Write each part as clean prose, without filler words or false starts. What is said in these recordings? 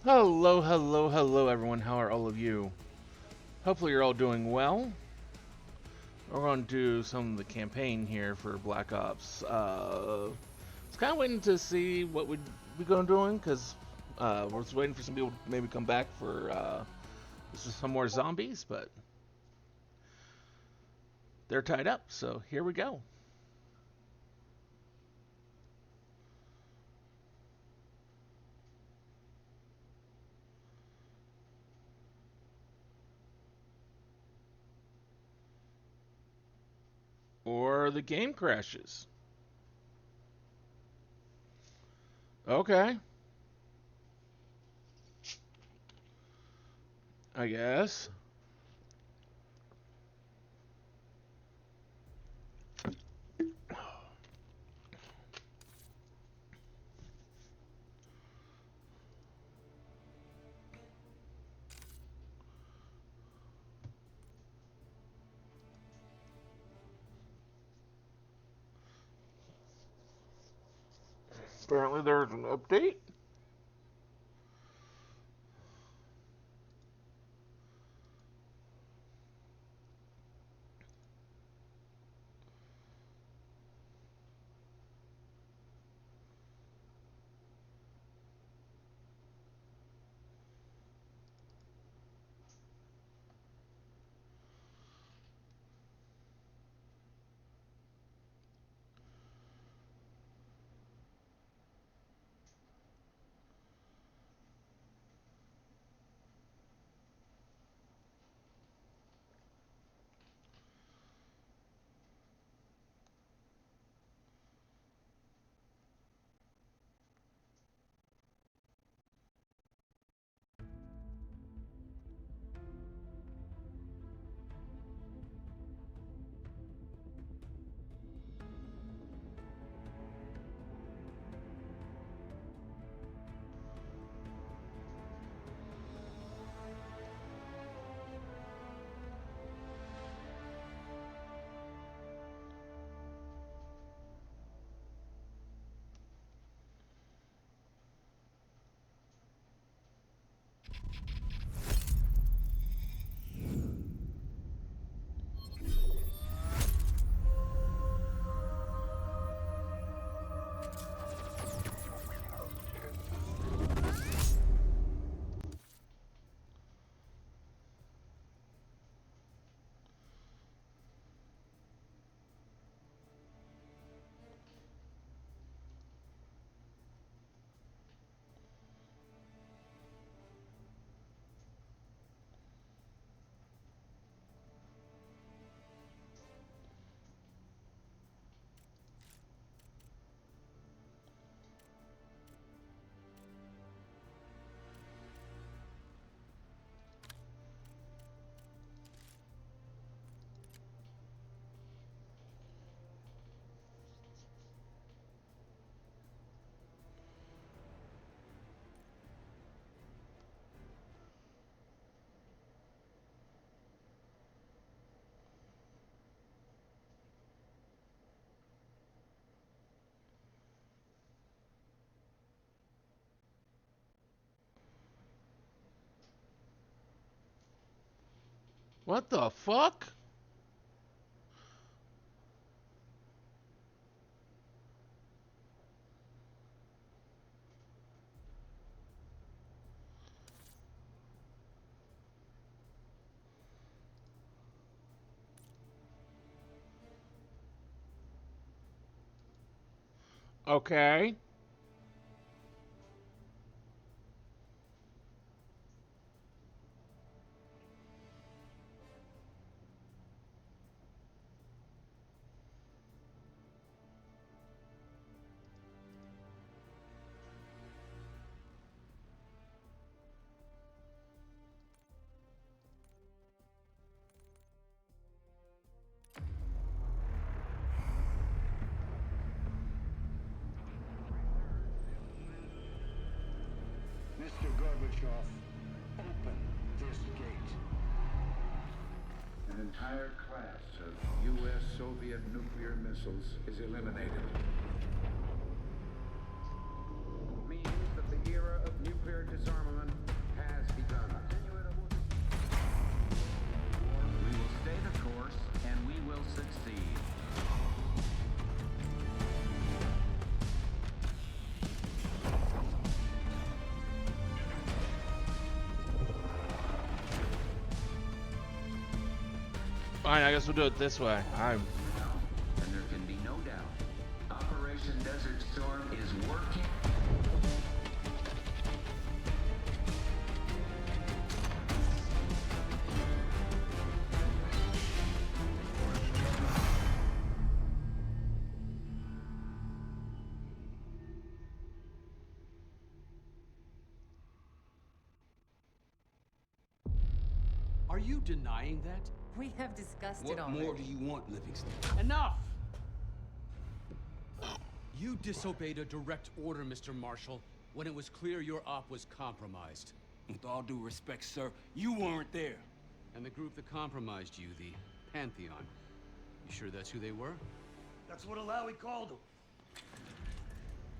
Hello, hello, hello, everyone. How are all of you? Hopefully, you're all doing well. We're going to do some of the campaign here for Black Ops. I was kind of waiting to see what we'd be going doing because we're just waiting for some people to maybe come back for some more zombies, but they're tied up. So here we go. Or the game crashes. Okay, I guess. Apparently, there's an update. What the fuck? Okay. Mr. Gorbachev, open this gate. An entire class of U.S. Soviet nuclear missiles is eliminated. Means that the era of nuclear disarmament Fine, I guess we'll do it this way. And there can be no doubt, Operation Desert Storm is working. Are you denying that? We have discussed it What already. more do you want, Livingston? Enough! You disobeyed a direct order, Mr. Marshall, when it was clear your op was compromised. With all due respect, sir, you weren't there. And the group that compromised you, the Pantheon, you sure that's who they were? That's what Alawi called him.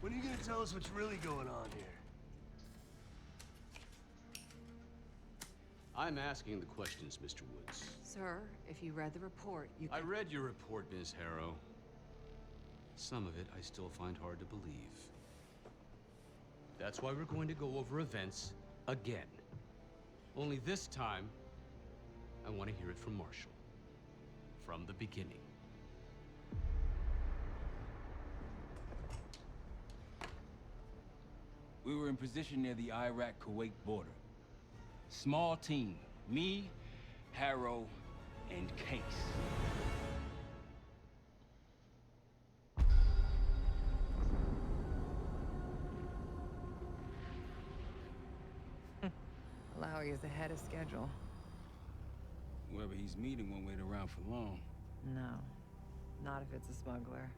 When are you gonna tell us what's really going on here? I'm asking the questions, Mr. Woods. Sir, if you read the report, you I can... read your report, Ms. Harrow. Some of it I still find hard to believe. That's why we're going to go over events again. Only this time, I want to hear it from Marshall. From the beginning. We were in position near the Iraq-Kuwait border. Small team. Me, Harrow, and Case. Alawi is ahead of schedule. Whoever he's meeting won't wait around for long. No, not if it's a smuggler.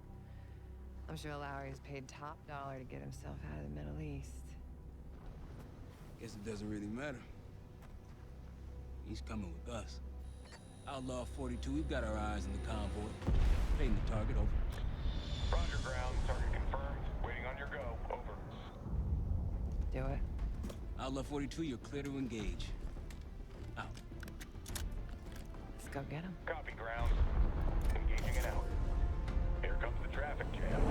I'm sure Alawi is paid top dollar to get himself out of the Middle East. Guess it doesn't really matter. He's coming with us. Outlaw 42, we've got our eyes on the convoy. Paying the target, over. Roger, ground. Target confirmed. Waiting on your go. Over. Do it. Outlaw 42, you're clear to engage. Out. Let's go get him. Copy, ground. Engaging and out. Here comes the traffic jam.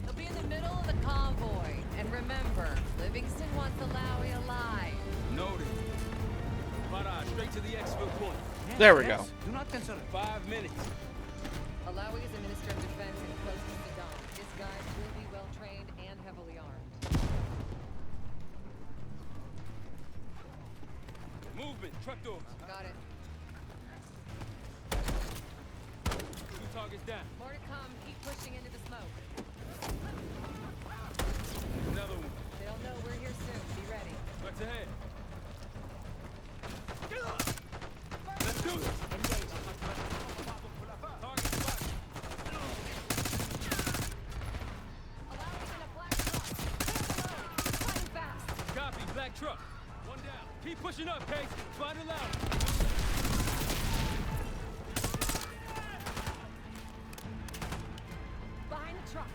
They'll be in the middle of the convoy. And remember, Livingston wants Alawi alive. Noted. Para, straight to the exfil point. There we go. Do not consider 5 minutes. Alawi is a minister of defense and close to Saddam. His guys will be well trained and heavily armed. Movement, truck doors. Got it. 2 targets down. More to come. Keep pushing into the smoke. Another one. They'll know we're here soon. Be ready. What's ahead? Let's do it. Engage. Target spot. Alawi's in a black truck. Fighting fast. Copy, black truck. One down. Keep pushing up, Case. Find it loud. Behind the truck.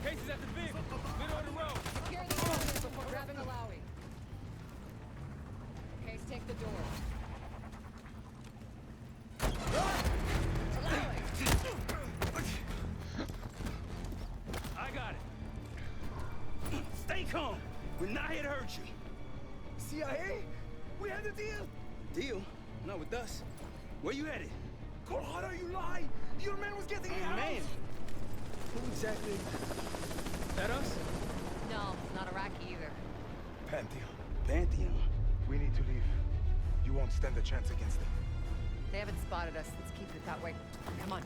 Case is at the vehicle. Middle of the road. Secure the perimeter before grabbing Alawi. Case, take the door. Alawi! I got it. Stay calm. We're not here to hurt you. CIA? We had a deal. Deal? Not with us. Where you headed? Colorado, you lie! Your man was getting me out! Man. Who exactly? That us? No, not Iraqi either. Pantheon. Pantheon. We need to leave. You won't stand a chance against them. They haven't spotted us. Let's keep it that way. Come on.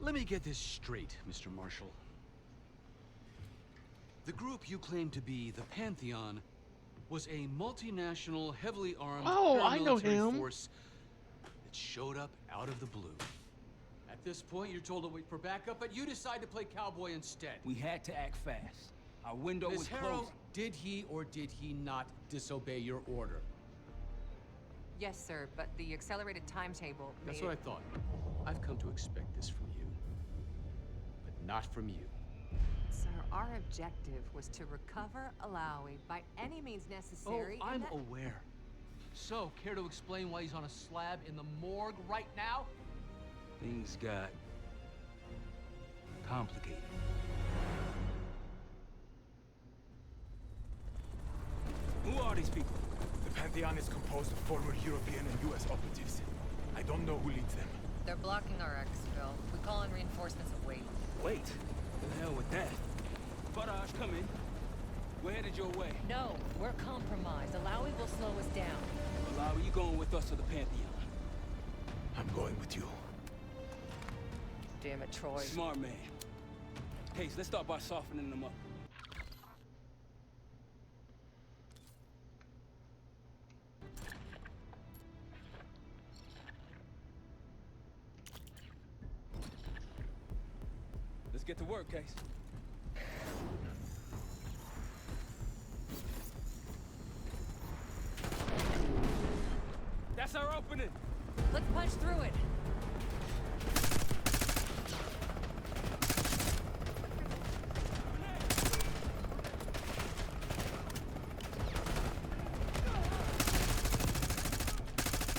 Let me get this straight, Mr. Marshall. The group you claim to be the Pantheon was a multinational, heavily armed Oh, I know paramilitary him. force that showed up out of the blue. At this point, you're told to wait for backup, but you decide to play cowboy instead. We had to act fast. Our window was Miss Harrow, closing. did he or did he not disobey your order? Yes, sir, but the accelerated timetable That's made what I it- thought. I've come to expect this from you, but not from you. Sir, our objective was to recover Alawi by any means necessary. Oh, and I'm that- aware. So, care to explain why he's on a slab in the morgue right now? Things got complicated. Who are these people? The Pantheon is composed of former European and US operatives. I don't know who leads them. They're blocking our exfil. We call in reinforcements and wait. Wait. The hell with that. Farage, come in. We're headed your way. No, we're compromised. Alawi will slow us down. Alawi, you going with us to the Pantheon? I'm going with you. Damn it, Troy. Smart man. Case, let's start by softening them up. Let's get to work, Case. That's our opening. Let's punch through it.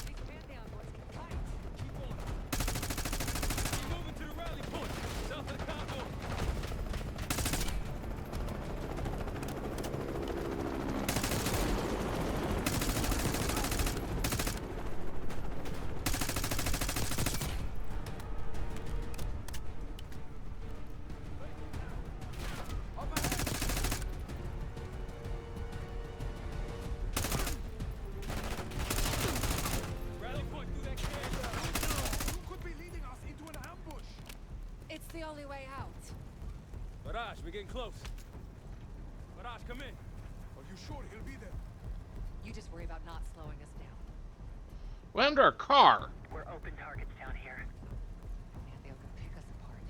These Pantheon boys can fight. Keep on. Keep moving to the rally point. South of the convoy. Rally point through that cage. You could be leading us into an ambush. It's the only way out. Farage, we're getting close. Farage, come in. Are you sure he'll be there? You just worry about not slowing us down. What happened to our car? We're open targets down here. Pantheon can pick us apart.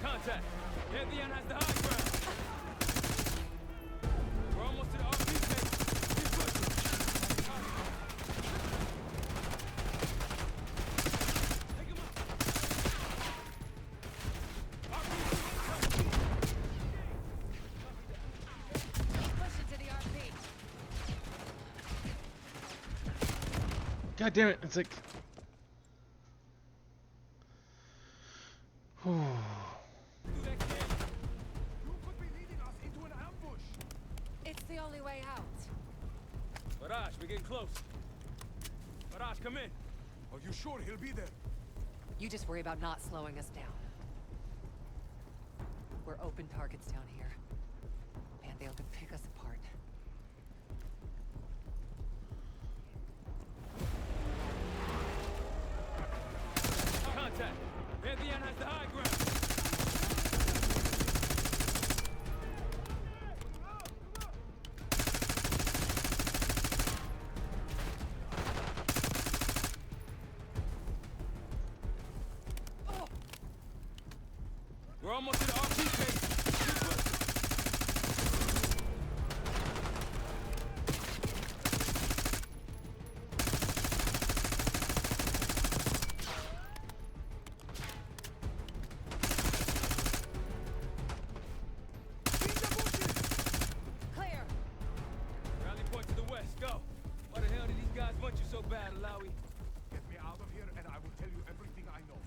Contact. Pantheon has the high ground. We're almost to the RP base. Keep pushing. Take him out. Push into the RP. God damn it! It's like. Through that cage. You could be leading us into an ambush. It's the only way out. Farage, we're getting close. Farage, come in. Are you sure he'll be there? You just worry about not slowing us down. We're open targets down here. Pantheon can pick us apart. Contact. Pantheon has the high ground. We're almost to the RP base. Keep pushing. Clear! Rally point to the west. Go. Why the hell did these guys want you so bad, Alawi? Get me out of here and I will tell you everything I know.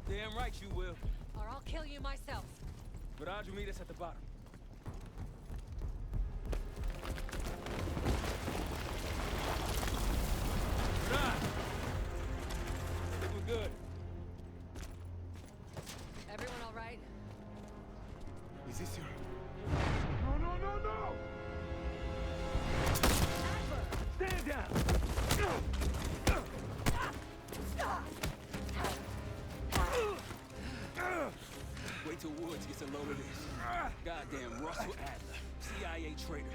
Damn right you will. Or I'll kill you myself. Farage will meet us at the bottom. Farage! I think we're good. Everyone all right? Is this your... No, no, no, no! Stand down! Wait till Woods gets a load of this. Goddamn Russell Adler, CIA traitor.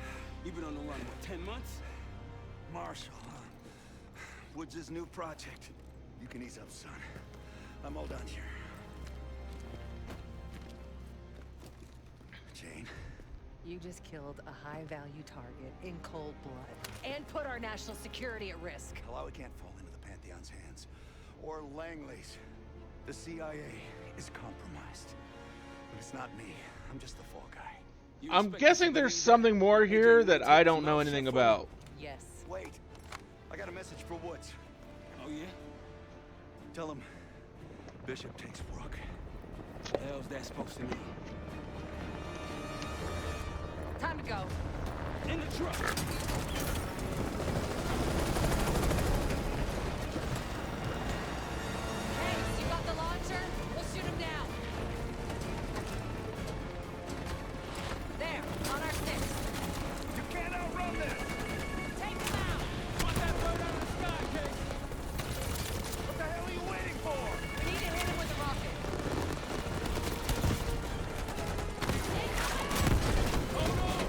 You've been on the run, what, 10 months? Marshall. Woods' new project. You can ease up, son. I'm all done here. Jane. You just killed a high-value target in cold blood and put our national security at risk. Alawi can't fall into the Pantheon's hands. Or Langley's. The CIA is compromised. But it's not me. I'm just the fall guy. I'm guessing there's something more here that I don't know anything about. Yes. Wait. I got a message for Woods. Oh, yeah? Tell him Bishop takes Rook. What the hell's that supposed to mean? Time to go. In the truck! Hey, you got the launcher? We'll shoot him down. There, on our six. You can't outrun this! Take him out! Want that bird out of the sky, Case? What the hell are you waiting for? We need to hit him with a rocket. Hold on!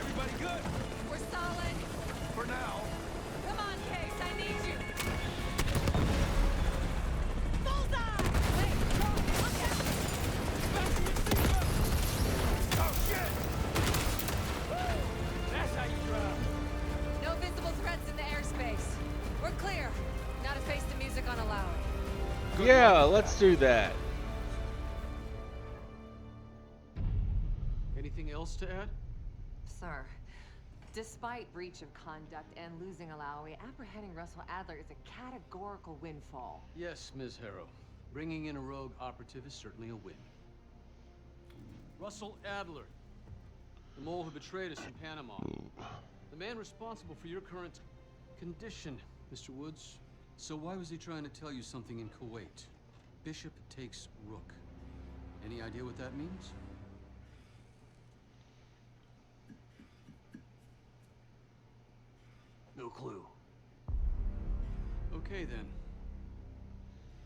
Everybody good? We're solid. For now. Come on, Case, I need you. Bullseye! Wait, look out! Fasten your seatbelt! Oh, shit! That's how you drive. No visible threats in the airspace. We're clear. Now to face the music on Alawi. Yeah, let's do that. Anything else to add? Sir, despite breach of conduct and losing Alawi, apprehending Russell Adler is a categorical windfall. Yes, Ms. Harrow. Bringing in a rogue operative is certainly a win. Russell Adler, the mole who betrayed us in Panama. The man responsible for your current condition, Mr. Woods. So why was he trying to tell you something in Kuwait? Bishop takes Rook. Any idea what that means? No clue. Okay, then.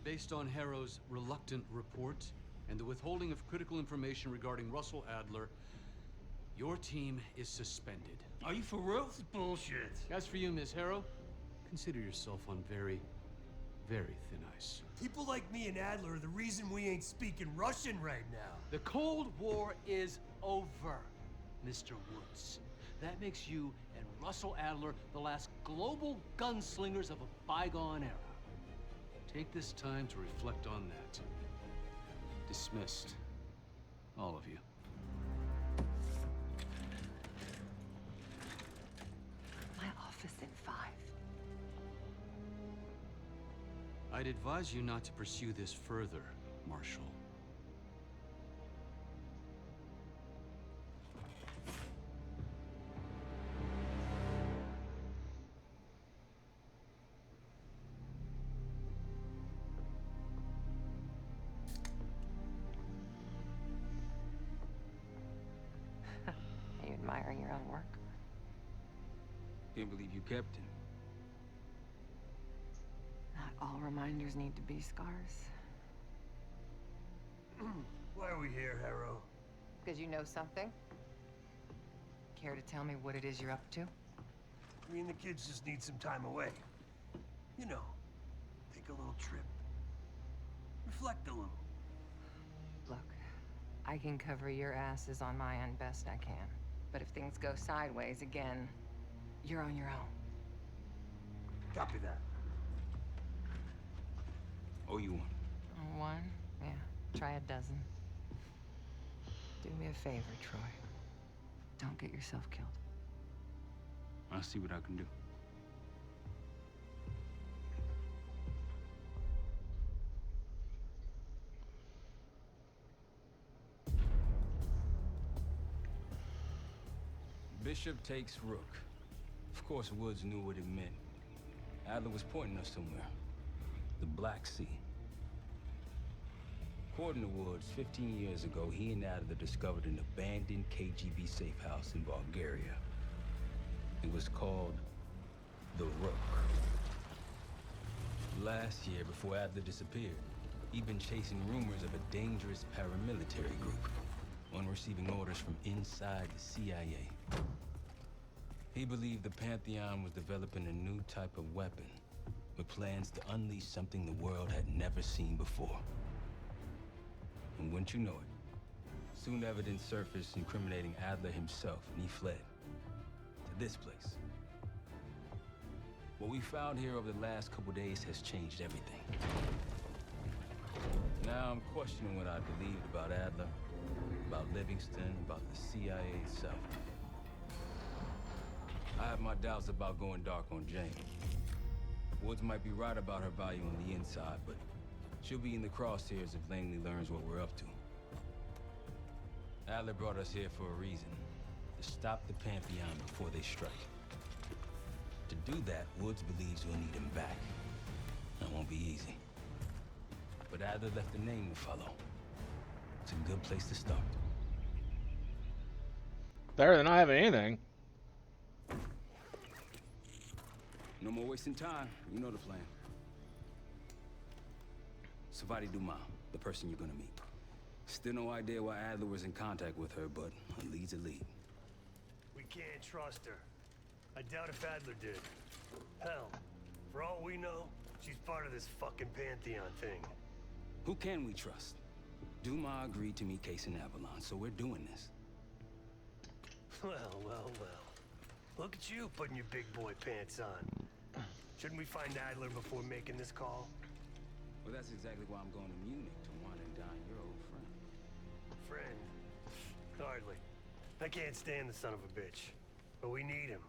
Based on Harrow's reluctant report and the withholding of critical information regarding Russell Adler, your team is suspended. Are you for real? This is bullshit. As for you, Ms. Harrow, consider yourself on very, very thin ice. People like me and Adler are the reason we ain't speaking Russian right now. The Cold War is over, Mr. Woods. That makes you and Russell Adler the last global gunslingers of a bygone era. Take this time to reflect on that. Dismissed. All of you. My office in 5. I'd advise you not to pursue this further, Marshal. Are you admiring your own work? Can't believe you kept him. Not all reminders need to be scars. Why are we here, Harrow? Because you know something? Care to tell me what it is you're up to? Me and the kids just need some time away. You know, take a little trip. Reflect a little. Look, I can cover your asses on my end best I can. But if things go sideways again, you're on your own. Copy that. Oh, you want? One? Yeah, try a dozen. Do me a favor, Troy. Don't get yourself killed. I'll see what I can do. Bishop takes Rook. Of course, Woods knew what it meant. Adler was pointing us somewhere. The Black Sea. According to Woods, 15 years ago, he and Adler discovered an abandoned KGB safe house in Bulgaria. It was called the Rook. Last year, before Adler disappeared, even chasing rumors of a dangerous paramilitary group, one receiving orders from inside the CIA. He believed the Pantheon was developing a new type of weapon, with plans to unleash something the world had never seen before. And wouldn't you know it, soon evidence surfaced incriminating Adler himself, and he fled to this place. What we found here over the last couple days has changed everything. Now I'm questioning what I believed about Adler, about Livingston, about the CIA itself. I have my doubts about going dark on Jane. Woods might be right about her value on the inside, but she'll be in the crosshairs if Langley learns what we're up to. Adler brought us here for a reason, to stop the Pantheon before they strike. To do that, Woods believes we'll need him back. That won't be easy. But Adler left a name to follow. It's a good place to start. Better than not having anything. No more wasting time. You know the plan. Savati Dumas, the person you're gonna meet. Still no idea why Adler was in contact with her, but a lead's a lead. We can't trust her. I doubt if Adler did. Hell, for all we know, she's part of this fucking Pantheon thing. Who can we trust? Dumas agreed to meet Case in Avalon, so we're doing this. Well, well, well. Look at you putting your big boy pants on. Shouldn't we find Adler before making this call? Well, that's exactly why I'm going to Munich to wine and dine your old friend. Friend? Hardly. I can't stand the son of a bitch. But we need him.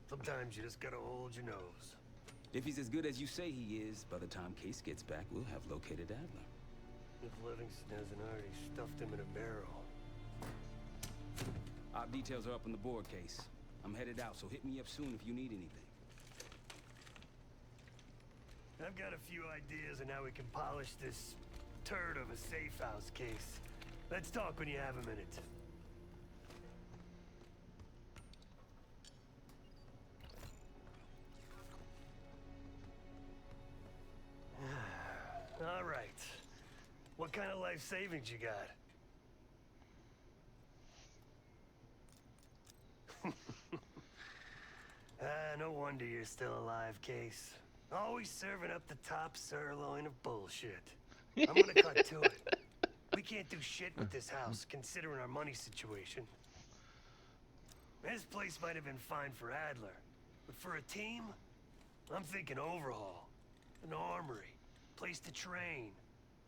Sometimes you just gotta hold your nose. If he's as good as you say he is, by the time Case gets back, we'll have located Adler. If Livingston hasn't already stuffed him in a barrel. Op details are up on the board, Case. I'm headed out, so hit me up soon if you need anything. I've got a few ideas on how we can polish this turd of a safe house case. Let's talk when you have a minute. All right. What kind of life savings you got? No wonder you're still alive, Case. Always serving up the top sirloin of bullshit. I'm gonna cut to it. We can't do shit with this house, considering our money situation. This place might have been fine for Adler, but for a team, I'm thinking overhaul. An armory, place to train,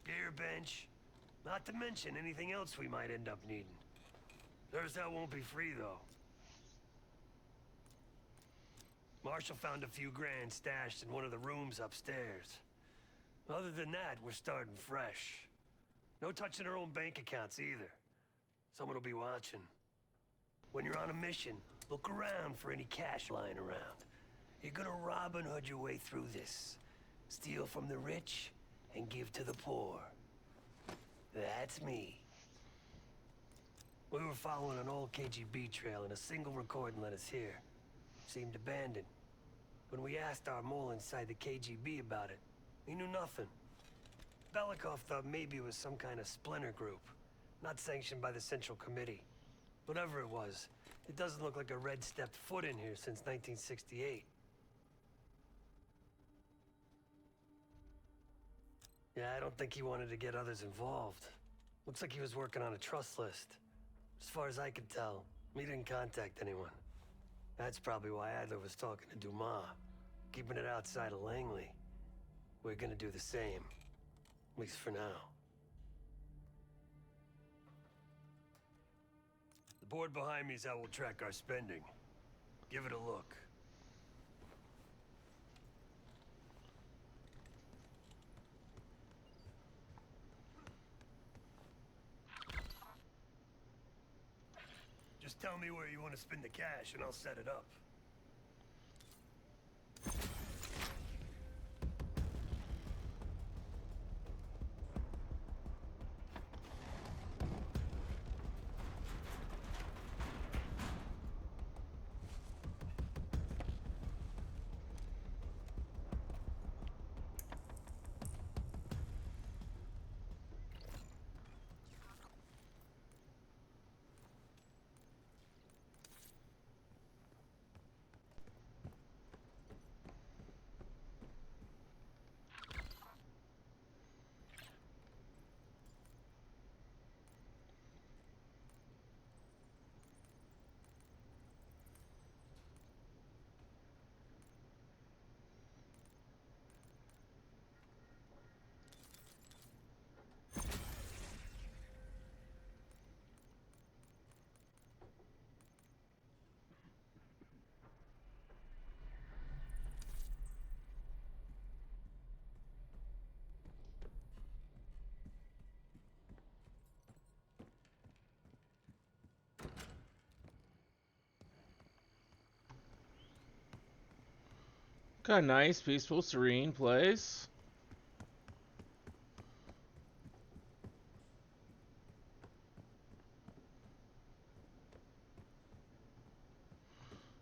gear bench, not to mention anything else we might end up needing. That won't be free, though. Marshall found a few grand stashed in one of the rooms upstairs. Other than that, we're starting fresh. No touching our own bank accounts either. Someone will be watching. When you're on a mission, look around for any cash lying around. You're gonna Robin Hood your way through this. Steal from the rich and give to the poor. That's me. We were following an old KGB trail and a single recording led us here. Seemed abandoned. When we asked our mole inside the KGB about it, he knew nothing. Belikov thought maybe it was some kind of splinter group, not sanctioned by the Central Committee. Whatever it was, it doesn't look like a red stepped foot in here since 1968. Yeah, I don't think he wanted to get others involved. Looks like he was working on a trust list. As far as I could tell, he didn't contact anyone. That's probably why Adler was talking to Dumas, keeping it outside of Langley. We're gonna do the same, at least for now. The board behind me is how we'll track our spending. Give it a look. Just tell me where you want to spend the cash and I'll set it up. Kind of nice, peaceful, serene place.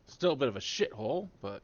Still a bit of a shithole, but...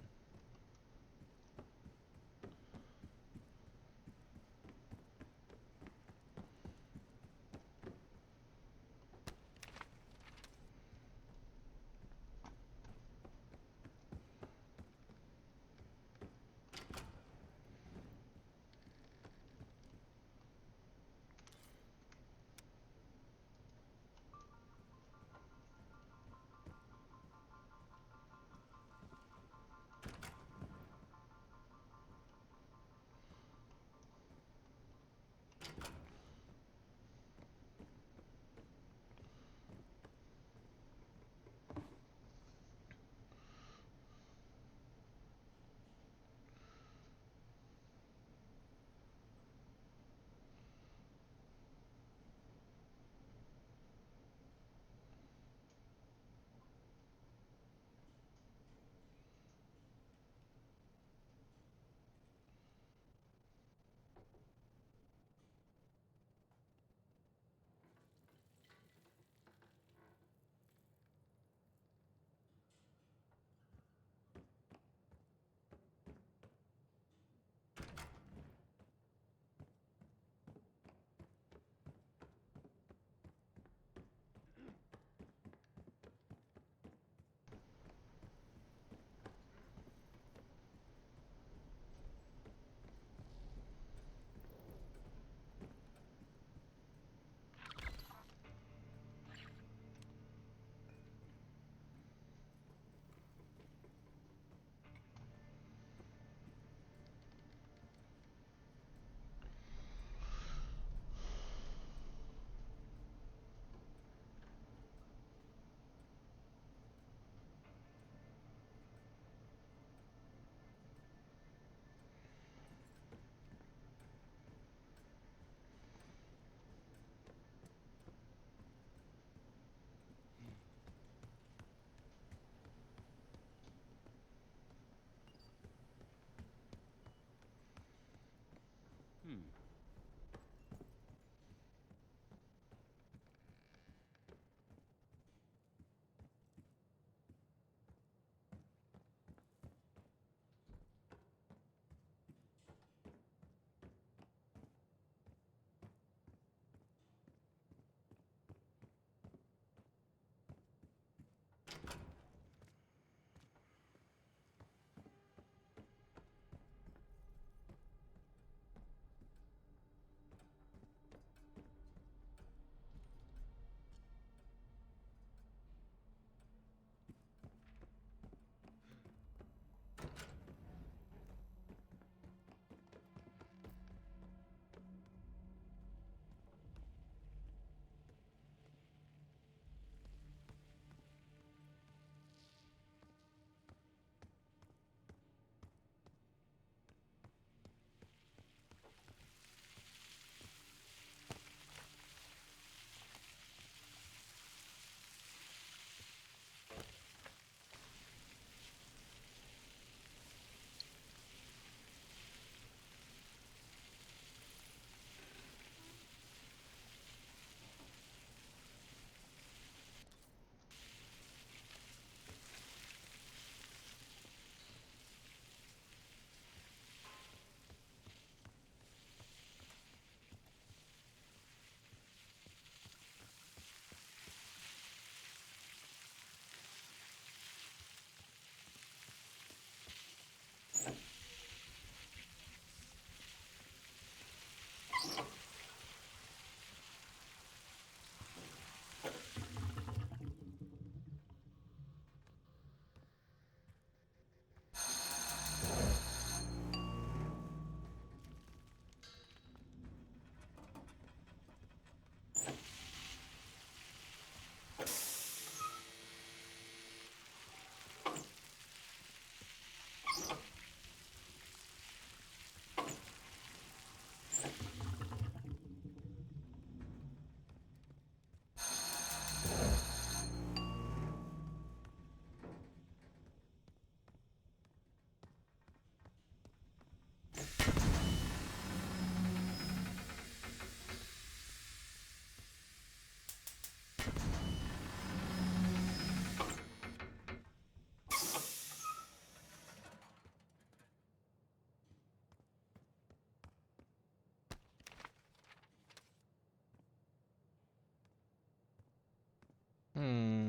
Hmm.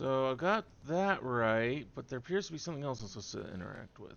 So I got that right, but there appears to be something else I'm supposed to interact with.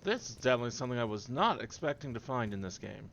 This is definitely something I was not expecting to find in this game.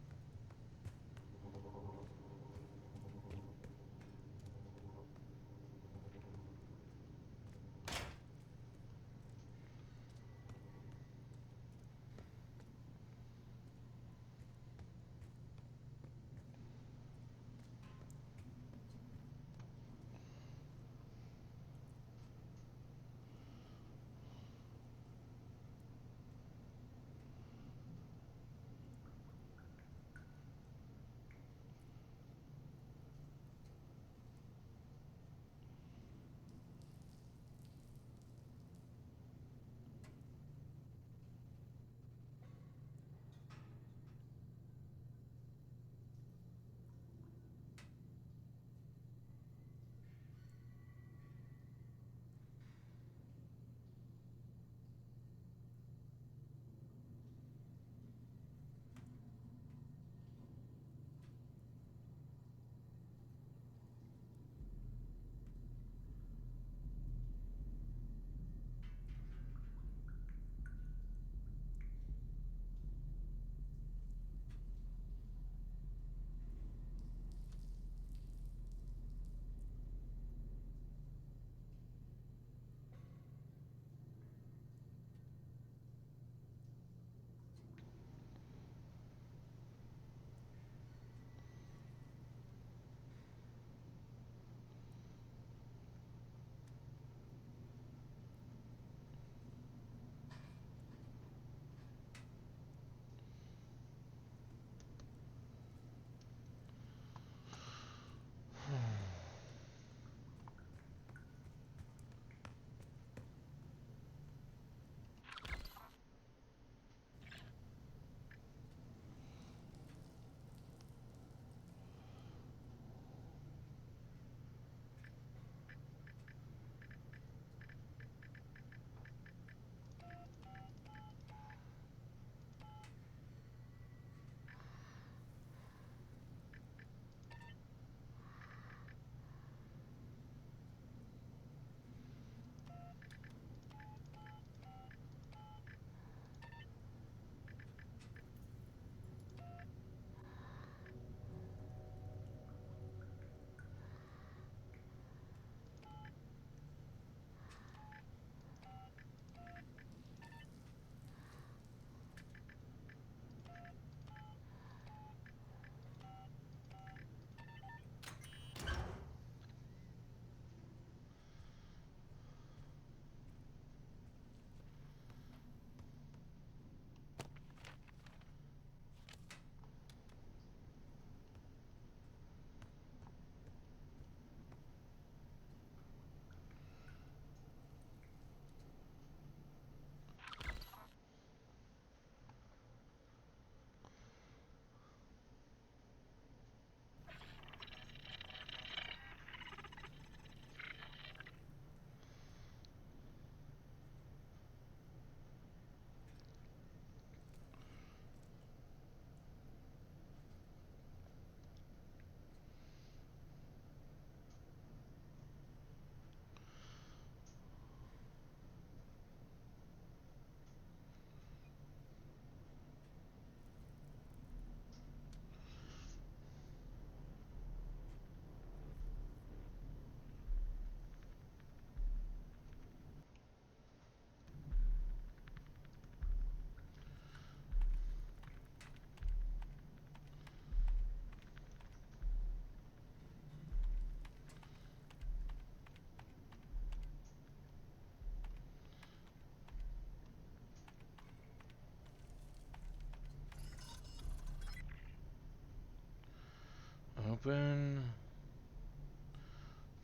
Open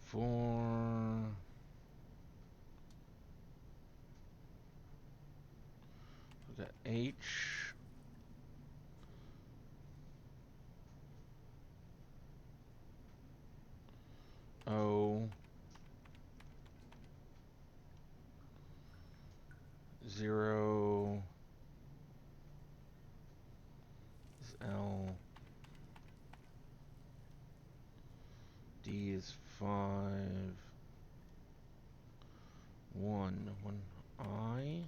for we got H. O 0 is L. D is 5. 1 I.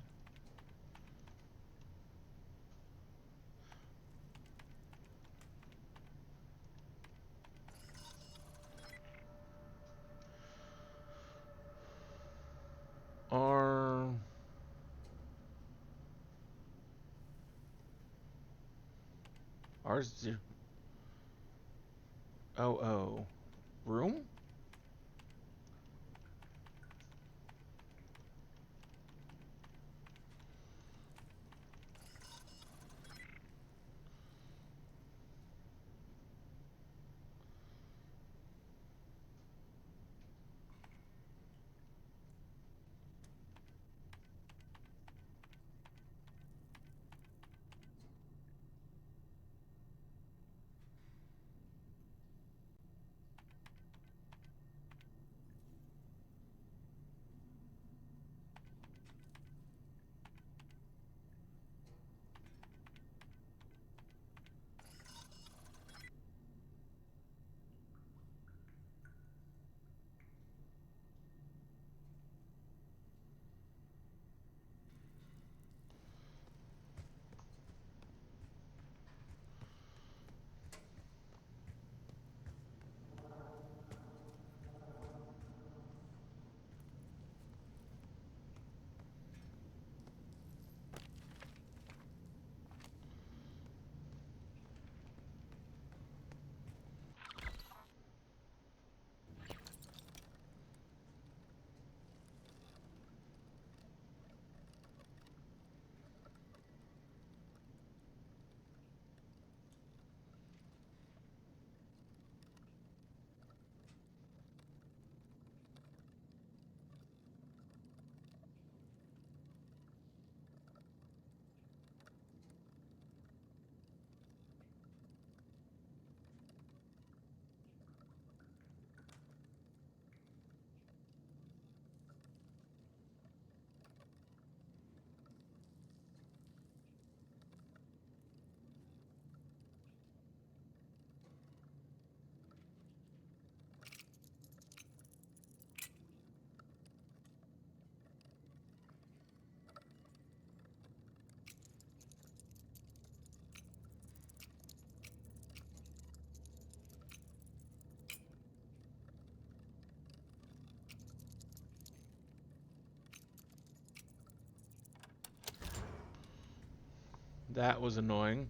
R. R's 0. O. Room? That was annoying.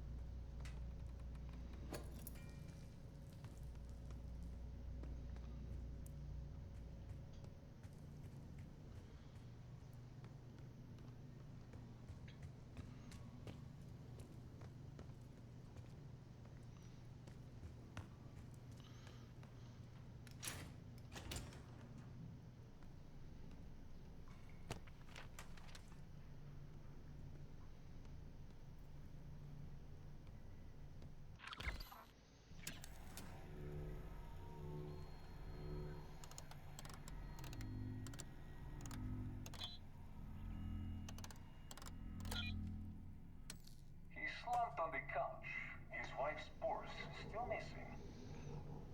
He slumped on the couch, his wife's purse still missing.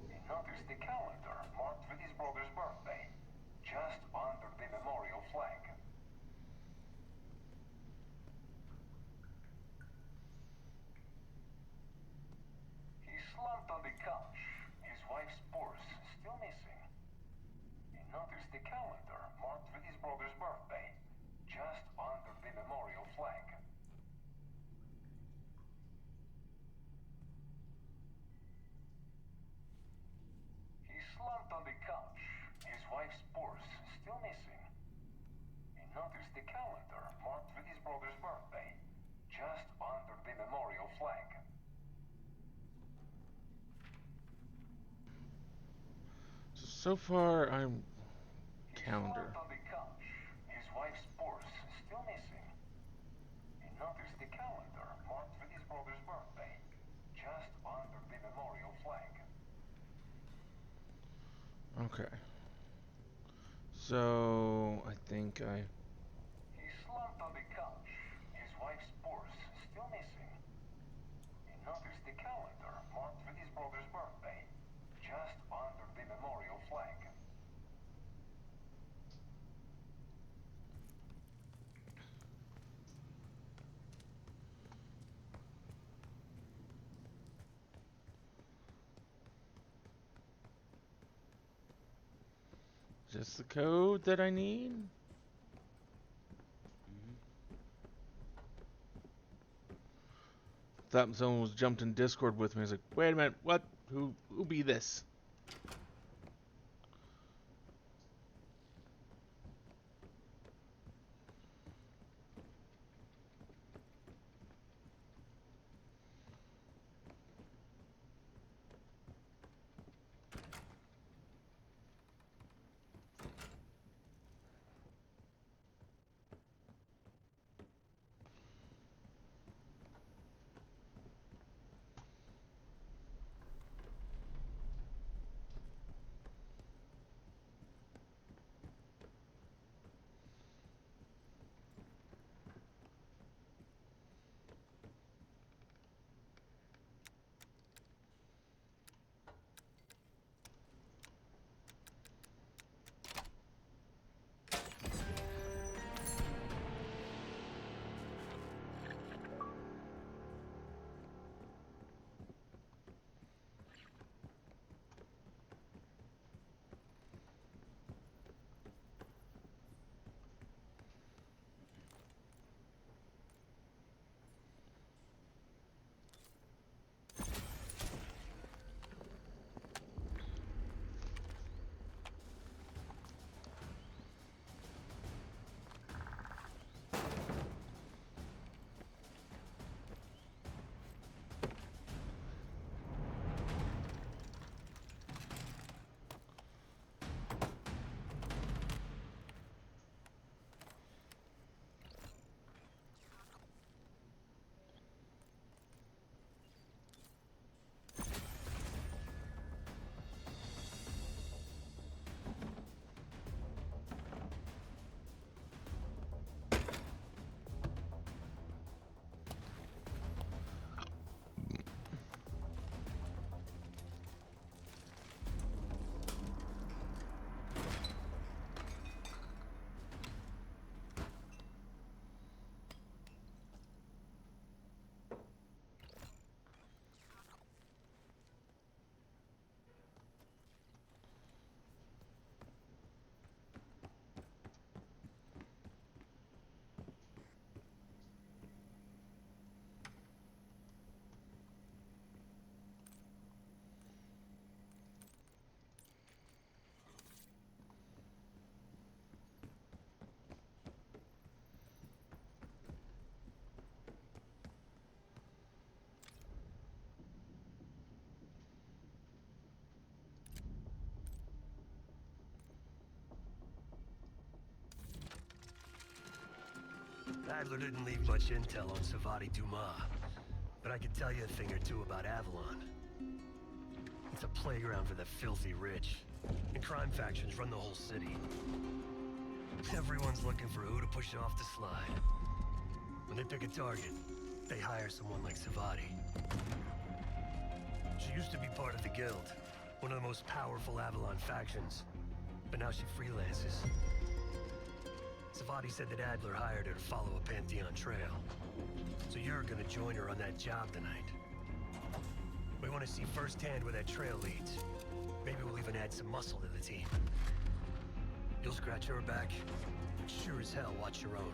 He noticed the calendar marked with his brother's birthday, just under the memorial flag. He slumped on the couch, his wife's purse still missing. He noticed the calendar marked with his brother's birthday, just under the memorial flag. He slumped on the couch, his wife's purse still missing. He noticed the calendar marked with his brother's birthday, just under the memorial flag. So far, I'm He calendar. slumped on the couch. His wife's purse still missing. He noticed the calendar marked with his brother's birthday, just under the memorial flag. Okay. So I think I. He slumped on the couch. His wife's purse still missing. He noticed the calendar marked with his brother's birthday, just under the memorial flag. Just the code that I need? Thought someone was jumped in Discord with me. I was like, wait a minute, what? Who be this? Adler didn't leave much intel on Savati Dumas, but I could tell you a thing or two about Avalon. It's a playground for the filthy rich, and crime factions run the whole city. Everyone's looking for who to push off the slide. When they pick a target, they hire someone like Savati. She used to be part of the Guild, one of the most powerful Avalon factions, but now she freelances. Savati said that Adler hired her to follow a Pantheon trail. So you're gonna join her on that job tonight. We want to see firsthand where that trail leads. Maybe we'll even add some muscle to the team. You'll scratch her back, but sure as hell watch your own.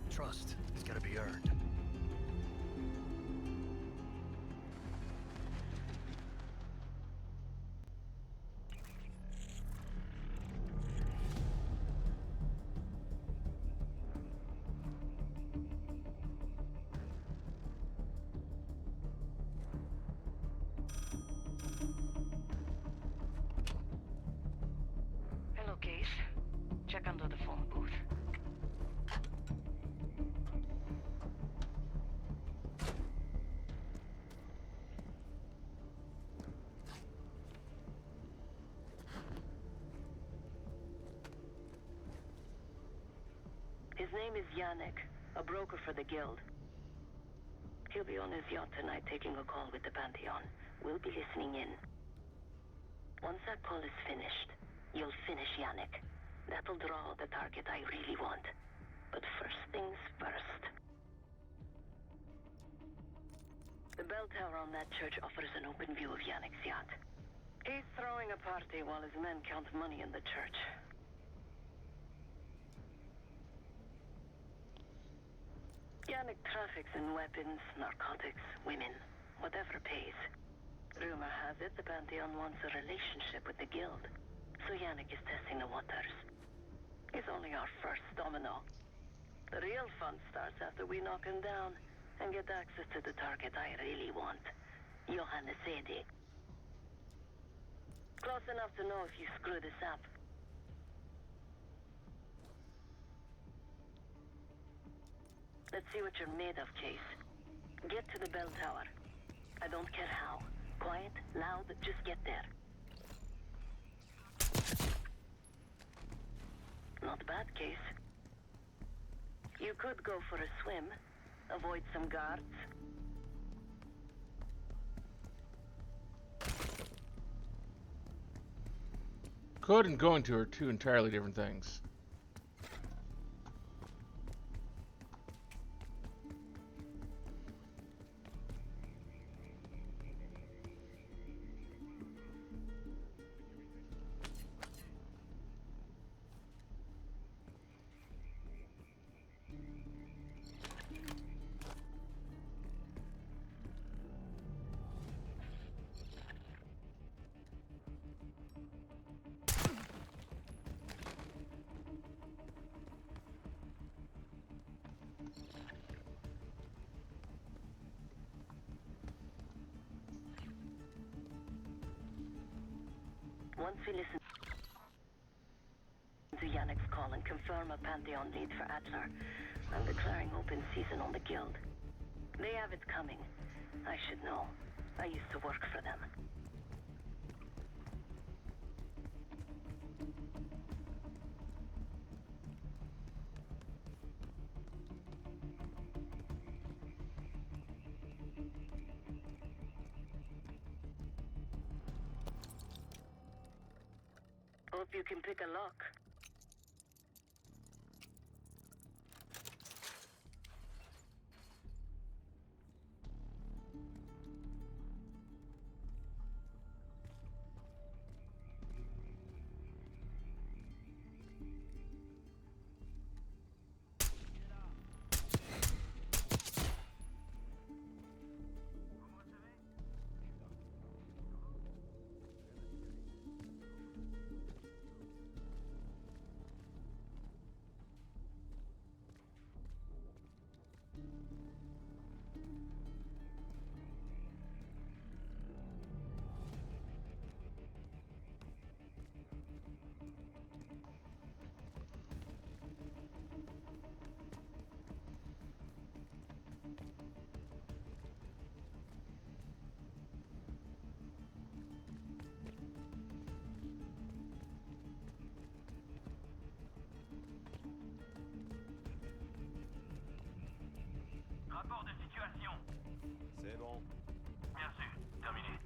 Trust has gotta be earned. His name is Yannick, a broker for the guild. He'll be on his yacht tonight taking a call with the Pantheon. We'll be listening in. Once that call is finished, you'll finish Yannick. That'll draw the target I really want. But first things first. The bell tower on that church offers an open view of Yannick's yacht. He's throwing a party while his men count money in the church. Yannick traffics in weapons, narcotics, women, whatever pays. Rumor has it the Pantheon wants a relationship with the guild, so Yannick is testing the waters. He's only our first domino. The real fun starts after we knock him down and get access to the target I really want, Johannes Edi. Close enough to know if you screw this up. Let's see what you're made of, Case. Get to the bell tower. I don't care how. Quiet, loud, just get there. Not bad, Case. You could go for a swim, avoid some guards. Could and going to are two entirely different things. Once we listen to Yannick's call and confirm a Pantheon lead for Adler, I'm declaring open season on the guild. They have it coming. I should know. I used to work for them. Hope you can pick a lock. Rapport de situation. C'est bon. Bien sûr, terminé.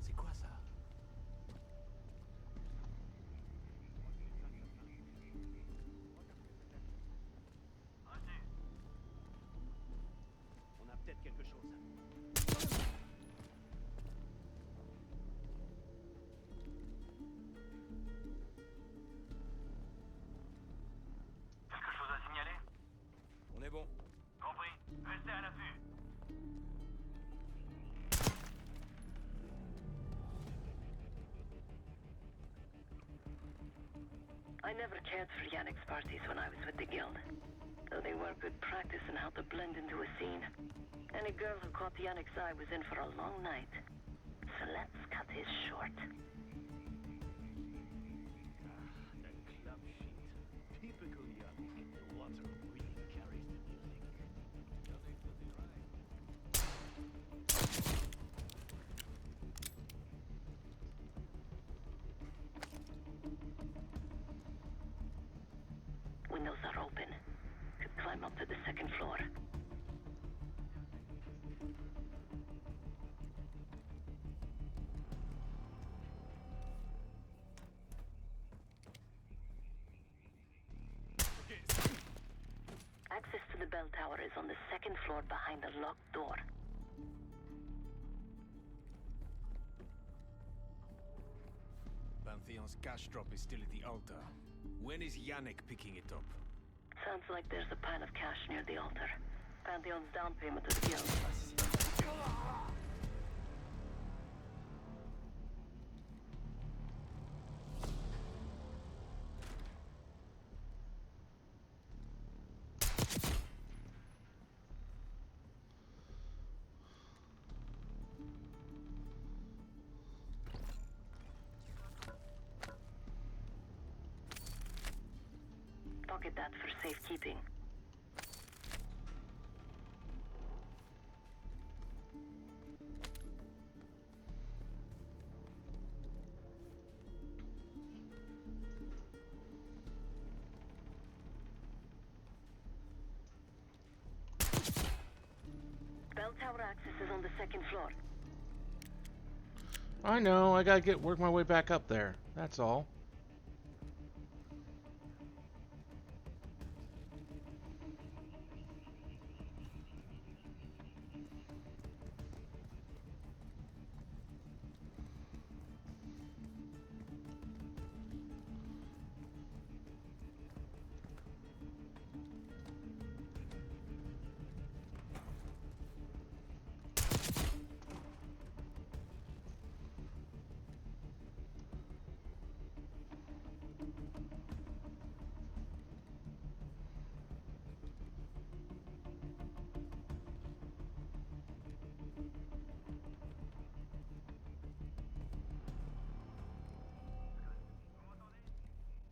C'est quoi ça? Reçu. On a peut-être quelque chose. Quelque chose à signaler? On est bon. Compris. Restez à l'affût. I never cared for Yannick's parties when I was with the guild. So they were good practice in how to blend into a scene. Any girl who caught Yannick's eye was in for a long night. So let's cut his short. That club sheet. Typical Yannick. The water really carries the music. You're absolutely right. Windows are open. Could climb up to the second floor. Access to the bell tower is on the second floor behind a locked door. Pantheon's cash drop is still at the altar. When is Yannick picking it up? Sounds like there's a pile of cash near the altar. Pantheon's down payment to the guild. Pocket that for safekeeping. Bell tower access is on the second floor. I know, I gotta work my way back up there. That's all.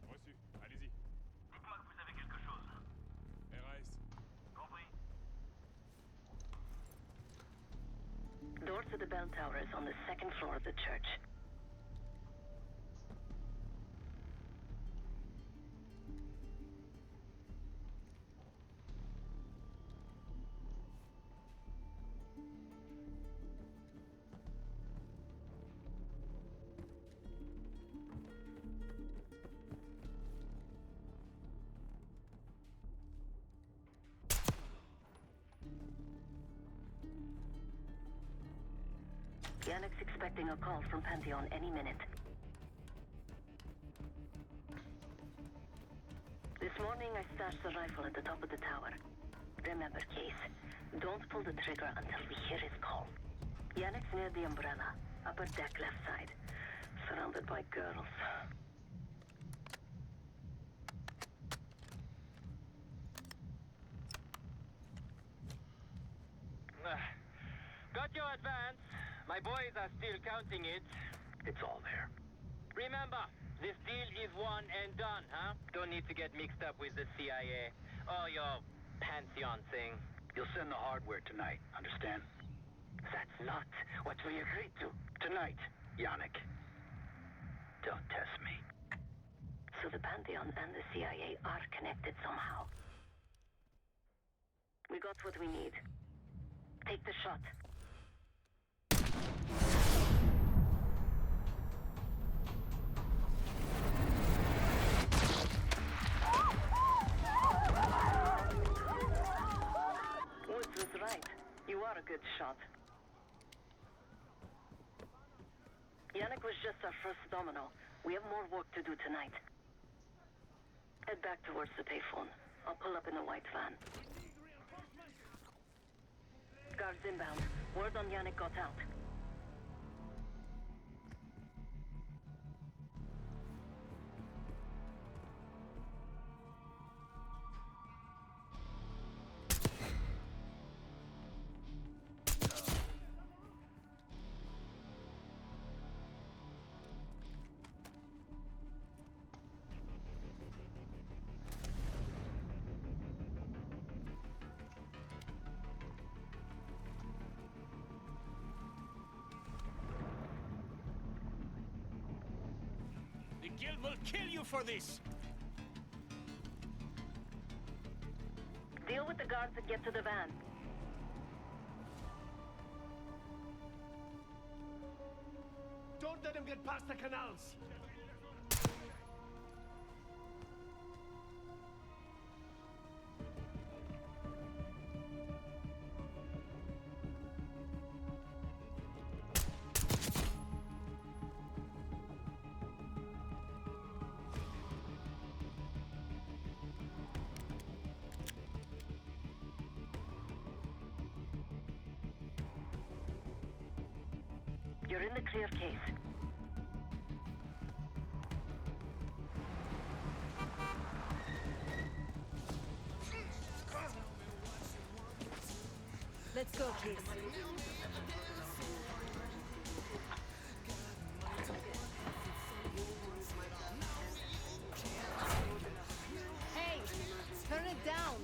Reçu. Allez-y. Dites-moi que vous avez quelque chose. RAS. Compris. Door to the bell tower is on the second floor of the church. Yannick's expecting a call from Pantheon any minute. This morning I stashed the rifle at the top of the tower. Remember, Case, don't pull the trigger until we hear his call. Yannick's near the umbrella, upper deck left side, surrounded by girls. Got your advance. My boys are still counting it. It's all there. Remember, this deal is one and done, huh? Don't need to get mixed up with the CIA or your Pantheon thing. You'll send the hardware tonight, understand? That's not what we agreed to. Tonight, Yannick. Don't test me. So the Pantheon and the CIA are connected somehow. We got what we need. Take the shot. Woods was right. You are a good shot. Yannick was just our first domino. We have more work to do tonight. Head back towards the payphone. I'll pull up in a white van. Guards inbound. Word on Yannick got out. guild will kill you for this! Deal with the guards and get to the van. Don't let him get past the canals! You're in the clear, Case. Let's go, Case. Hey! Turn it down!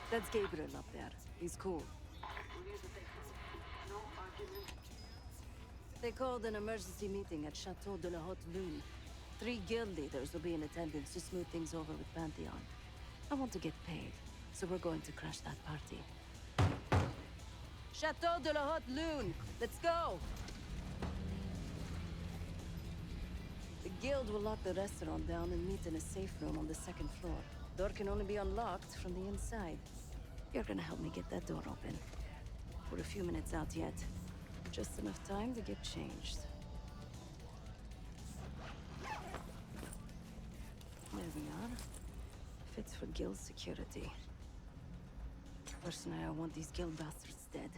That's Gabriel up there. He's cool. They called an emergency meeting at Chateau de la Haute Lune. 3 guild leaders will be in attendance to smooth things over with Pantheon. I want to get paid, so we're going to crash that party. Chateau de la Haute Lune! Let's go! The guild will lock the restaurant down and meet in a safe room on the 2nd floor. Door can only be unlocked from the inside. You're gonna help me get that door open. We're a few minutes out yet. Just enough time to get changed. There we are. Fits for guild security. Personally, I want these guild bastards dead.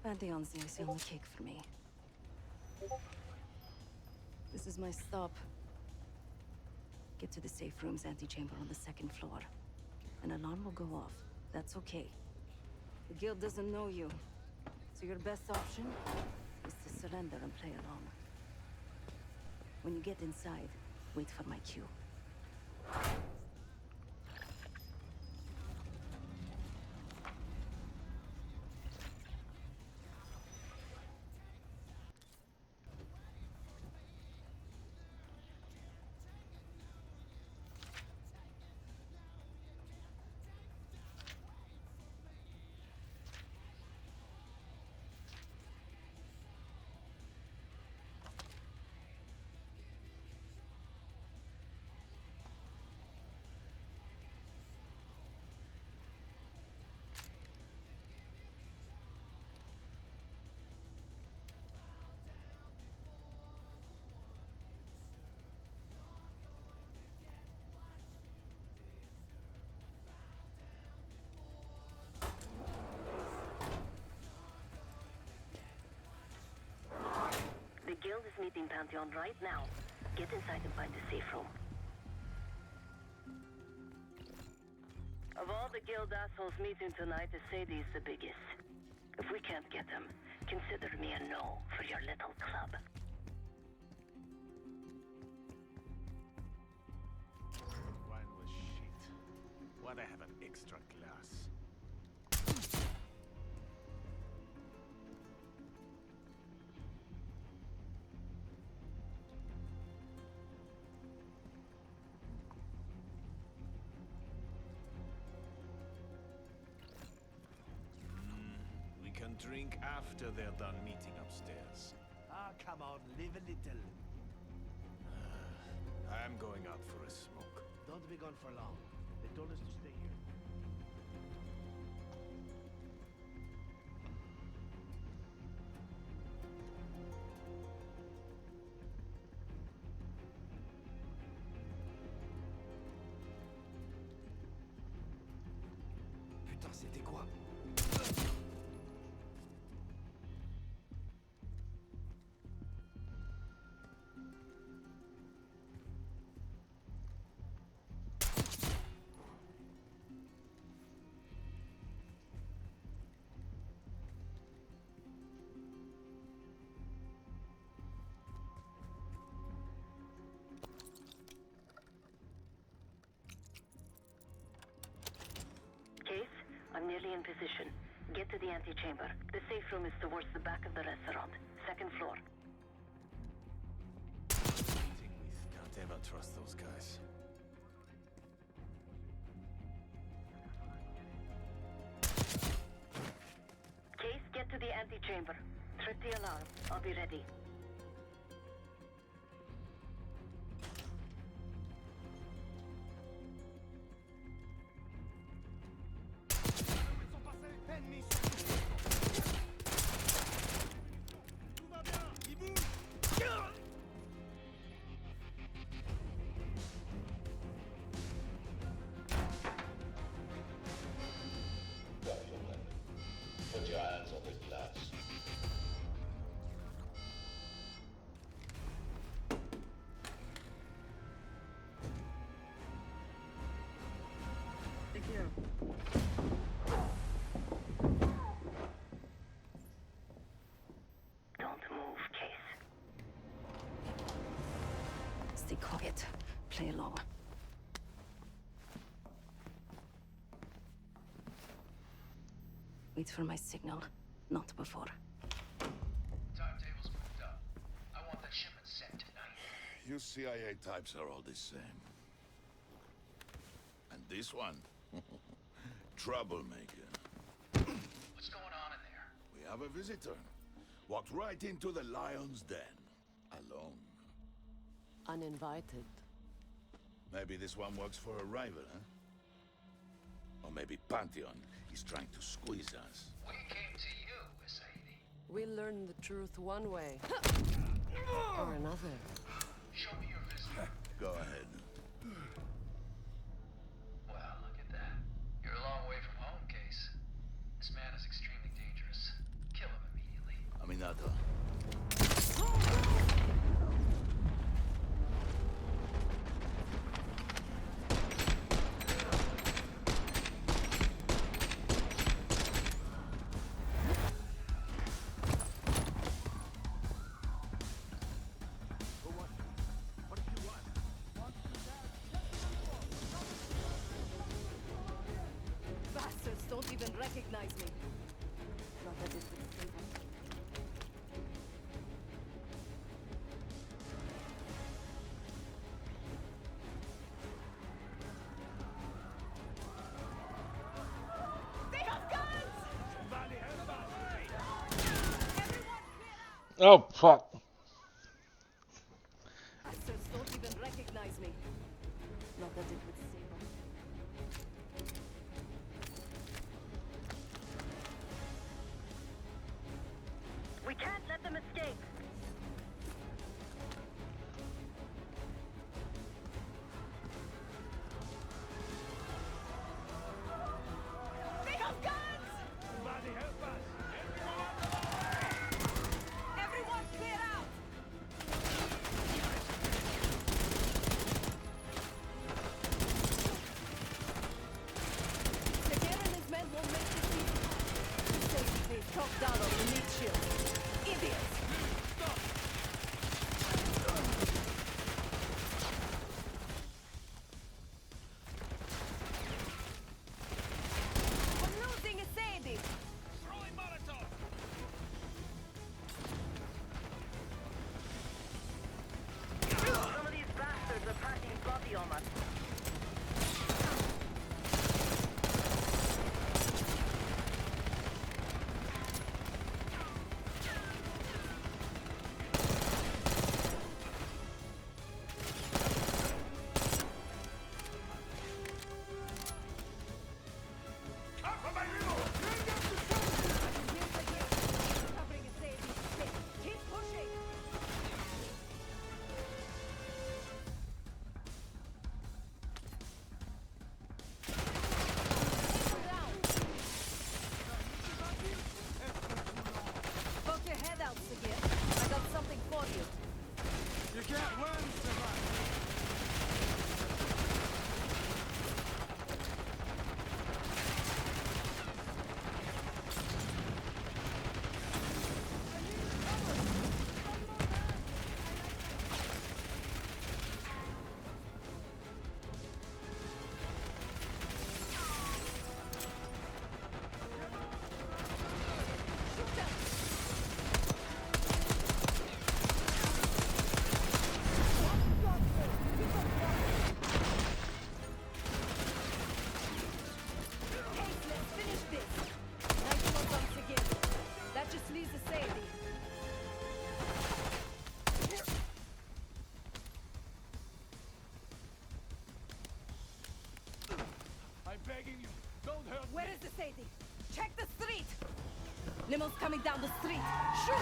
Pantheon's the icing on the cake for me. This is my stop. Get to the safe room's antechamber on the 2nd floor. An alarm will go off. That's okay. The guild doesn't know you. So your best option is to surrender and play along. When you get inside, wait for my cue. The guild is meeting Pantheon right now. Get inside and find the safe room. Of all the guild assholes meeting tonight, Sadie's the biggest. If we can't get him, consider me a no for your little club. Wine was shit. Why'd I have an extra glass? We can drink after they're done meeting upstairs. Ah, come on, live a little. I'm going out for a smoke. Don't be gone for long. They told us to stay here. Putain, c'était quoi? Case, I'm nearly in position. Get to the antechamber. The safe room is towards the back of the restaurant. Second floor. Can't ever trust those guys. Case, get to the antechamber. Trip the alarm. I'll be ready. Put your hands on the glass. Thank you. Don't move, Case. Stay quiet. Play along. Wait for my signal. Not before. Timetable's moved up. I want that shipment sent tonight. You CIA types are all the same. And this one? Troublemaker. What's going on in there? We have a visitor. Walked right into the lion's den. Alone. Uninvited. Maybe this one works for a rival, huh? Or maybe Pantheon is trying to squeeze us. We came to you, Sadie. We learn the truth one way or another. Show me your visitor. Go ahead. Well, look at that. You're a long way from home, Case. This man is extremely dangerous. Kill him immediately. Aminata. Bastards don't even recognize me. Not that this would save them. They have guns! Oh, fuck. Bastards don't even recognize me. Not that it would save them. We can't let them escape. They have guns! Somebody help us! Everyone clear out! Segura and his men won't make this easy. Safety pays top dollar to meet shield. Idiots! We're losing a Sadie! Some of these bastards are passing bloody on us. Covering a Sadie. Keep pushing! Nemo's coming down the street. Shoot!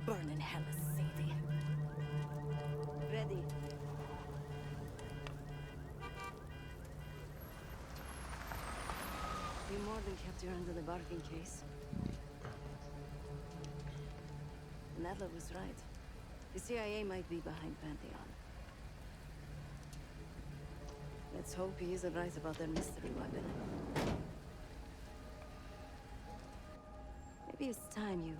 Burn in hell, Sadie. Ready. You more than kept your end of the bargain, Case. Nadler was right. The CIA might be behind Pantheon. Let's hope he isn't right about their mystery weapon. Maybe it's time you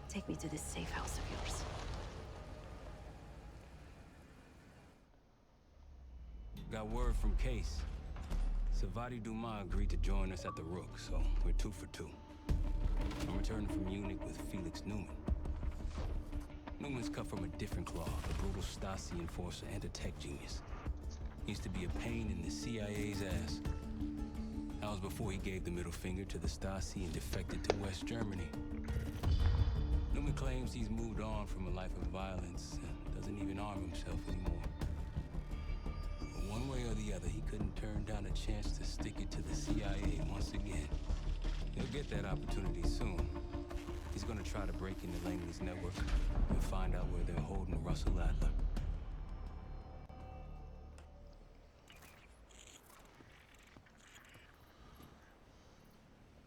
take me to this safe house of yours. Got word from Case. Savati Dumas agreed to join us at the Rook, so we're 2 for 2. I'm returning from Munich with Felix Newman. Newman's cut from a different cloth, a brutal Stasi enforcer and a tech genius. He used to be a pain in the CIA's ass. That was before he gave the middle finger to the Stasi and defected to West Germany. Newman claims he's moved on from a life of violence and doesn't even arm himself anymore. But one way or the other, he couldn't turn down a chance to stick it to the CIA once again. He'll get that opportunity soon. He's gonna try to break into Langley's network and find out where they're holding Russell Adler.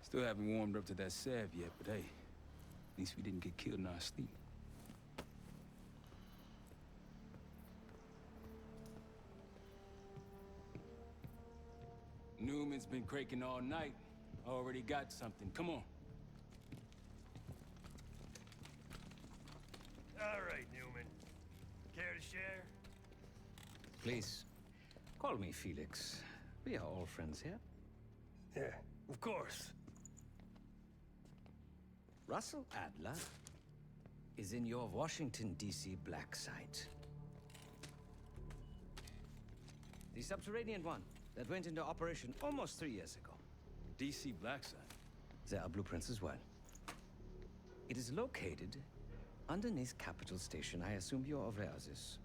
Still haven't warmed up to that salve yet, but hey, at least we didn't get killed in our sleep. Newman's been cranking all night. Already got something. Come on. All right, Newman. Care to share? Please, call me Felix. We are all friends here. Yeah, of course. Russell Adler is in your Washington, D.C. black site. The subterranean one that went into operation almost 3 years ago. D.C. black site? There are blueprints as well. It is located underneath Capitol Station. I assume you're aware of this.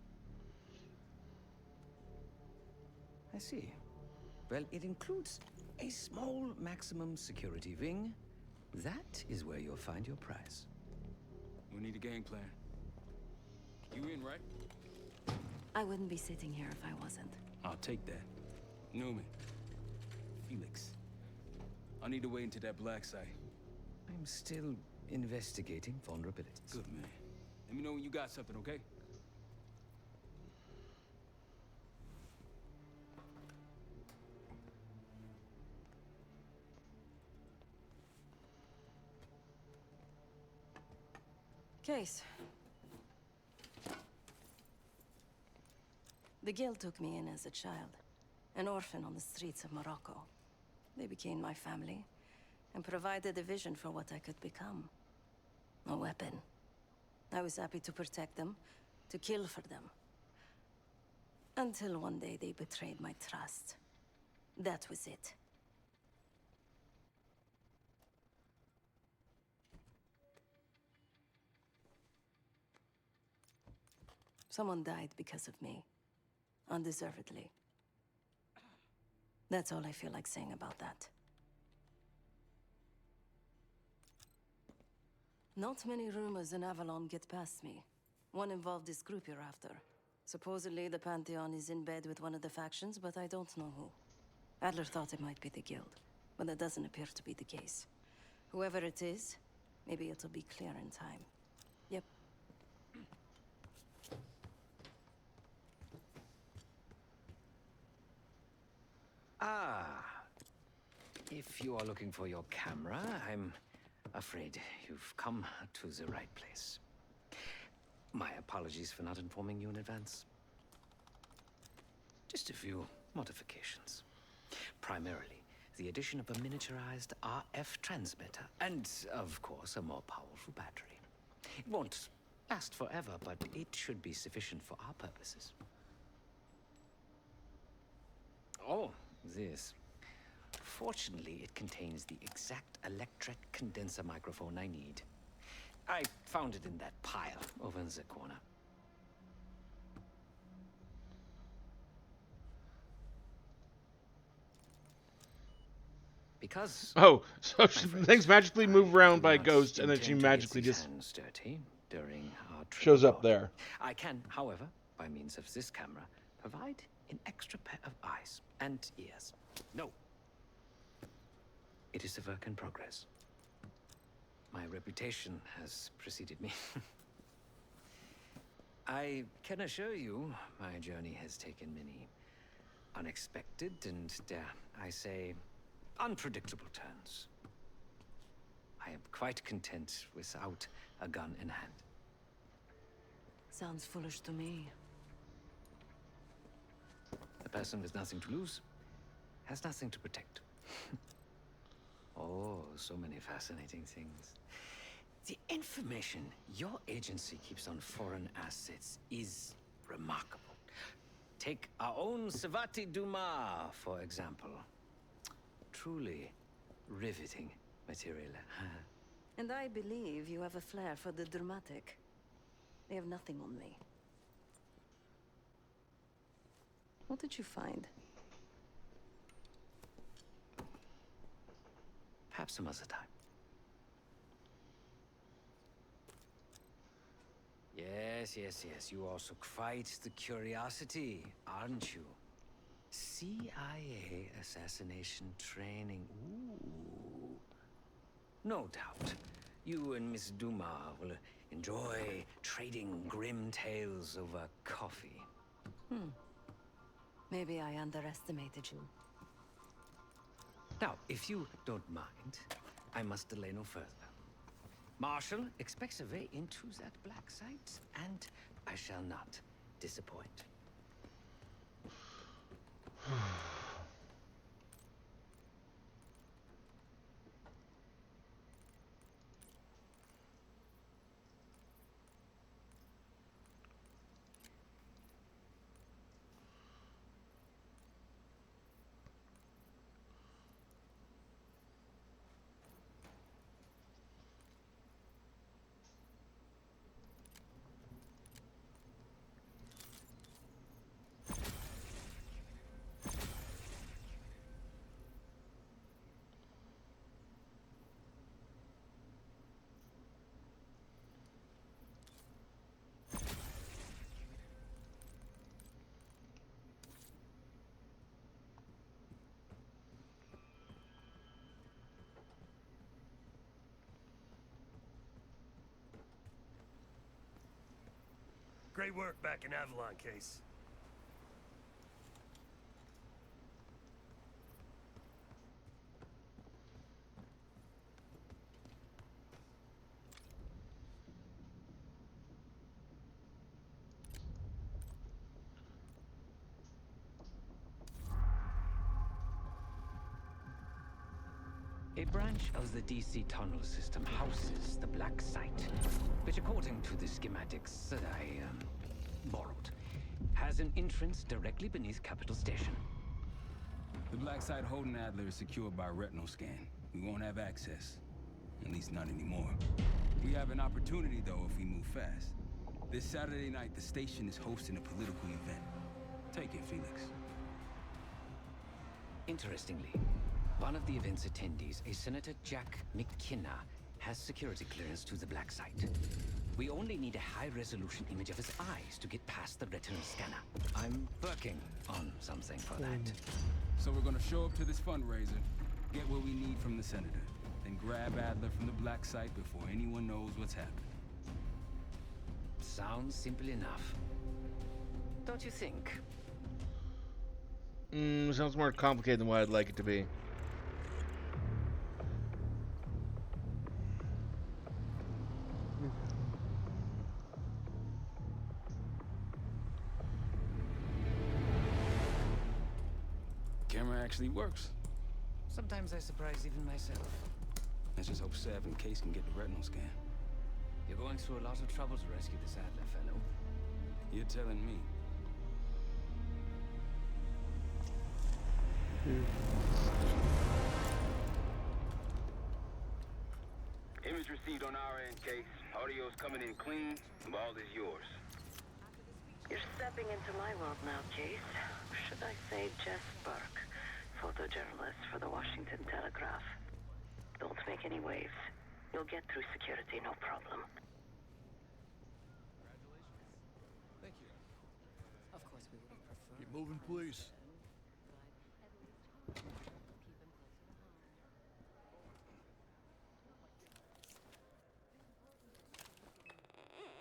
I see. Well, it includes a small maximum security wing. That is where you'll find your prize. We need a game plan. You in, right? I wouldn't be sitting here if I wasn't. I'll take that. Newman. Felix. I need to wait into that black site. I'm still investigating vulnerabilities. Good, man. Let me know when you got something, okay? Case. The Guild took me in as a child, an orphan on the streets of Morocco. They became my family and provided a vision for what I could become. A weapon. I was happy to protect them, to kill for them. Until one day they betrayed my trust. That was it. Someone died because of me. Undeservedly. That's all I feel like saying about that. Not many rumors in Avalon get past me. One involved this group you're after. Supposedly the Pantheon is in bed with one of the factions, but I don't know who. Adler thought it might be the Guild, but that doesn't appear to be the case. Whoever it is, maybe it'll be clear in time. Yep. Ah. If you are looking for your camera, I'm afraid you've come to the right place. My apologies for not informing you in advance. Just a few modifications. Primarily, the addition of a miniaturized RF transmitter, and, of course, a more powerful battery. It won't last forever, but it should be sufficient for our purposes. Oh, this. Fortunately, it contains the exact electret condenser microphone I need. I found it in that pile over in the corner. Because oh, so things magically move around by ghosts, and then she magically just during our trip shows up abroad. there. I can, however, by means of this camera, provide an extra pair of eyes and ears. No. It is a work in progress. My reputation has preceded me. I can assure you, my journey has taken many unexpected and, dare I say, unpredictable turns. I am quite content without a gun in hand. Sounds foolish to me. A person with nothing to lose has nothing to protect. Oh, so many fascinating things. The information your agency keeps on foreign assets is remarkable. Take our own Savati Dumas, for example. Truly riveting material. And I believe you have a flair for the dramatic. They have nothing on me. What did you find? Perhaps some other time. Yes. You also quite the curiosity, aren't you? CIA assassination training. Ooh. No doubt. You and Miss Dumas will enjoy trading grim tales over coffee. Maybe I underestimated you. Now, if you don't mind, I must delay no further. Marshall expects a way into that black site, and I shall not disappoint. Great work back in Avalon, Case. A branch of the DC tunnel system houses the black site, which according to the schematics that I borrowed, has an entrance directly beneath Capital Station. The black site holding Adler is secured by retinal scan. We won't have access. At least not anymore. We have an opportunity, though, if we move fast. This Saturday night, the station is hosting a political event. Take it, Felix. Interestingly, one of the event's attendees, a Senator Jack McKenna, has security clearance to the black site. We only need a high-resolution image of his eyes to get past the retinal scanner. I'm working on something for that. So we're gonna show up to this fundraiser, get what we need from the senator, then grab Adler from the black site before anyone knows what's happening. Sounds simple enough. Don't you think? Sounds more complicated than what I'd like it to be. Camera actually works. Sometimes I surprise even myself. Let's just hope Sav and Case can get the retinal scan. You're going through a lot of trouble to rescue this Adler fellow. You're telling me. Image received on our end, Case. Audio's coming in clean. The ball is yours. You're stepping into my world now, Case. Or should I say Jess Burke, photojournalist for the Washington Telegraph. Don't make any waves. You'll get through security, no problem. Thank you. Of course, we would have preferred. Keep moving, please.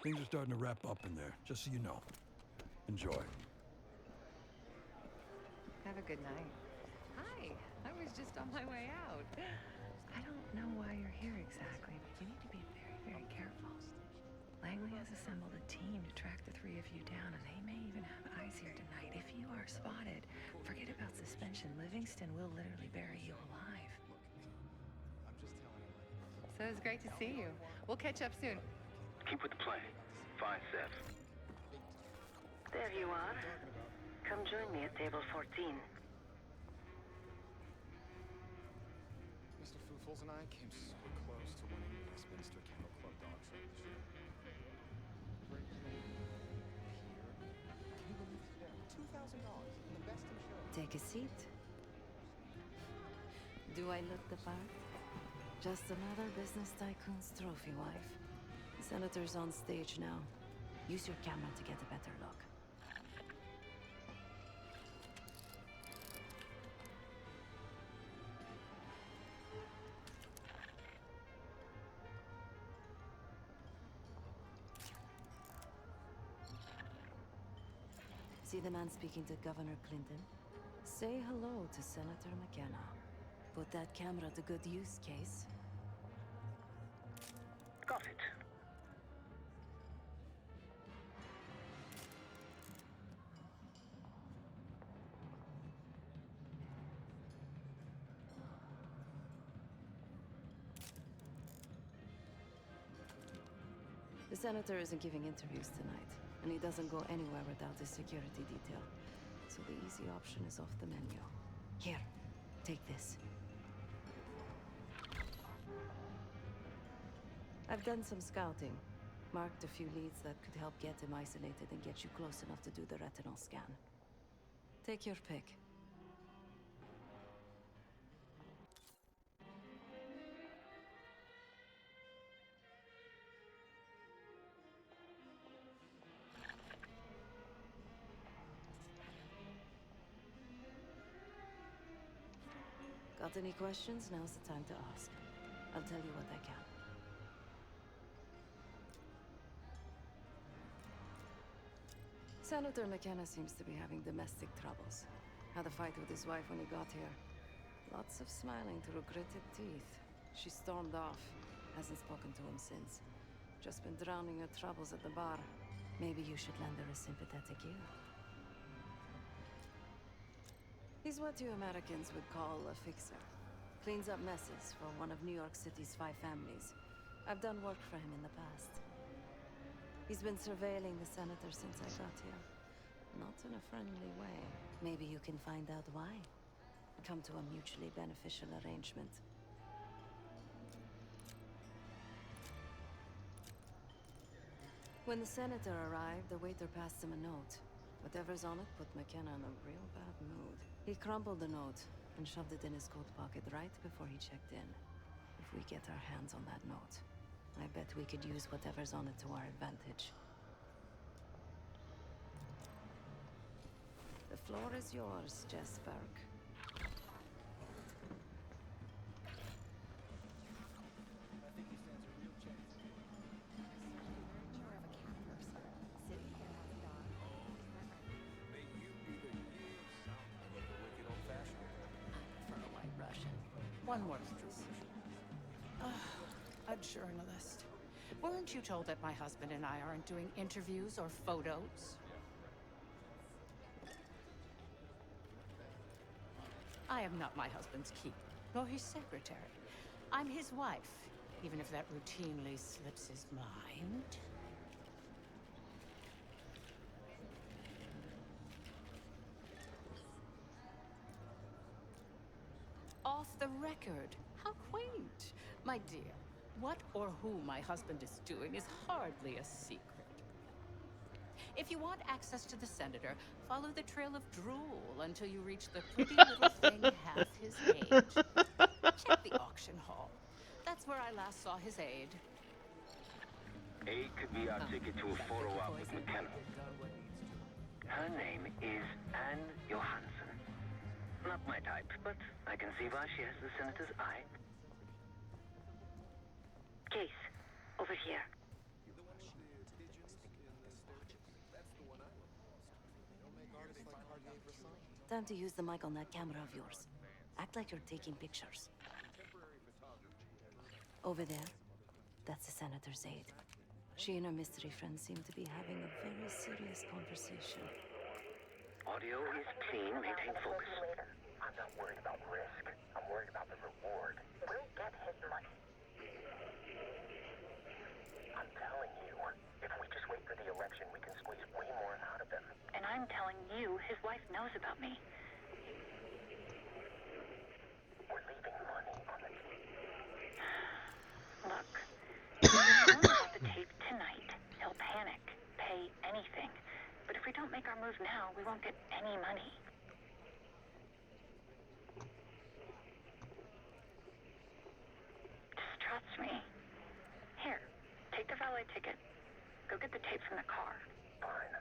Things are starting to wrap up in there, just so you know. Enjoy. Have a good night. Hi, I was just on my way out. I don't know why you're here exactly, but you need to be very, very careful. Langley has assembled a team to track the three of you down, and they may even have eyes here tonight. If you are spotted, forget about suspension. Livingston will literally bury you alive. I'm just telling you. So it's great to see you. We'll catch up soon. Keep with the plan. Find Seth. There you are. Come join me at table 14. Mr. Foofles and I came super close to winning the Westminster Kennel Club dog show this year. Great name. Can you believe it? $2,000 and the best in show. Take a seat. Do I look the part? Just another business tycoon's trophy wife. The senator's on stage now. Use your camera to get a better look. See the man speaking to Governor Clinton? Say hello to Senator McKenna. Put that camera to good use, Case. Got it. The senator isn't giving interviews tonight, and he doesn't go anywhere without his security detail. So the easy option is off the menu. Here, take this. I've done some scouting. Marked a few leads that could help get him isolated and get you close enough to do the retinal scan. Take your pick. Got any questions? Now's the time to ask. I'll tell you what I can. Senator McKenna seems to be having domestic troubles. Had a fight with his wife when he got here. Lots of smiling through gritted teeth. She stormed off. Hasn't spoken to him since. Just been drowning her troubles at the bar. Maybe you should lend her a sympathetic ear. He's what you Americans would call a fixer. Cleans up messes for one of New York City's 5 families. I've done work for him in the past. He's been surveilling the senator since I got here. Not in a friendly way. Maybe you can find out why. Come to a mutually beneficial arrangement. When the senator arrived, the waiter passed him a note. Whatever's on it put McKenna in a real bad mood. He crumpled the note and shoved it in his coat pocket right before he checked in. If we get our hands on that note, I bet we could use whatever's on it to our advantage. The floor is yours, Jess Burke. One more, please. A journalist. Weren't you told that my husband and I aren't doing interviews or photos? I am not my husband's keeper, nor his secretary. I'm his wife, even if that routinely slips his mind. off the record. How quaint. My dear, what or who my husband is doing is hardly a secret. If you want access to the senator, follow the trail of drool until you reach the pretty little thing half his age. Check the auction hall. That's where I last saw his aide. Aid could be our ticket to a photo op with McKenna. Her name is Anne Johansson. Not my type, but I can see why she has the senator's eye. Case, over here. Time to use the mic on that camera of yours. Act like you're taking pictures. Over there, that's the senator's aide. She and her mystery friend seem to be having a very serious conversation. Audio is clean, maintain focus. I'm not worried about risk. I'm worried about the reward. We'll get his money. I'm telling you, if we just wait for the election, we can squeeze way more out of him. And I'm telling you, his wife knows about me. We're leaving money on the Look, if we don't have the tape tonight, he'll panic, pay anything. But if we don't make our move now, we won't get any money. Just trust me. Here, take the valet ticket. Go get the tape from the car. Fine.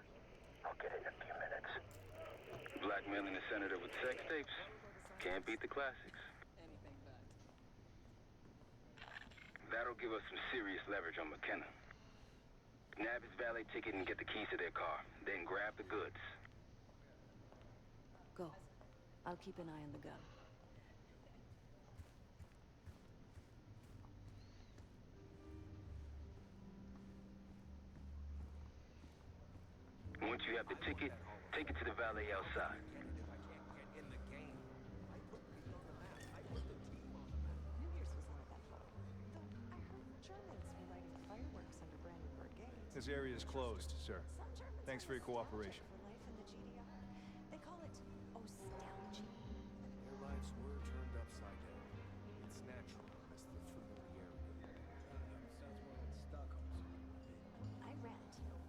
I'll get it in a few minutes. Blackmailing the senator with sex tapes. Can't beat the classics. That'll give us some serious leverage on McKenna. Nab his valet ticket and get the keys to their car. Then grab the goods. Go. I'll keep an eye on the gun. Once you have the ticket, take it to the valet outside. This area is closed, sir. Thanks for your cooperation. They call it nostalgia. Their lives were turned upside down. It's natural to miss the familiarity. Sounds more like Stockholm. I read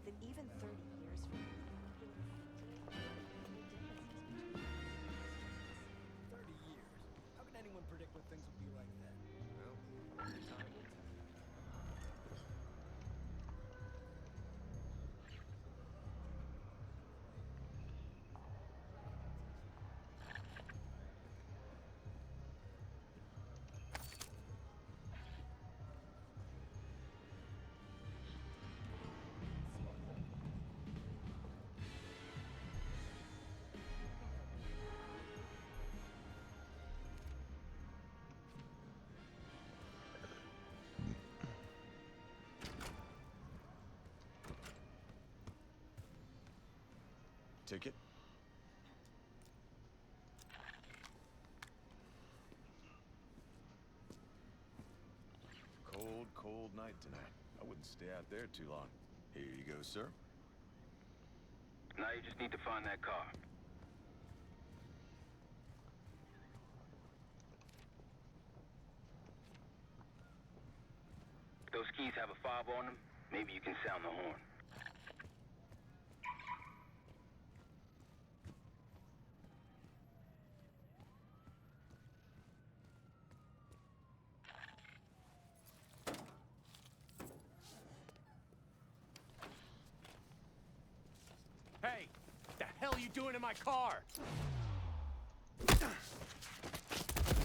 that even 30 years from now, 30 years? How can anyone predict what things will be like then? Well, time will tell. Ticket? Cold, cold night tonight. I wouldn't stay out there too long. Here you go, sir. Now you just need to find that car. Those keys have a fob on them. Maybe you can sound the horn. Hey! The hell are you doing in my car?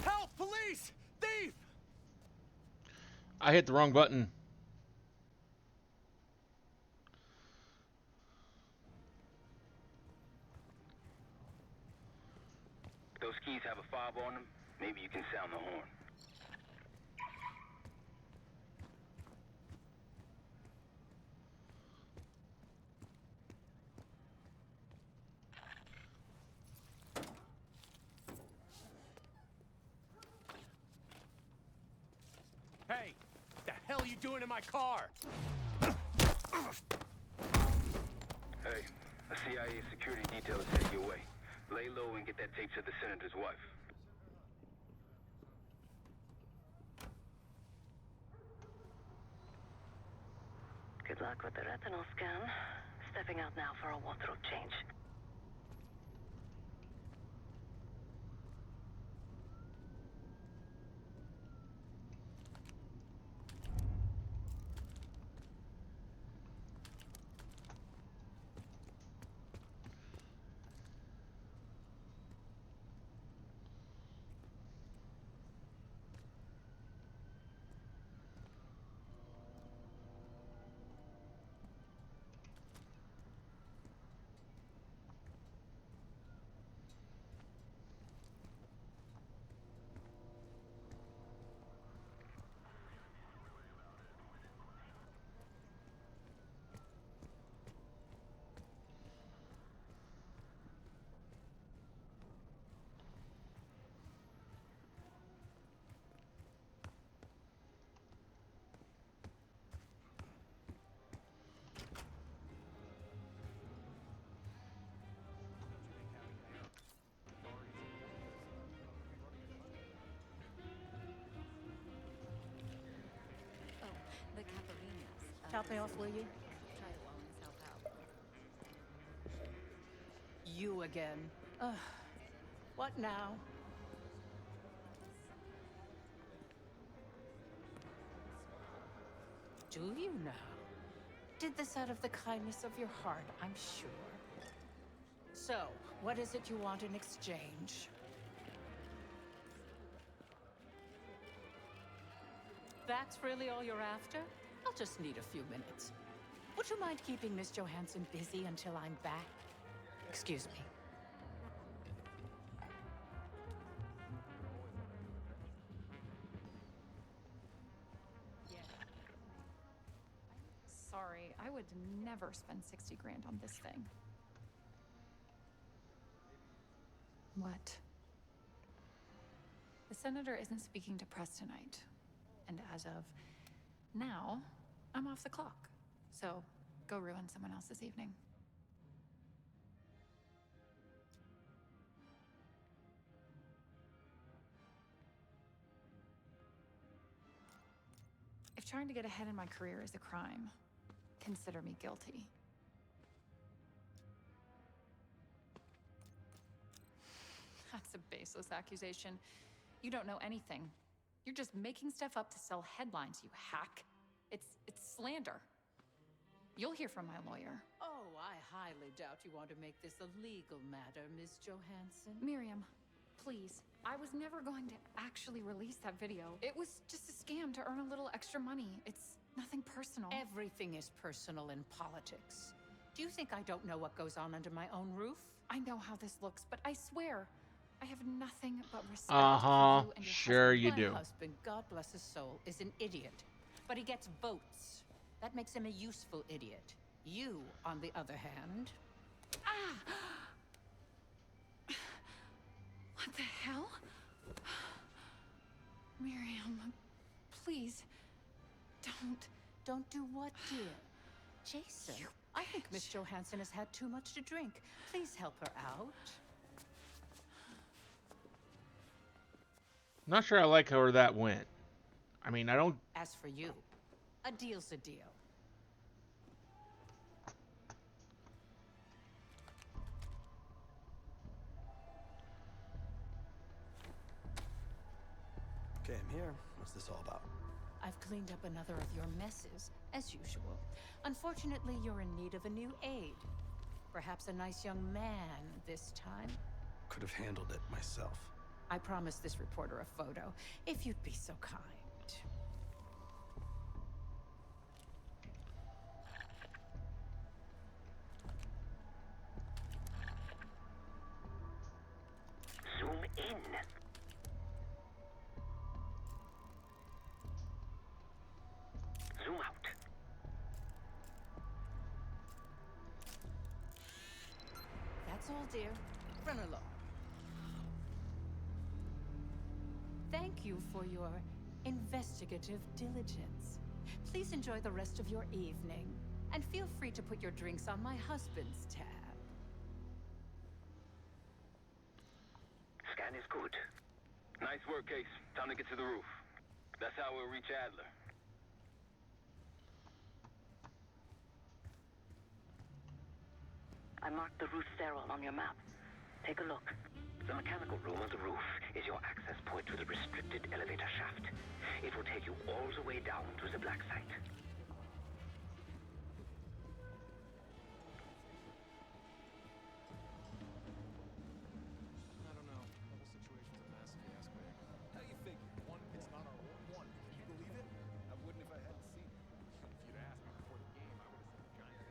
Help! Police! Thief! I hit the wrong button. Those keys have a fob on them. Maybe you can sound the horn. Hey! The hell are you doing in my car? Hey, a CIA security detail is headed your way. Lay low and get that tape to the senator's wife. Good luck with the retinal scan. Stepping out now for a wardrobe change. The Caparinas. Top me off, will you? Try to loan myself out. You again. Ugh. What now? Do you now? Did this out of the kindness of your heart, I'm sure. So, what is it you want in exchange? That's really all you're after? I'll just need a few minutes. Would you mind keeping Miss Johansson busy until I'm back? Excuse me. Sorry, I would never spend 60 grand on this thing. What? The senator isn't speaking to press tonight. And as of now, I'm off the clock. So go ruin someone else's evening. If trying to get ahead in my career is a crime, consider me guilty. That's a baseless accusation. You don't know anything. You're just making stuff up to sell headlines, you hack. It's slander. You'll hear from my lawyer. Oh, I highly doubt you want to make this a legal matter, Miss Johansson. Miriam, please. I was never going to actually release that video. It was just a scam to earn a little extra money. It's nothing personal. Everything is personal in politics. Do you think I don't know what goes on under my own roof? I know how this looks, but I swear, I have nothing but respect Uh-huh. for you and your Sure husband. you My do. husband, God bless his soul, is an idiot. But he gets votes. That makes him a useful idiot. You, on the other hand... Ah! What the hell? Miriam, please, don't. Don't do what, dear? Jason, I think Miss Johansson has had too much to drink. Please help her out. Not sure I like how that went. I mean, I don't... As for you, a deal's a deal. Okay, I'm here. What's this all about? I've cleaned up another of your messes, as usual. Unfortunately, you're in need of a new aide. Perhaps a nice young man this time. Could have handled it myself. I promised this reporter a photo, if you'd be so kind. Zoom in. Zoom out. That's all, dear. Run along. Thank you for your investigative diligence. Please enjoy the rest of your evening. And feel free to put your drinks on my husband's tab. Scan is good. Nice work, Case. Time to get to the roof. That's how we'll reach Adler. I marked the roof sterile on your map. Take a look. The mechanical room on the roof is your access point to the restricted elevator shaft. It will take you all the way down to the black site. I don't know. The whole situation's a mess if you ask me. How you figure? One, it's not our war. One, can you believe it? I wouldn't if I hadn't seen it. If you'd asked me before the game, I would have said giant.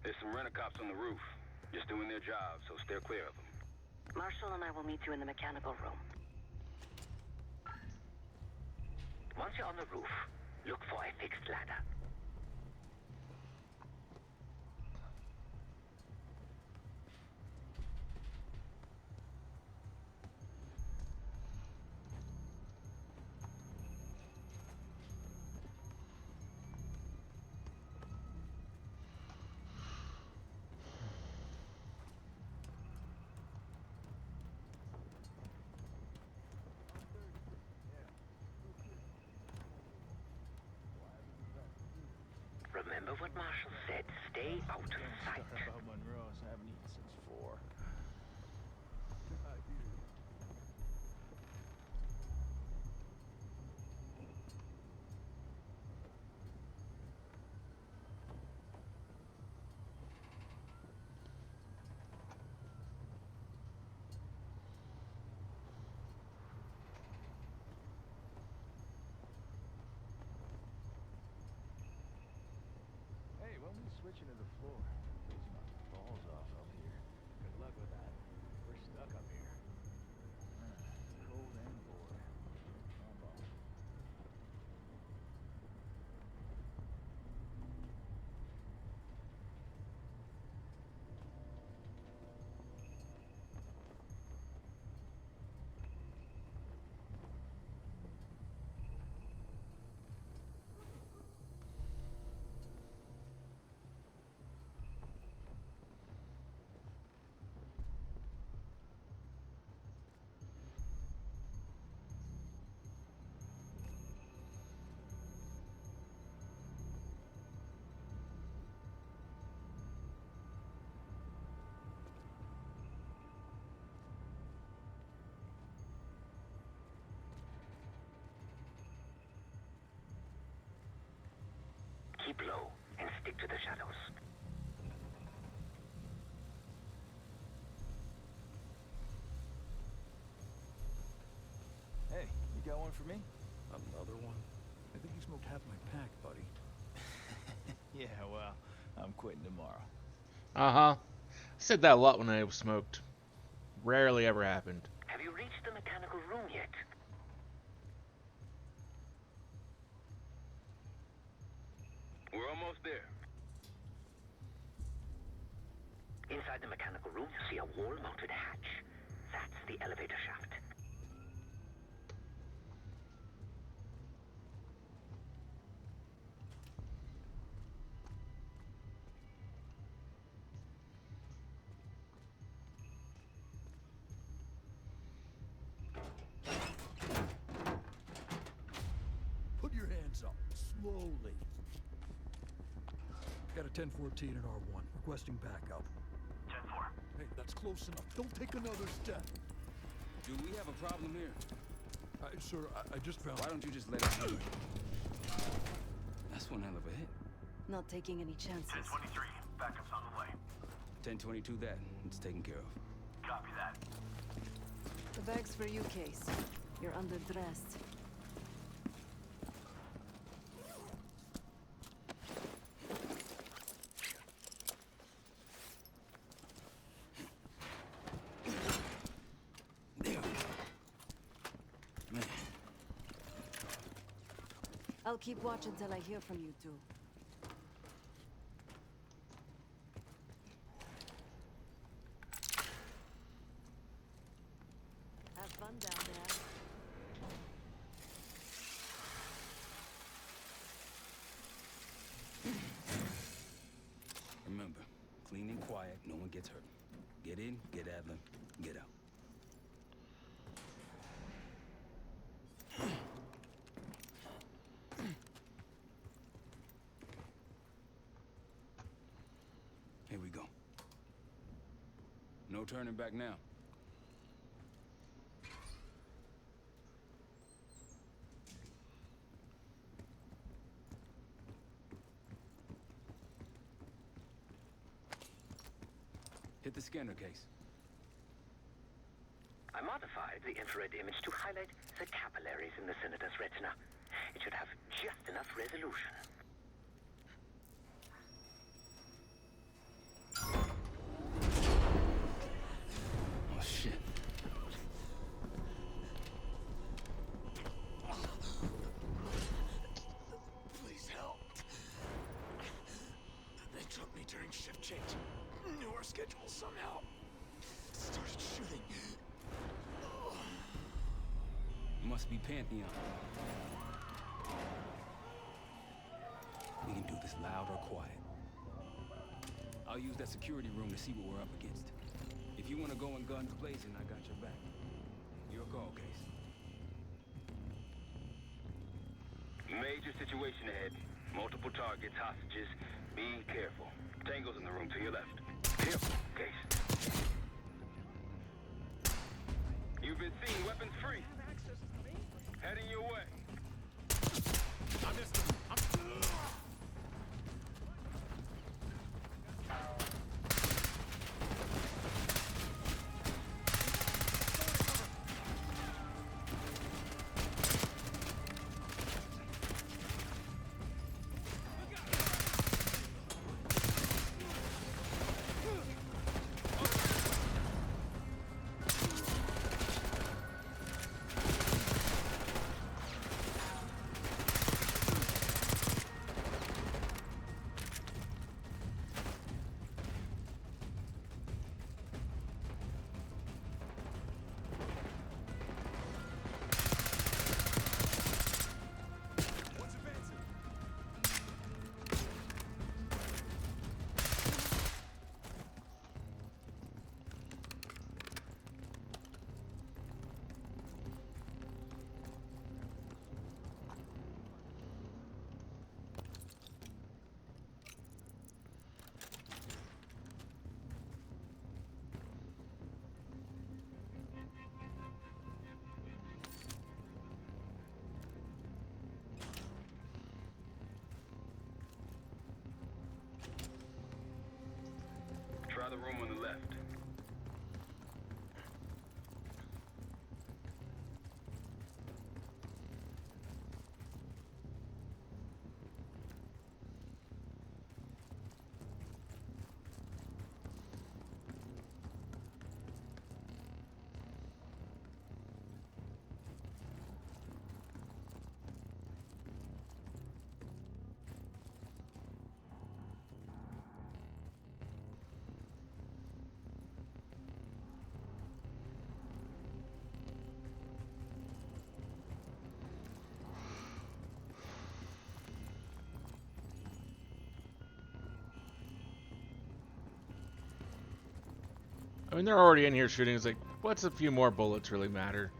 There's some rent-a-cops on the roof. Just doing their job, so steer clear of them. Marshall and I will meet you in the mechanical room. Once you're on the roof, look for a fixed ladder. Remember what Marshall said. Stay out of sight. About Monroe, I haven't eaten since 4. Hey, when we switching to the floor? Please knock the balls off up here. Good luck with that. We're stuck up here. Cold and bored. Oh, well. Keep low and stick to the shadows. Hey, you got one for me? Another one? I think you smoked half my pack, buddy. Yeah, well, I'm quitting tomorrow. Uh-huh. I said that a lot when I smoked. Rarely ever happened. Have you reached the mechanical room yet? We're almost there. Inside the mechanical room, you see a wall-mounted hatch. That's the elevator shaft. slowly. Got a 1014 in R1, requesting backup. 10-4. Hey, that's close enough. Don't take another step. Do we have a problem here? Sir, I just found... Why don't you just let us do it? That's one hell of a hit. Not taking any chances. 10-23. Backup's on the way. 1022 that. It's taken care of. Copy that. The bag's for you, Case. You're underdressed. I'll keep watch until I hear from you two. Have fun down there. Remember, clean and quiet, no one gets hurt. Get in, get Adler, get out. Here we go. No turning back now. Hit the scanner case. I modified the infrared image to highlight the capillaries in the senator's retina. It should have just enough resolution. Oh, shit. Please help. They took me during shift change. Knew our schedule somehow. Started shooting. Must be Pantheon. We can do this loud or quiet. I'll use that security room to see what we're up against. If you want to go in guns blazing, I got your back. Your call, Case. Major situation ahead. Multiple targets, hostages. Be careful. Tango's in the room to your left. Careful, Case. You've been seen weapons free. Heading your way. I missed him. Try the room on the left. I mean, they're already in here shooting. It's like, what's a few more bullets really matter?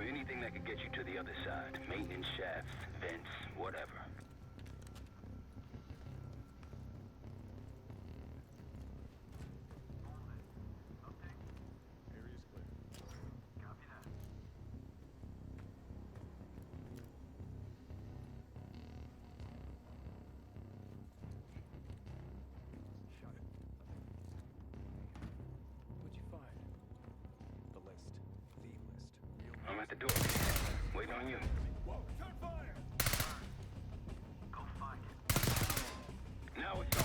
Anything that could get you to the other side. Maintenance shafts, vents, whatever. Area's clear. Copy that. Shut it. What'd you find? The list. The list. I'm at the door. Waiting on you. Whoa, turn fire! Go find it. Now it's on.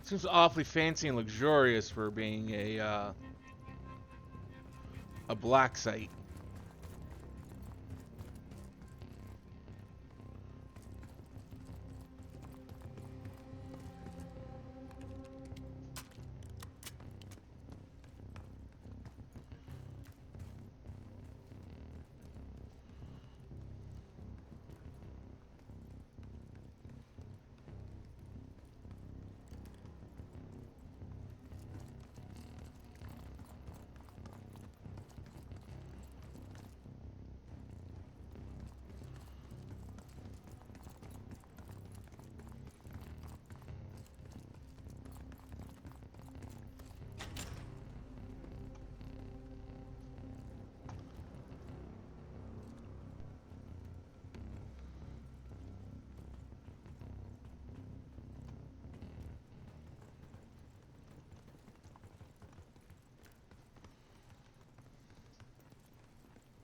Seems awfully fancy and luxurious for being a black site.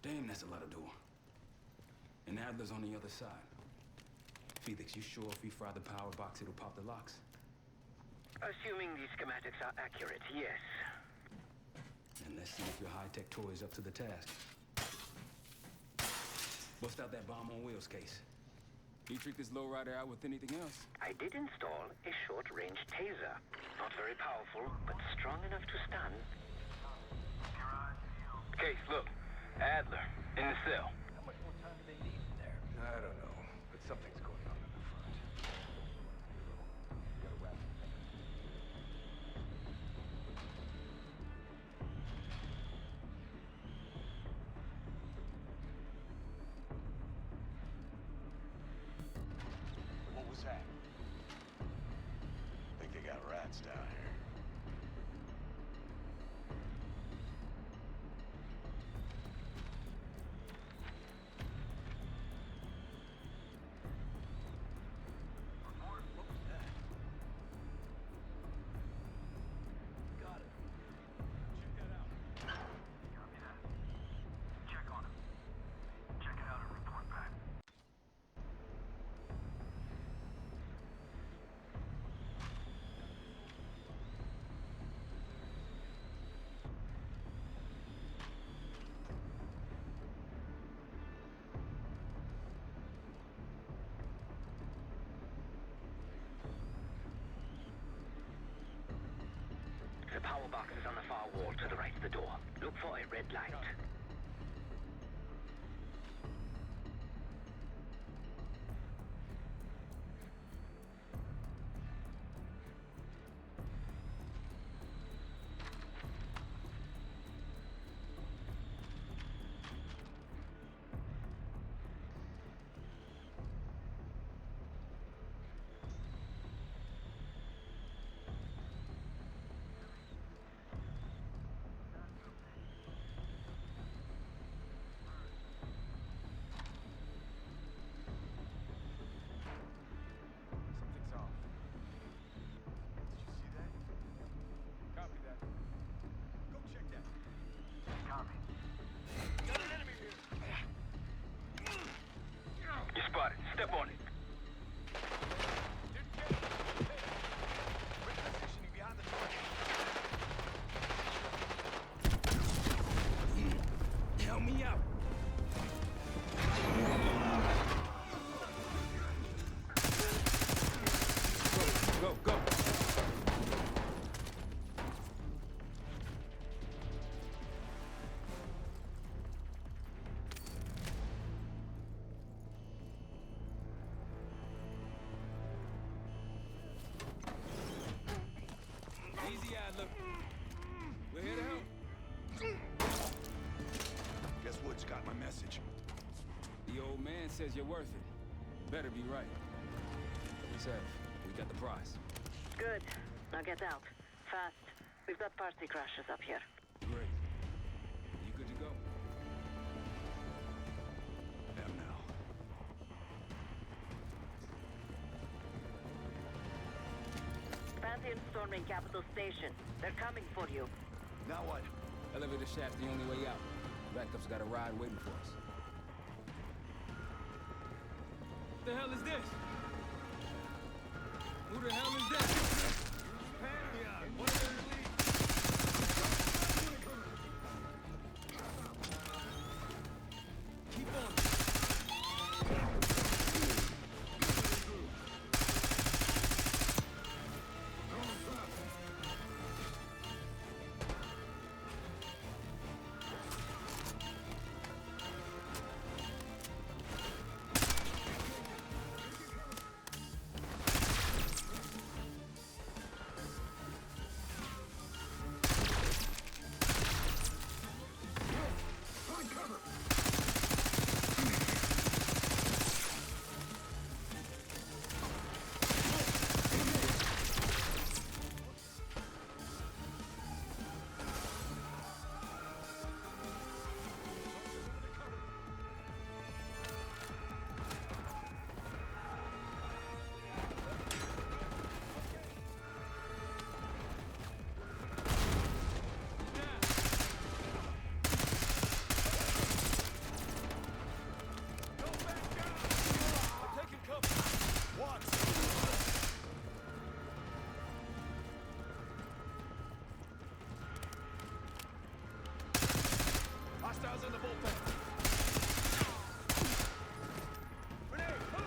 Damn, that's a lot of door. And Adler's on the other side. Felix, you sure if we fry the power box, it'll pop the locks? Assuming these schematics are accurate, yes. And let's see if your high-tech toy is up to the task. Bust out that bomb on wheels case. You trick this lowrider out with anything else? I did install a short-range taser. Not very powerful, but strong enough to stun. Case, look. Adler, in the cell. How much more time do they need in there? I don't know, but something's going on in the front. Gotta wrap it. What was that? Think they got rats down here. The power box is on the far wall to the right of the door. Look for a red light. Something's off. Did you see that? Copy that. Go check that. Copy. Got an enemy here. You spotted. Step on it. Repositioning behind the target. Help me out. Go, go, go. Easy, Adler. We're here to help. Guess Woods got my message. The old man says you're worth it. Better be right. Sev, we got the prize. Good. Now get out. Fast. We've got party crashers up here. Great. You good to go? Am now. Pantheon storming Capital Station. They're coming for you. Now what? Elevator shaft's the only way out. Backup's got a ride waiting for us. What the hell is this? Who the hell is that? Pantheon. One of their leads. Keep on. Hostiles in the bullpen. Grenade, boom!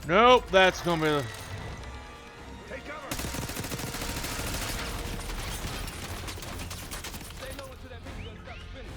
Nope, that's gonna be the... Take cover! Stay low until that big gun stops spinning.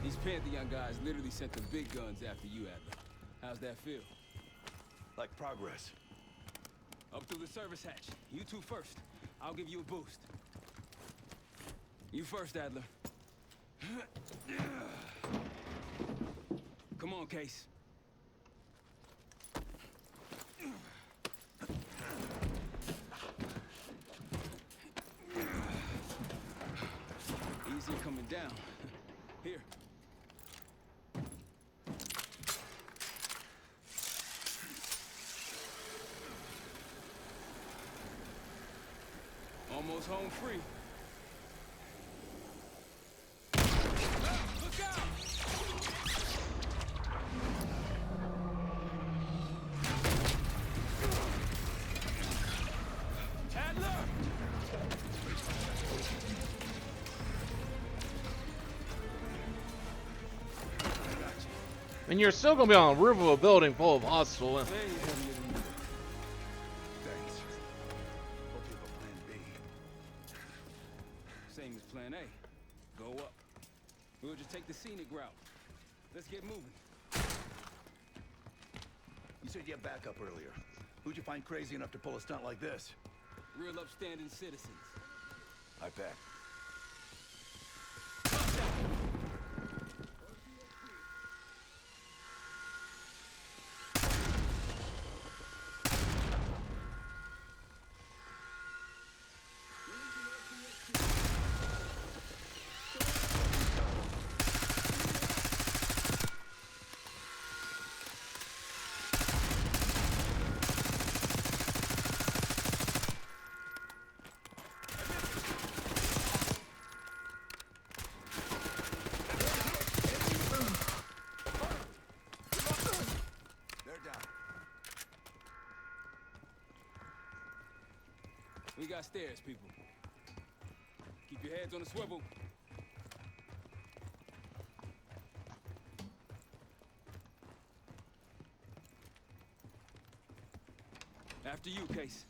These Pantheon guys literally sent the big guns after you, Adler. How's that feel? Like progress. Up through the service hatch. You two first. I'll give you a boost. You first, Adler. Come on, Case. Easy coming down. Here. Almost home free. Look out! Adler! And you're still gonna be on the roof of a building full of hostile. Thanks. Hope you have a plan B. Same as plan A. Go up. We'll just take the scenic route. Let's get moving. You said you had backup earlier. Who'd you find crazy enough to pull a stunt like this? Real upstanding citizens. I bet. We got stairs, people. Keep your heads on the swivel. After you, Case.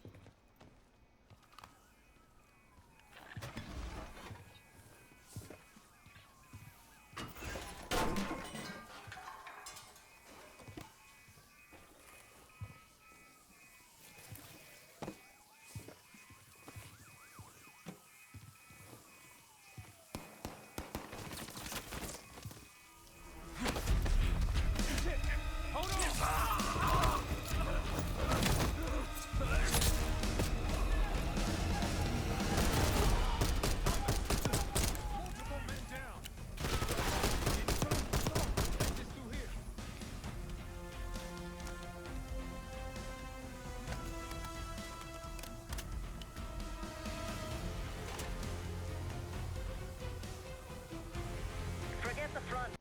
Forget the front.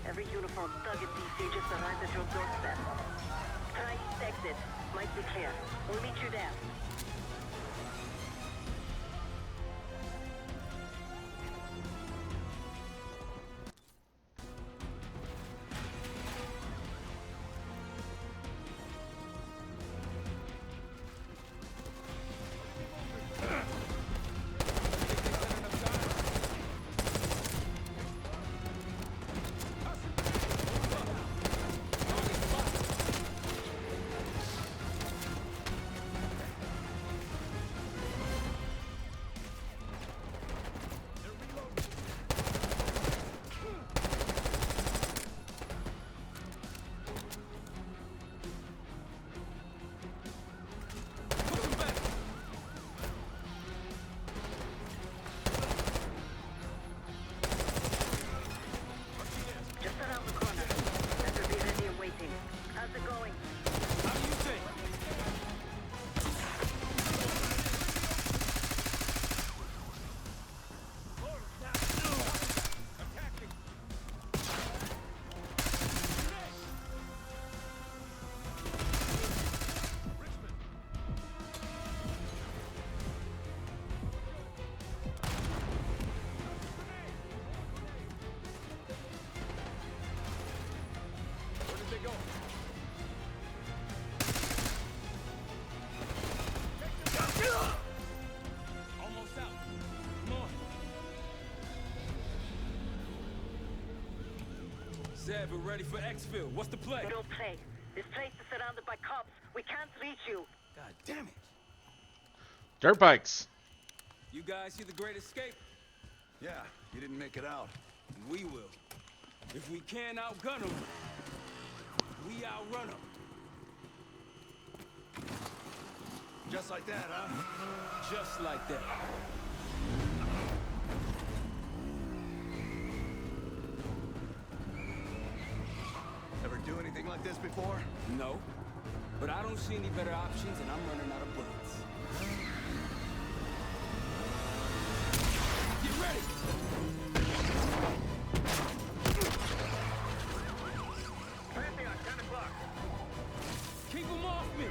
Every uniformed thug at DC just arrived at your doorstep. Try east exit. Might be clear. We'll meet you there. Zeb, we're ready for exfil. What's the play? No play. This place is surrounded by cops. We can't reach you. God damn it. Dirt bikes. You guys see the Great Escape? Yeah, you didn't make it out. We will. If we can't outgun them, we outrun them. Just like that, huh? Just like that. Ever do anything like this before? No. But I don't see any better options, and I'm running out of bullets. Get ready! Pantheon, 10 o'clock. Keep them off me!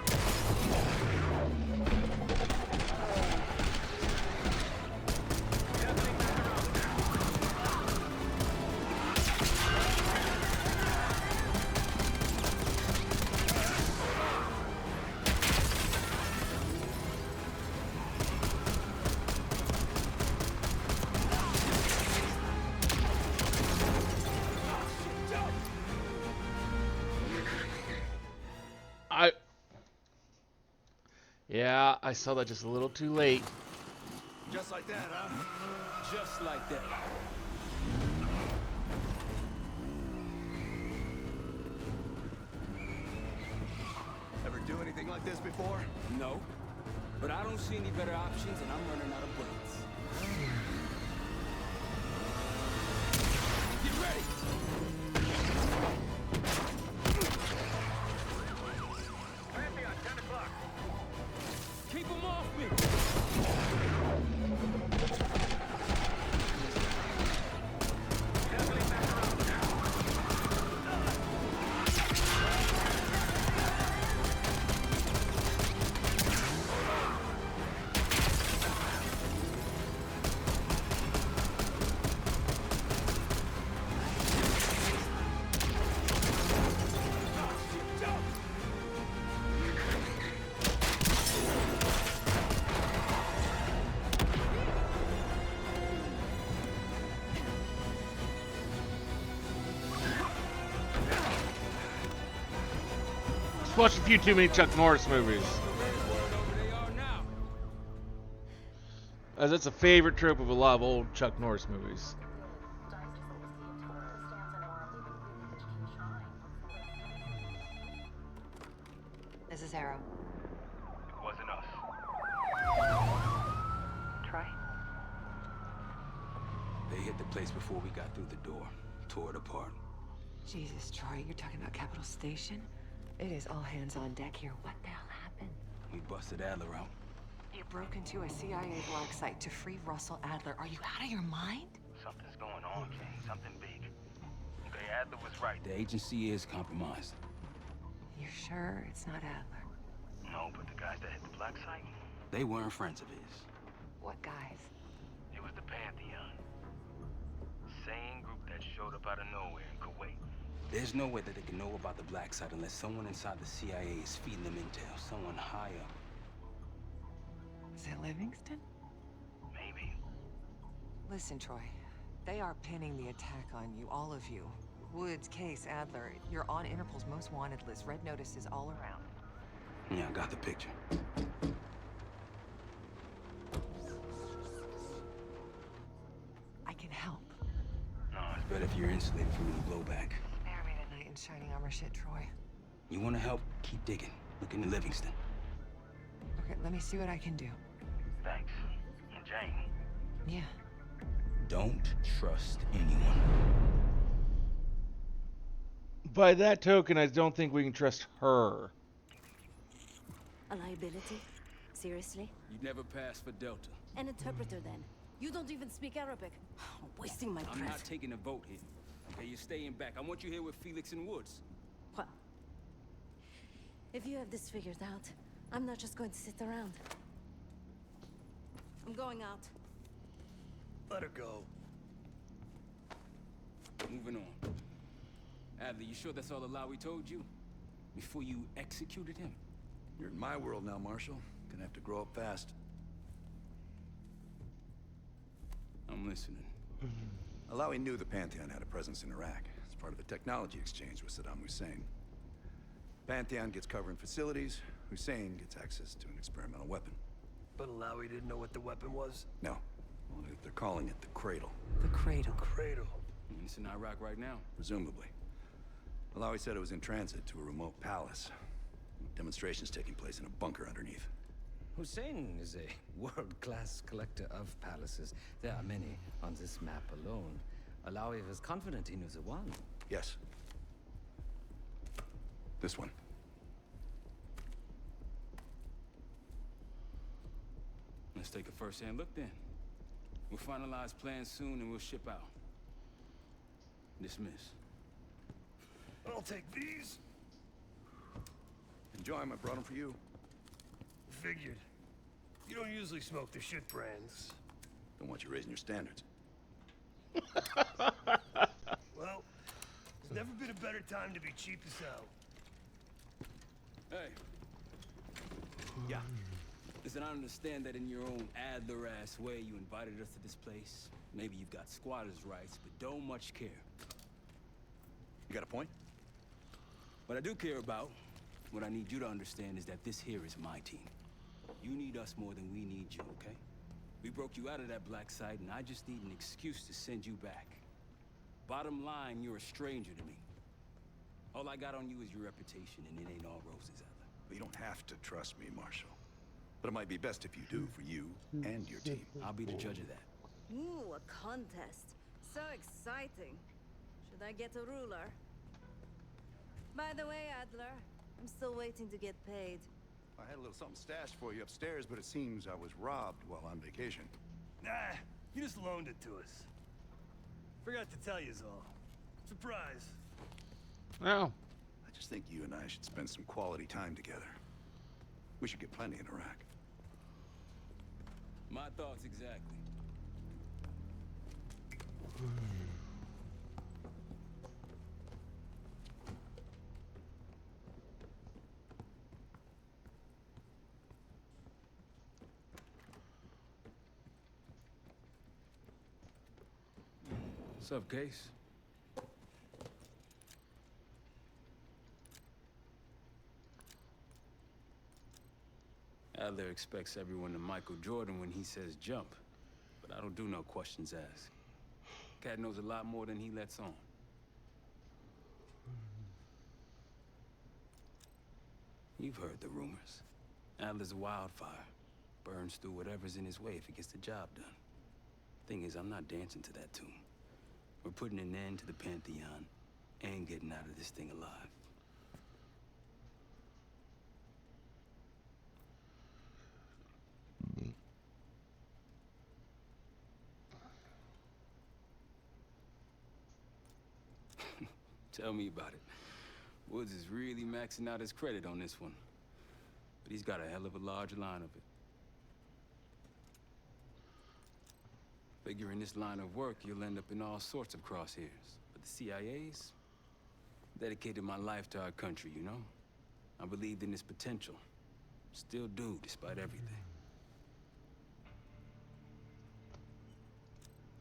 Yeah, I saw that just a little too late. Just like that, huh? Just like that. Ever do anything like this before? No. But I don't see any better options, and I'm running out of bullets. Get ready! Pantheon, 10 o'clock. Keep them off me! Just watched a few too many Chuck Norris movies. As that's a favorite trope of a lot of old Chuck Norris movies. This is Arrow. It wasn't us. Troy? They hit the place before we got through the door. Tore it apart. Jesus, Troy, you're talking about Capital Station? It is all hands on deck here. What the hell happened? We busted Adler out. You broke into a CIA black site to free Russell Adler. Are you out of your mind? Something's going on, King. Something big. Okay, Adler was right. The agency is compromised. You're sure it's not Adler? No, but the guys that hit the black site, They weren't friends of his. What guys? it was the Pantheon. Same group that showed up out of nowhere in Kuwait. There's no way that they can know about the black site unless someone inside the CIA is feeding them intel. Someone high up. Is it Livingston? Maybe. Listen, Troy. They are pinning the attack on you, all of you. Woods, Case, Adler. You're on Interpol's most wanted list. Red notices all around. Yeah, I got the picture. I can help. No, it's better if you're insulated from any blowback. Spare me tonight in shining armor shit, Troy. You want to help? Keep digging. Look into Livingston. Okay, let me see what I can do. Thanks. And Jane. Yeah. Don't trust anyone. By that token, I don't think we can trust her. A liability? Seriously? You'd never pass for Delta. An interpreter then? You don't even speak Arabic. Wasting my I'm breath. not taking a vote here. Okay, you're staying back. I want you here with Felix and Woods. Well, if you have this figured out, I'm not just going to sit around. I'm going out. Let her go. Moving on. Adler, you sure that's all the lie we told you? Before you executed him? You're in my world now, Marshal. Gonna have to grow up fast. I'm listening. Alawi knew the Pantheon had a presence in Iraq. It's part of a technology exchange with Saddam Hussein. Pantheon gets cover in facilities, Hussein gets access to an experimental weapon. But Alawi didn't know what the weapon was? No. Well, they're calling it the Cradle. The Cradle. Cradle. It's in Iraq right now. Presumably. Alawi said it was in transit to a remote palace. Demonstrations taking place in a bunker underneath. Hussein is a world-class collector of palaces. There are many on this map alone. Alawi was confident he knew the one. Yes. This one. Let's take a first-hand look then. We'll finalize plans soon and we'll ship out. Dismiss. I'll take these. Enjoy them. I brought them for you. Figured. You don't usually smoke the shit brands. Don't want you raising your standards. Well, there's never been a better time to be cheap as hell. Hey. Yeah. Listen, I understand that in your own Adler-ass way you invited us to this place. Maybe you've got squatters' rights, but don't much care. You got a point? What I do care about, what I need you to understand is that this here is my team. You need us more than we need you, okay? We broke you out of that black site, and I just need an excuse to send you back. Bottom line, you're a stranger to me. All I got on you is your reputation, and it ain't all roses, Adler. But you don't have to trust me, Marshal. But it might be best if you do for you and your team. I'll be the judge of that. Ooh, a contest. So exciting. Should I get a ruler? By the way, Adler, I'm still waiting to get paid. I had a little something stashed for you upstairs, but it seems I was robbed while on vacation. Nah, he just loaned it to us. Forgot to tell you all. Surprise. Oh. I just think you and I should spend some quality time together. We should get plenty in Iraq. My thoughts exactly. What's up, Case? Adler expects everyone to Michael Jordan when he says jump, but I don't do no questions asked. Cat knows a lot more than he lets on. You've heard the rumors. Adler's a wildfire. Burns through whatever's in his way if he gets the job done. Thing is, I'm not dancing to that tune. We're putting an end to the Pantheon and getting out of this thing alive. Tell me about it. Woods is really maxing out his credit on this one. But he's got a hell of a large line of it. Figure in this line of work, you'll end up in all sorts of crosshairs. But the CIA's dedicated my life to our country, you know? I believed in its potential. Still do, despite everything.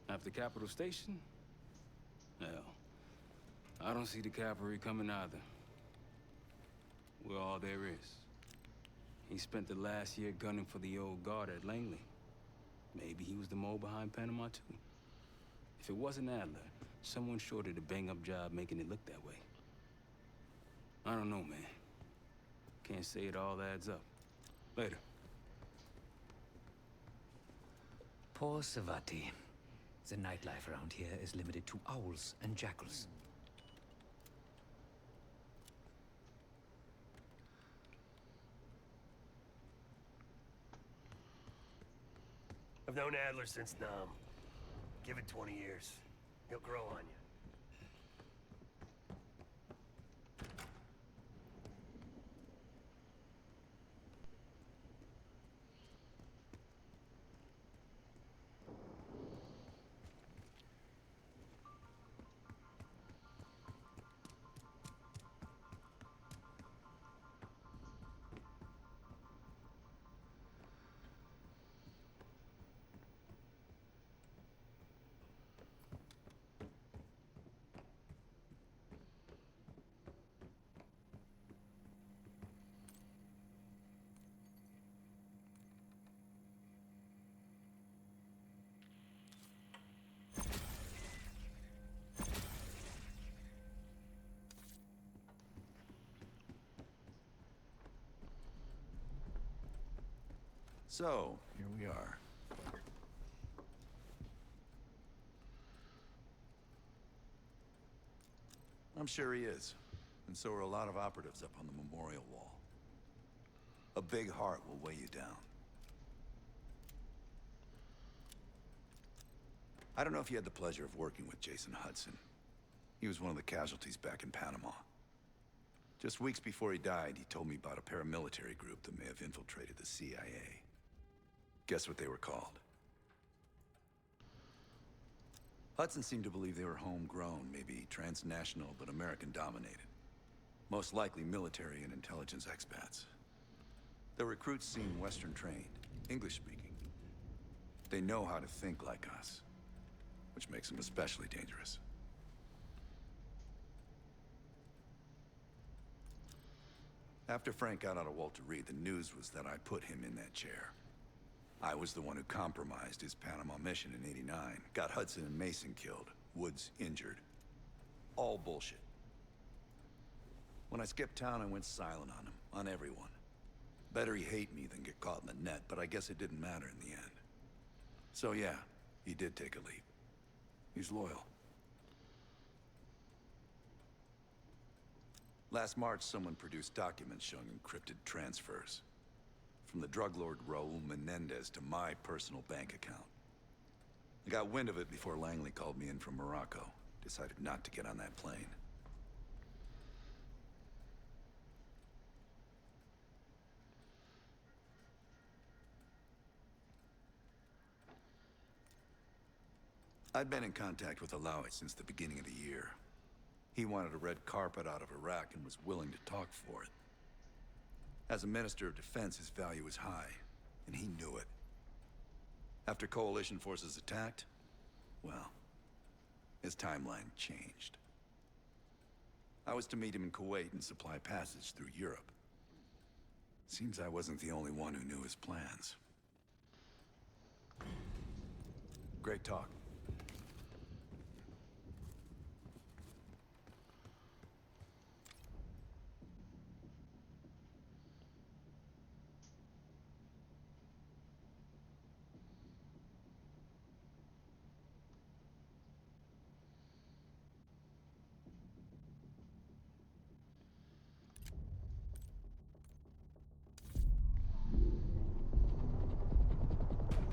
After Capital Station? Hell, I don't see the cavalry coming either. We're all there is. He spent the last year gunning for the old guard at Langley. Maybe he was the mole behind Panama, too. If it wasn't Adler, someone sure did a bang-up job making it look that way. I don't know, man. Can't say it all adds up. Later. Poor Savati. The nightlife around here is limited to owls and jackals. I've known Adler since Nam. Give it 20 years. He'll grow on you. So, here we are. I'm sure he is. And so are a lot of operatives up on the memorial wall. A big heart will weigh you down. I don't know if you had the pleasure of working with Jason Hudson. He was one of the casualties back in Panama. Just weeks before he died, he told me about a paramilitary group that may have infiltrated the CIA. Guess what they were called? Hudson seemed to believe they were homegrown, maybe transnational, but American-dominated. Most likely military and intelligence expats. The recruits seem Western-trained, English-speaking. They know how to think like us, which makes them especially dangerous. After Frank got out of Walter Reed, the news was that I put him in that chair. I was the one who compromised his Panama mission in '89, got Hudson and Mason killed, Woods injured. All bullshit. When I skipped town, I went silent on him, on everyone. Better he hate me than get caught in the net, but I guess it didn't matter in the end. So yeah, he did take a leap. He's loyal. Last March, someone produced documents showing encrypted transfers. From the drug lord Raul Menendez to my personal bank account. I got wind of it before Langley called me in from Morocco. Decided not to get on that plane. I'd been in contact with Alawi since the beginning of the year. He wanted a red carpet out of Iraq and was willing to talk for it. As a Minister of Defense, his value was high, and he knew it. After Coalition forces attacked, well, his timeline changed. I was to meet him in Kuwait and supply passage through Europe. Seems I wasn't the only one who knew his plans. Great talk.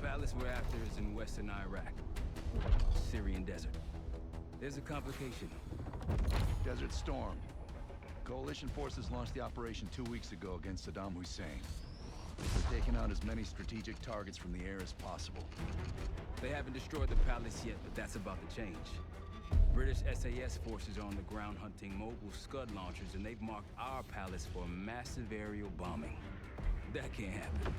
Palace we're after is in western Iraq. Syrian desert. There's a complication. Desert Storm. Coalition forces launched the operation 2 weeks ago against Saddam Hussein. They're taking out as many strategic targets from the air as possible. They haven't destroyed the palace yet, but that's about to change. British SAS forces are on the ground hunting mobile Scud launchers, and they've marked our palace for massive aerial bombing. That can't happen.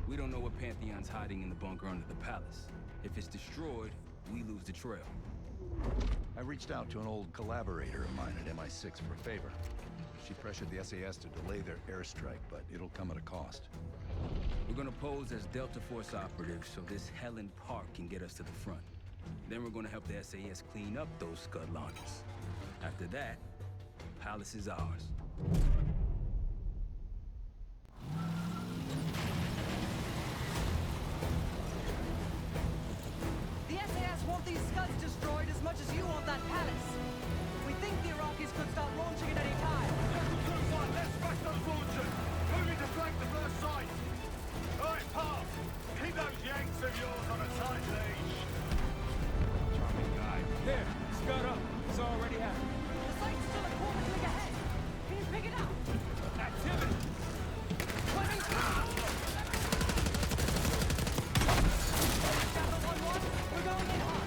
We don't know what Pantheon's hiding in the bunker under the palace. If it's destroyed, we lose the trail. I reached out to an old collaborator of mine at MI6 for a favor. She pressured the SAS to delay their airstrike, but it'll come at a cost. We're gonna pose as Delta Force operatives so this Helen Park can get us to the front. Then we're gonna help the SAS clean up those Scud launchers. After that, palace is ours. The SAS want these Scuds destroyed as much as you want that palace. We think the Iraqis could start launching at any time. Let's smash those launchers! Moving to flank the first sight! Alright, Park! Keep those Yanks of yours on a tight leash! Charming guy. There, Scud up. It's already happening. The site's still a quarter click ahead. Can you pick it up? Activity! Swimming through! Gather 1-1, we're going in hot.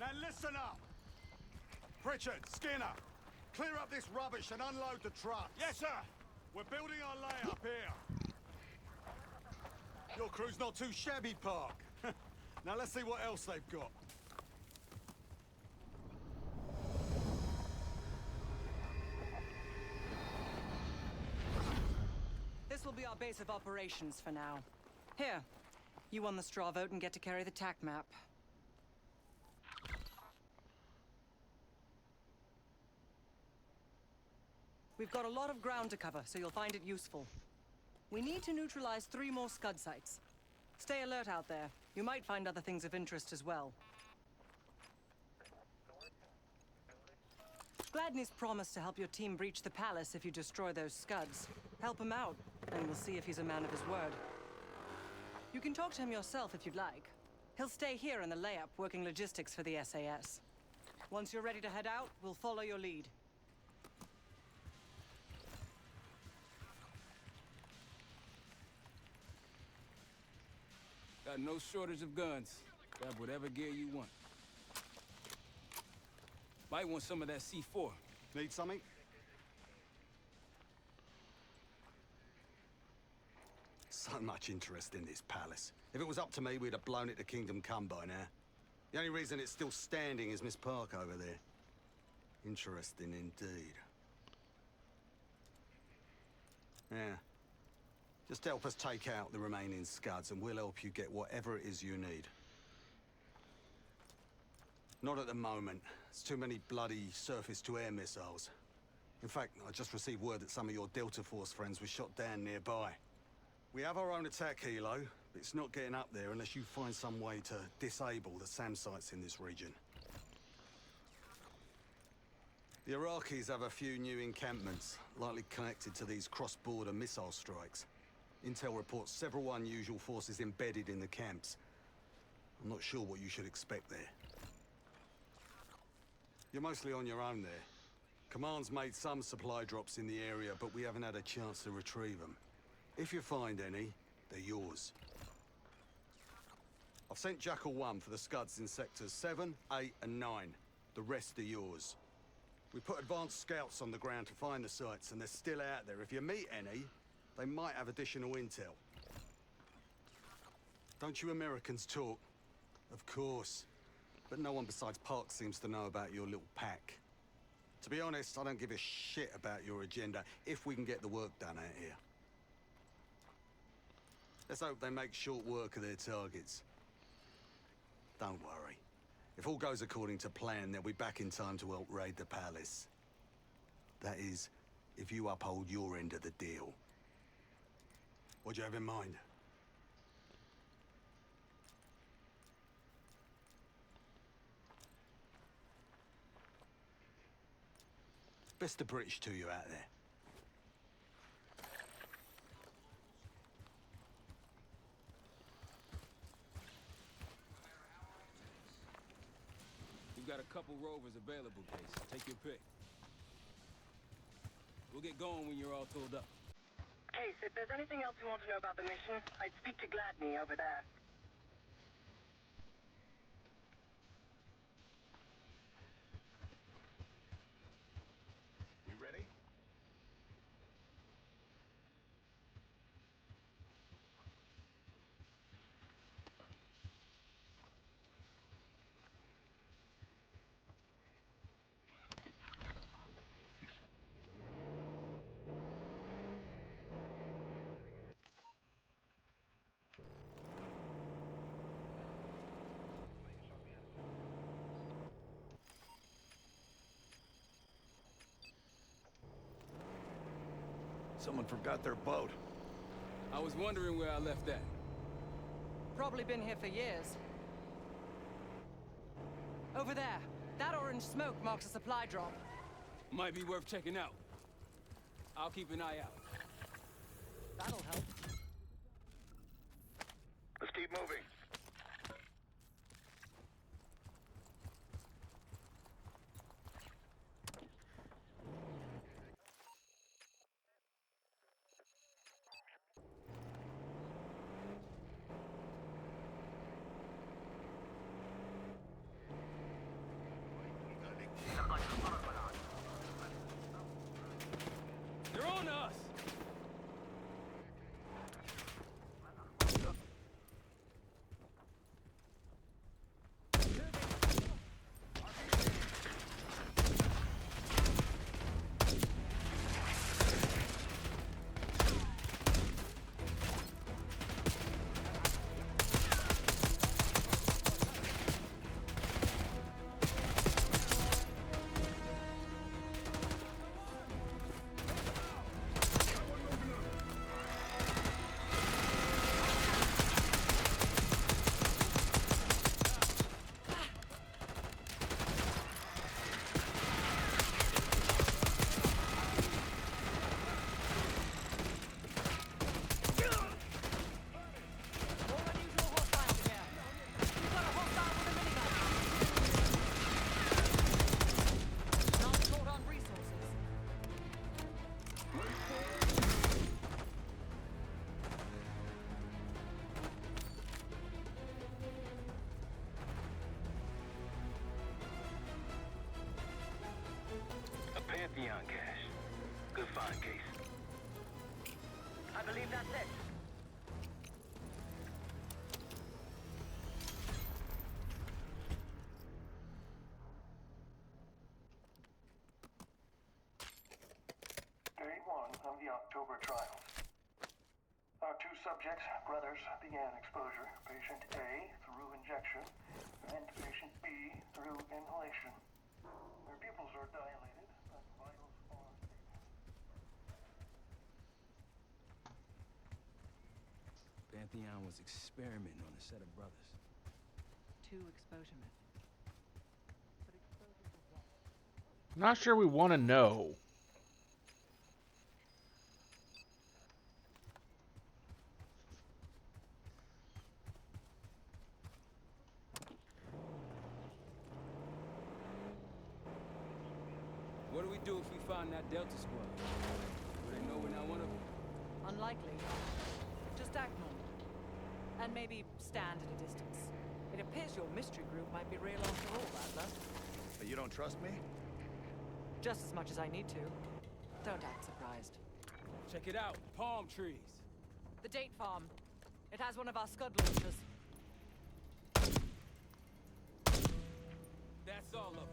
Now listen up! Pritchard, Skinner, clear up this rubbish and unload the truck. Yes, sir! We're building our layup here. Your crew's not too shabby, Park. Now let's see what else they've got. This will be our base of operations for now. Here, you won the straw vote and get to carry the TAC map. We've got a lot of ground to cover, so you'll find it useful. We need to neutralize 3 more Scud sites. Stay alert out there. You might find other things of interest as well. Gladney's promised to help your team breach the palace if you destroy those Scuds. Help him out, and we'll see if he's a man of his word. You can talk to him yourself if you'd like. He'll stay here in the layup, working logistics for the SAS. Once you're ready to head out, we'll follow your lead. Got no shortage of guns. Grab whatever gear you want. Might want some of that C4. Need something? So much interest in this palace. If it was up to me, we'd have blown it to Kingdom Come by now. The only reason it's still standing is Miss Park over there. Interesting indeed. Yeah. Just help us take out the remaining Scuds and we'll help you get whatever it is you need. Not at the moment. There's too many bloody surface-to-air missiles. In fact, I just received word that some of your Delta Force friends were shot down nearby. We have our own attack helo, but it's not getting up there unless you find some way to disable the SAM sites in this region. The Iraqis have a few new encampments, likely connected to these cross-border missile strikes. Intel reports several unusual forces embedded in the camps. I'm not sure what you should expect there. You're mostly on your own there. Command's made some supply drops in the area, but we haven't had a chance to retrieve them. If you find any, they're yours. I've sent Jackal 1 for the Scuds in sectors 7, 8, and 9. The rest are yours. We put advanced scouts on the ground to find the sites, and they're still out there. If you meet any, they might have additional intel. Don't you Americans talk? Of course. But no one besides Park seems to know about your little pack. To be honest, I don't give a shit about your agenda if we can get the work done out here. Let's hope they make short work of their targets. Don't worry. If all goes according to plan, they'll be back in time to help raid the palace. That is, if you uphold your end of the deal. What do you have in mind? Best of British to you out there. We've got a couple rovers available, Case. Take your pick. We'll get going when you're all filled up. Case, if there's anything else you want to know about the mission, I'd speak to Gladney over there. We ready? Someone forgot their boat. I was wondering where I left that. Probably been here for years. Over there. That orange smoke marks a supply drop. Might be worth checking out. I'll keep an eye out. That'll help. Let's keep moving. believe that's it. Day 1 of the October trials. Our two subjects, brothers, began exposure. Patient A through injection, and patient B through inhalation. Their pupils are dilated, but vitals are stable. Pantheon was experimenting on a set of brothers. 2 exposure methods. But exposure to what? Not sure we want to know. What do we do if we find that Delta squad? Do they know we're not one of them? Unlikely. Just act normal. And maybe stand at a distance. It appears your mystery group might be real after all, Adler. But you don't trust me? Just as much as I need to. Don't act surprised. Check it out. Palm trees. The date farm. It has one of our scud launchers. That's all of them.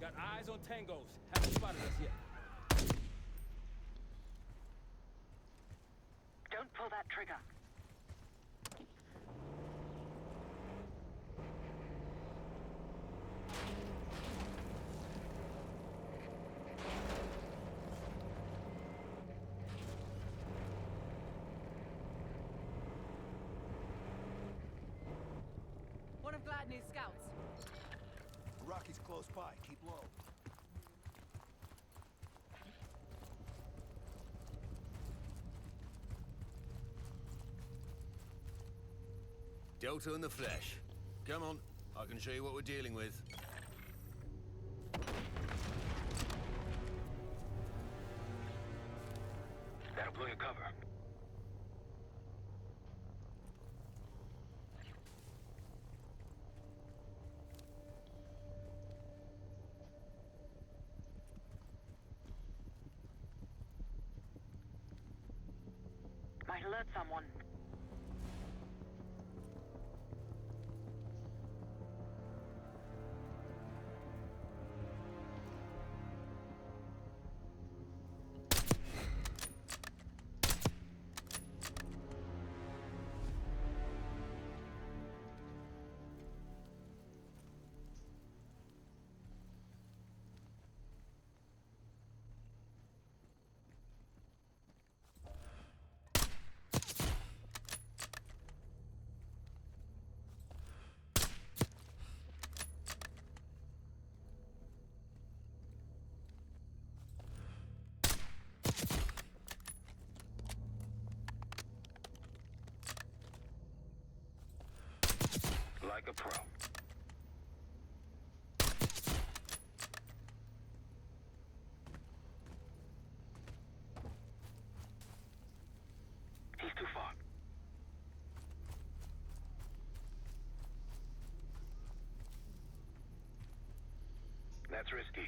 Got eyes on tangos. Haven't spotted us yet. Don't pull that trigger. One of Gladney's scouts. Rocky's close by. Keep low. Delta in the flesh. Come on, I can show you what we're dealing with. That'll blow your cover. Might alert someone. Like a pro. He's too far. That's risky.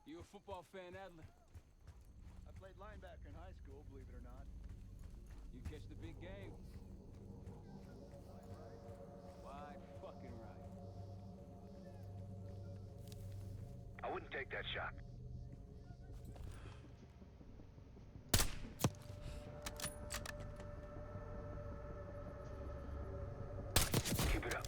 You a football fan, Adler? I played linebacker in high school, believe it or not. You catch the big games. Wide fucking right. I wouldn't take that shot. Keep it up.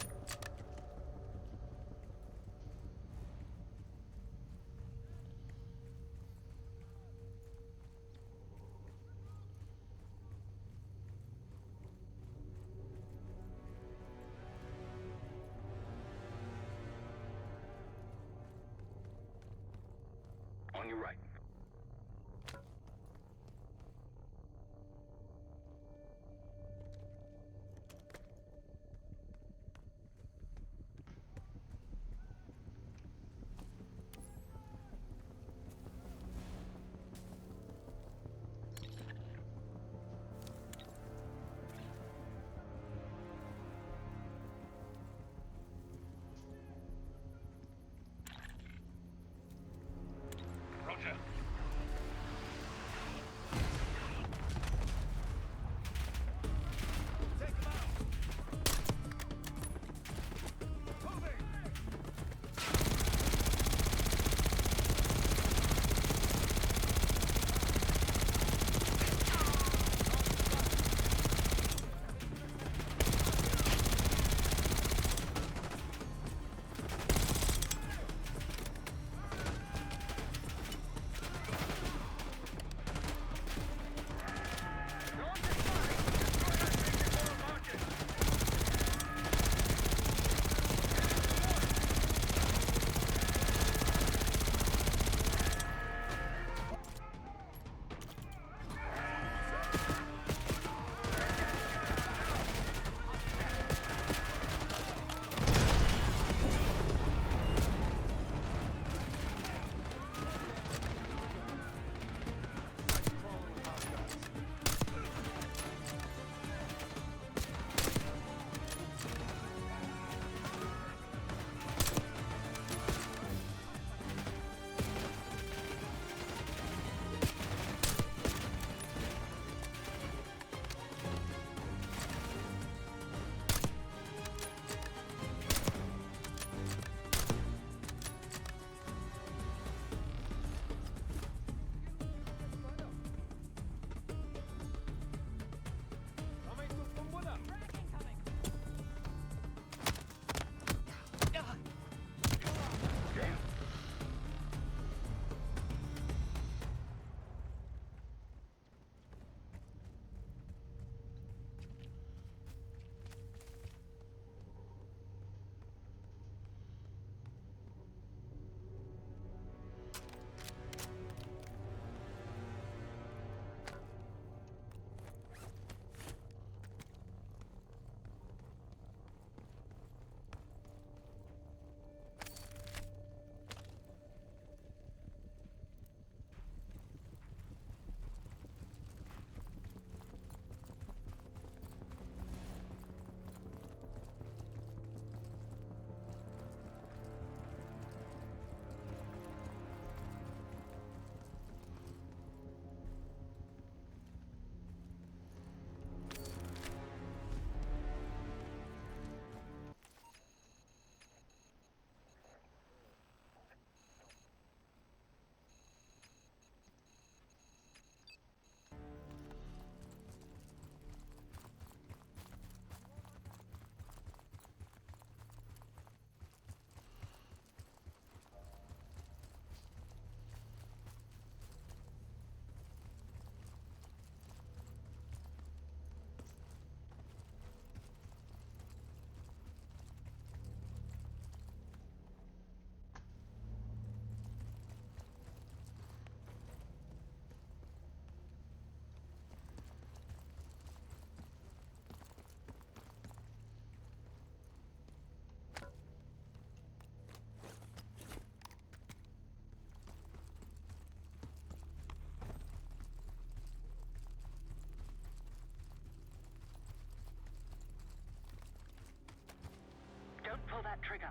pull that trigger.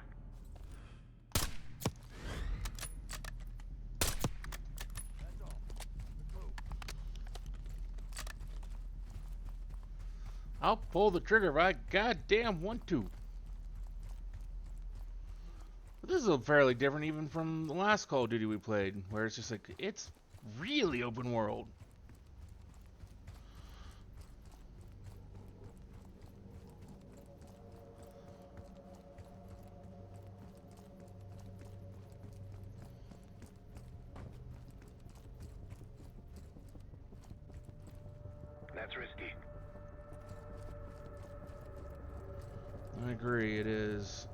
That's all. Let's move. I'll pull the trigger if I goddamn want to. But this is fairly different even from the last Call of Duty we played, where it's just like, it's really open world. That's risky. I agree, it is.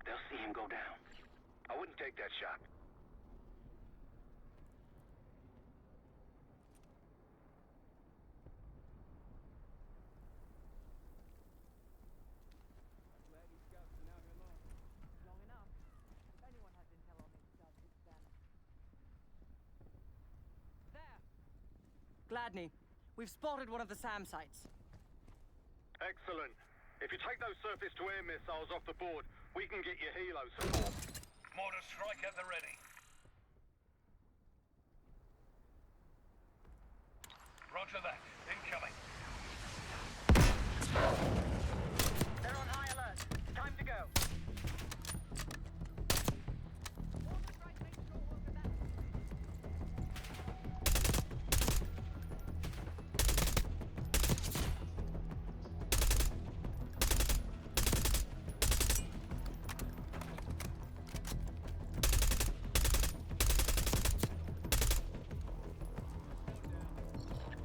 They'll see him go down. I wouldn't take that shot. Gladney, we've spotted one of the SAM sites. Excellent. If you take those surface-to-air missiles off the board, we can get you helo support. Mortar strike at the ready. Roger that. Incoming. They're on high alert. Time to go.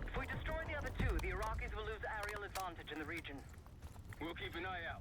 If we destroy the other two, the Iraqis will lose aerial advantage in the region. We'll keep an eye out.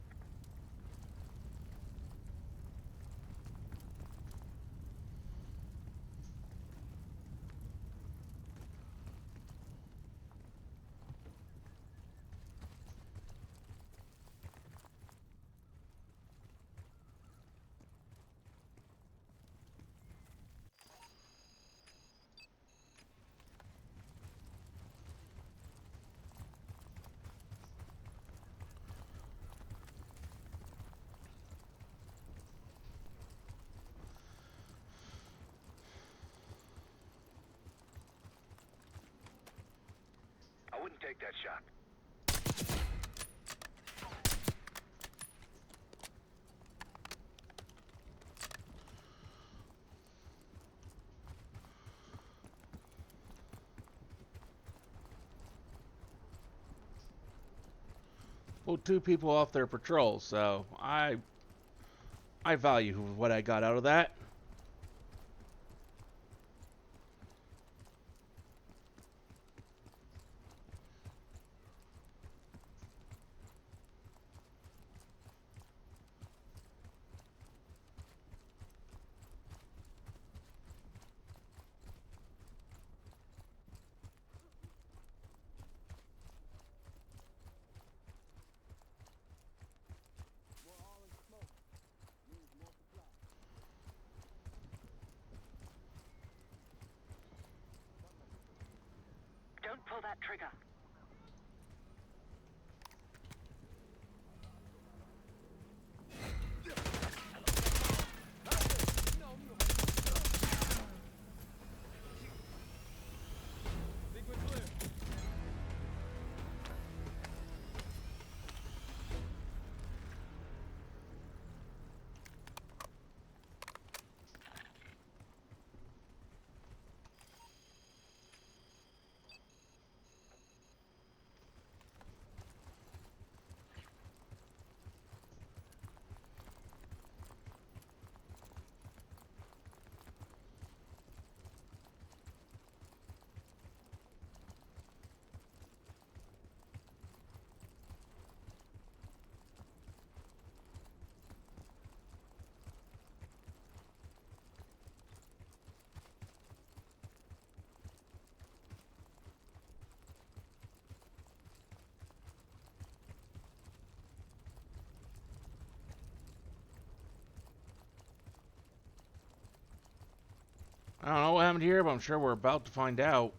I wouldn't take that shot. Pulled two people off their patrol, so I value what I got out of that. Don't pull that trigger. I don't know what happened here, but I'm sure we're about to find out.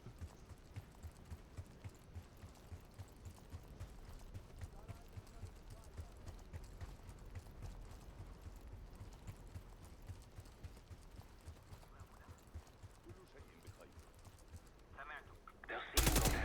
They'll see you go down.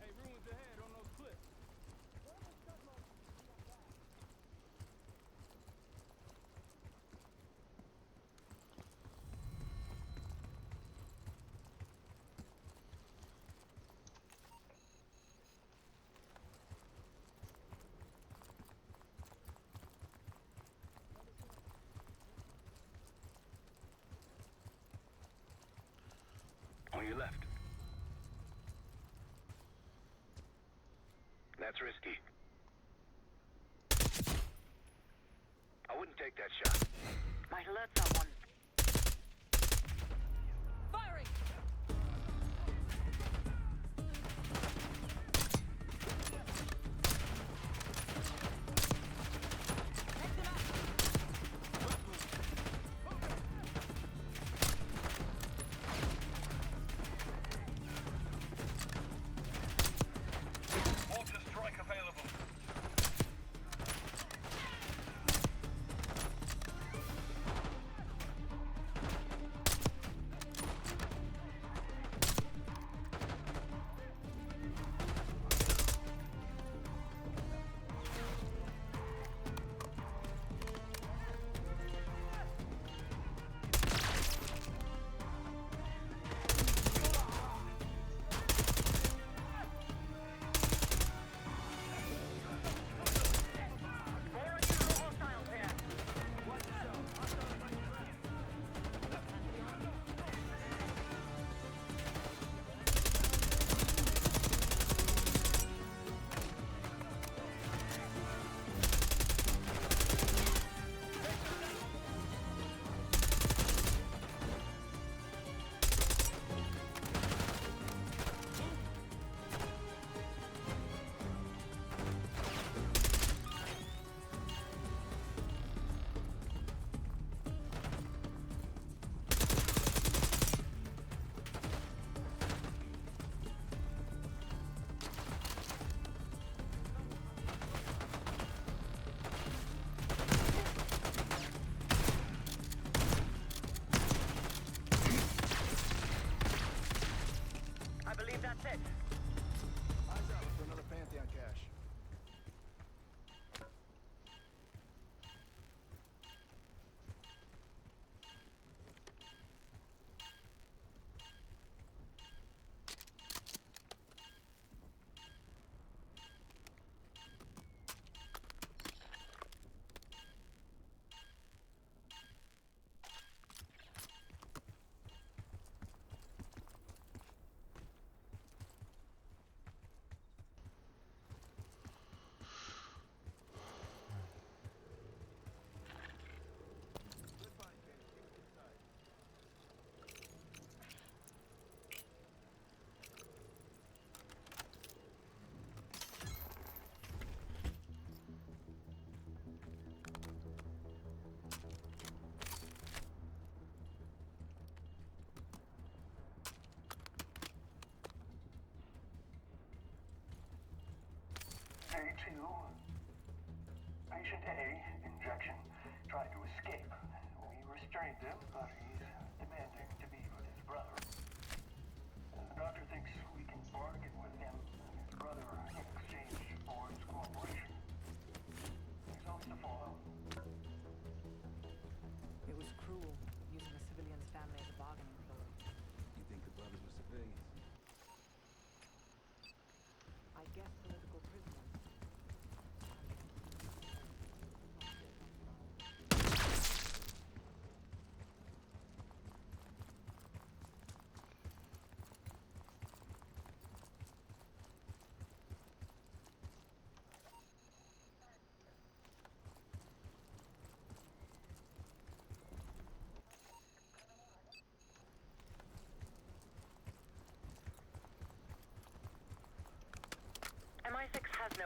Hey, ruins ahead on those cliffs. On your left. That's risky. I wouldn't take that shot. Might alert someone. Firing! Mortar strike available. I believe that's it. Eyes up for another Pantheon cache. Day 2. Patient A, injection, tried to escape. We restrained him, but he's demanding to be with his brother. The doctor thinks we can bargain with him and his brother in exchange for his cooperation. He's hopes to follow. It was cruel, using a civilian's family as a bargaining ploy. You think the brothers were civilians? I guess political prisoners.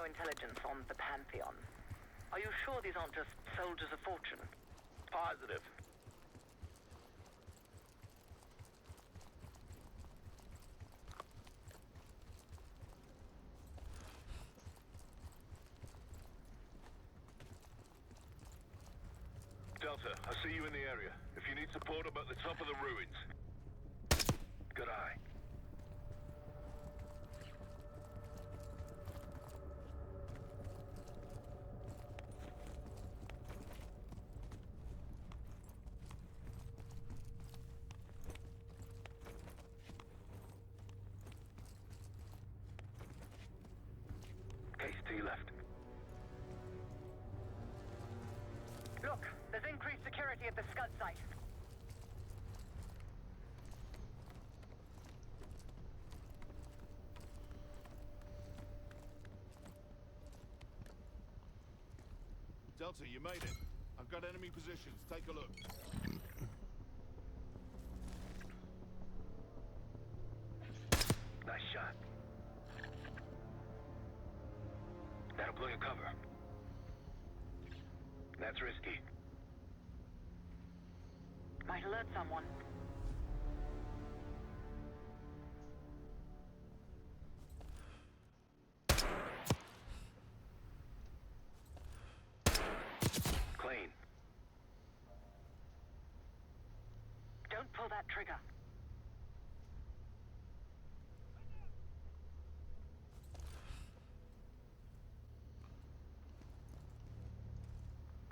no intelligence on the Pantheon. Are you sure these aren't just soldiers of fortune? Positive. Delta, I see you in the area. If you need support, I'm at the top of the ruins. Good eye. Case to your left. Look, there's increased security at the Scud site. Delta, you made it. I've got enemy positions. Take a look. Nice shot. That'll blow your cover. That's risky. Might alert someone. Clean. Don't pull that trigger.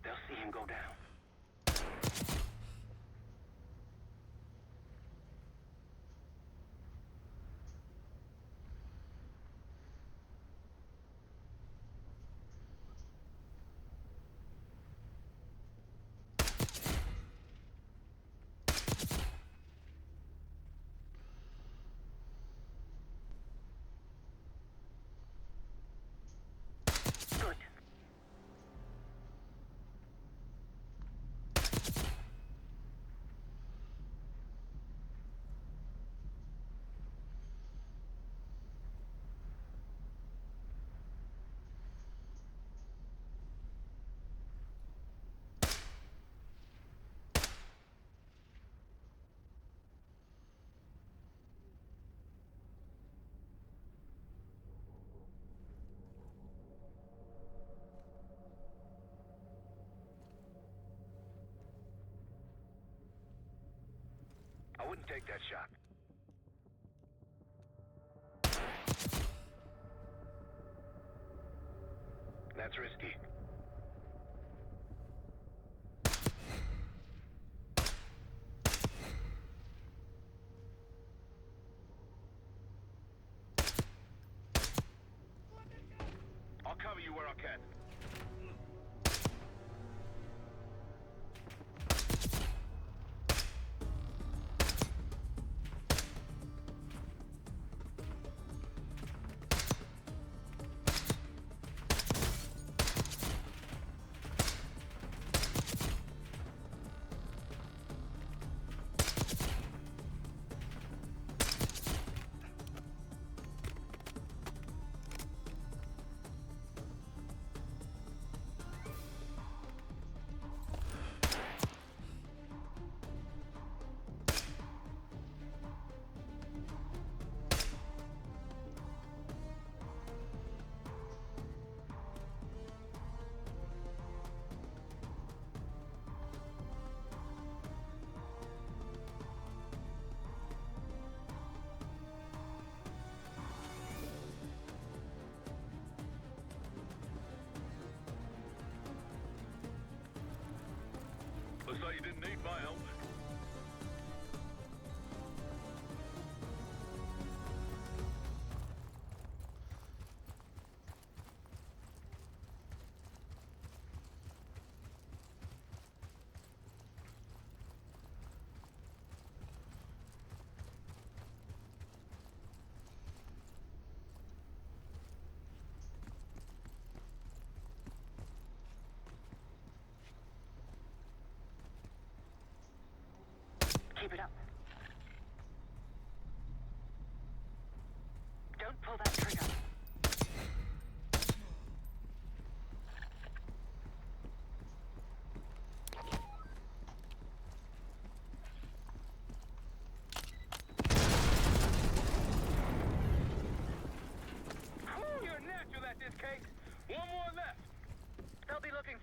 They'll see him go down. Good. I wouldn't take that shot. That's risky. I'll cover you where I can. Looks like you didn't need my help.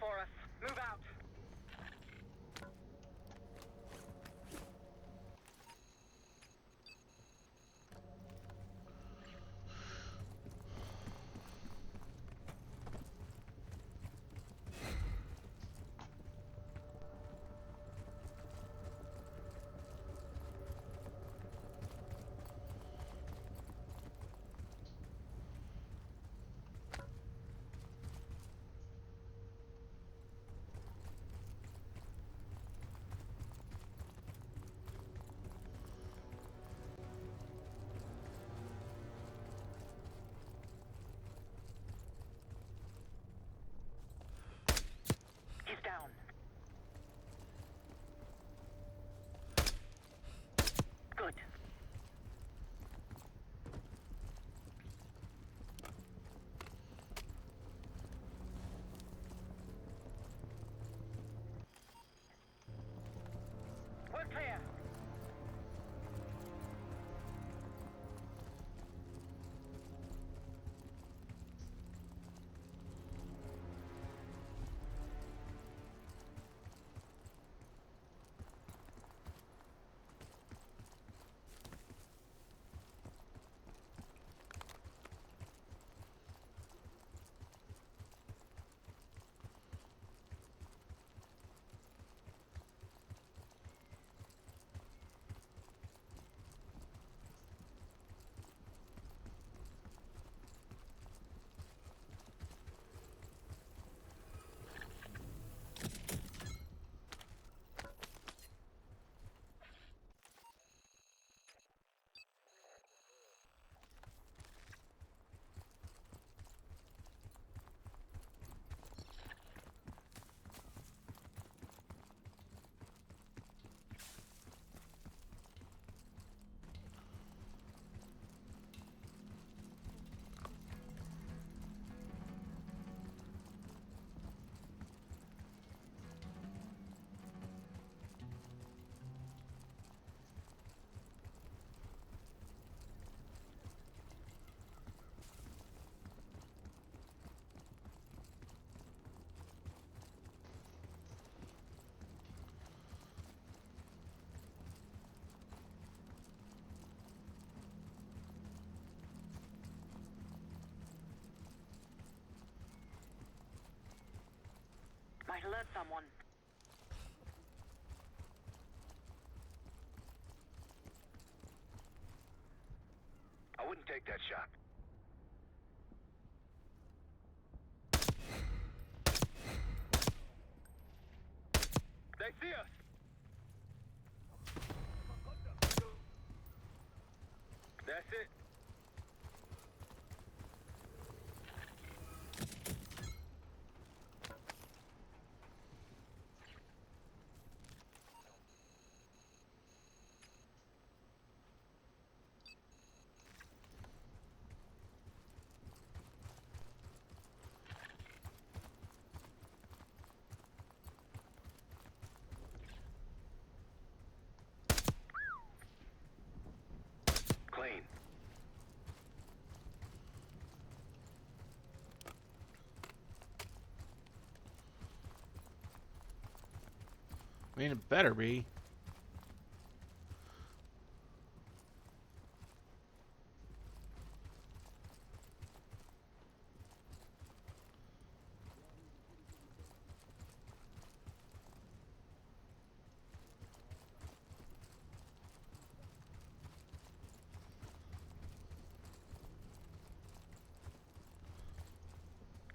for us. Move out. He's down. Good. We're clear. Might alert someone. I wouldn't take that shot. They see us! That's it. Clean. I mean, it better be.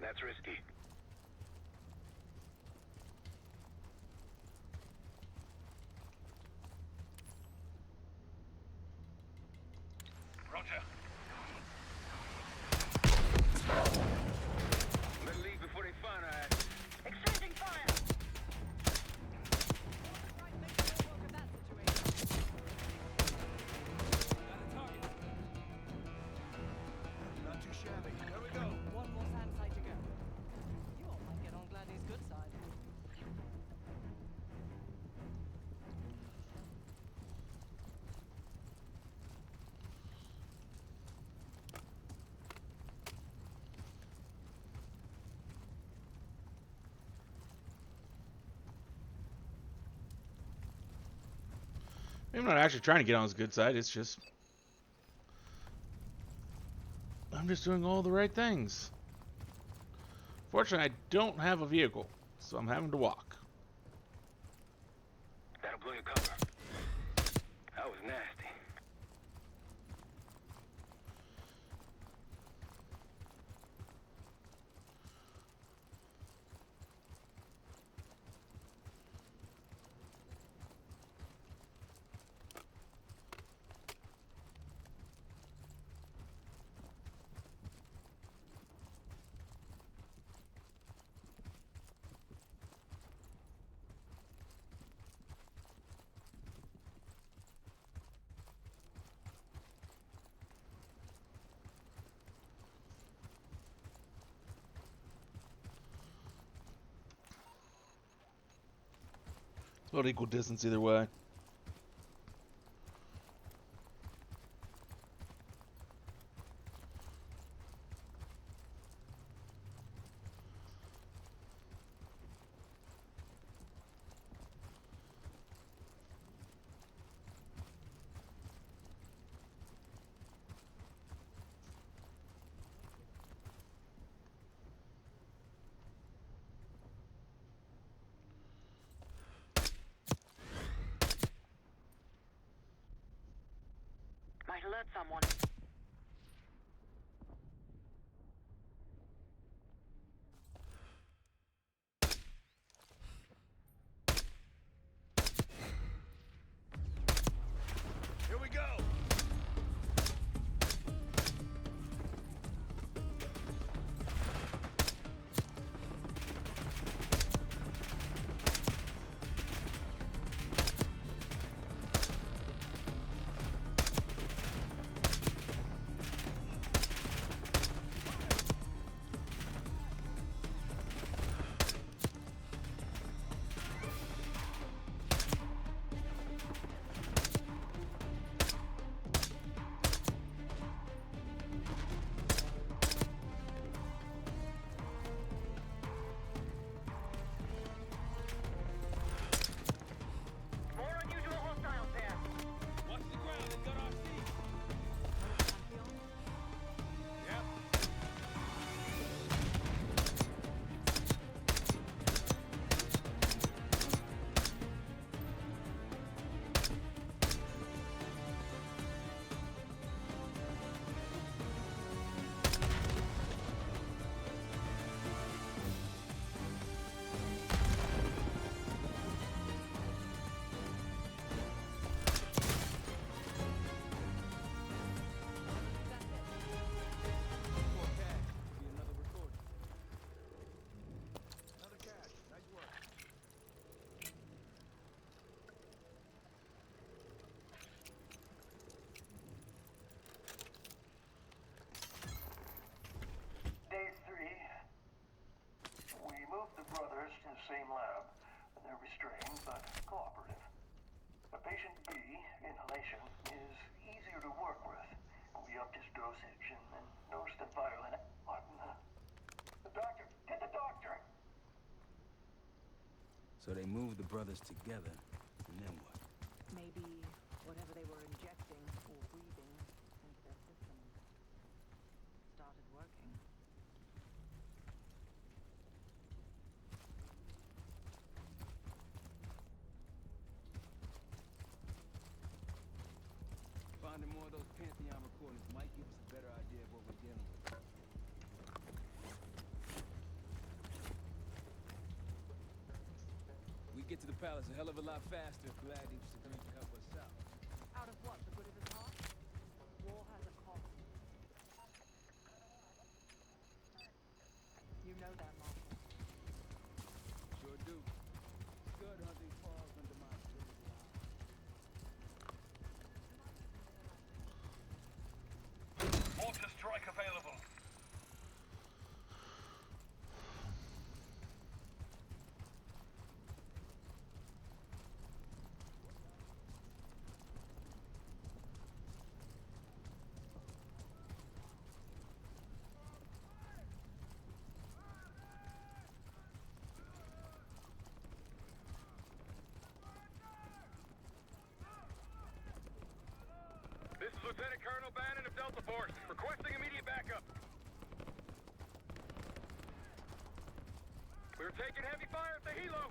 That's risky. Roger. Better leave before they find our ass. Exchanging fire! Not too shabby. There we go. One more sand site to go. I'm not actually trying to get on his good side. It's just I'm just doing all the right things. Fortunately, I don't have a vehicle, so I'm having to walk. That'll blow your cover. That was nasty. It's about equal distance either way. Might alert someone. Here we go! More unusual hostiles there. Watch the ground and gut our seat. Day 3. We moved the brothers to the same lab. They're restrained, but cooperative. The patient B, inhalation, is easier to work with. We upped his dosage and then noticed a violent... The doctor! Get the doctor! So they moved the brothers together, and then what? Maybe whatever they were injecting or breathing into their system started working. Finding more of those Pantheon recordings might give us a better idea of what we're dealing with. We get to the palace a hell of a lot faster if Gladius agrees to help us out. Out of what? The good of his heart? War has a cost. You know that, Marshal. Sure do. Scud hunting falls under my critical eye. Mortar strike available. Delta Force. Requesting immediate backup. We're taking heavy fire at the helo.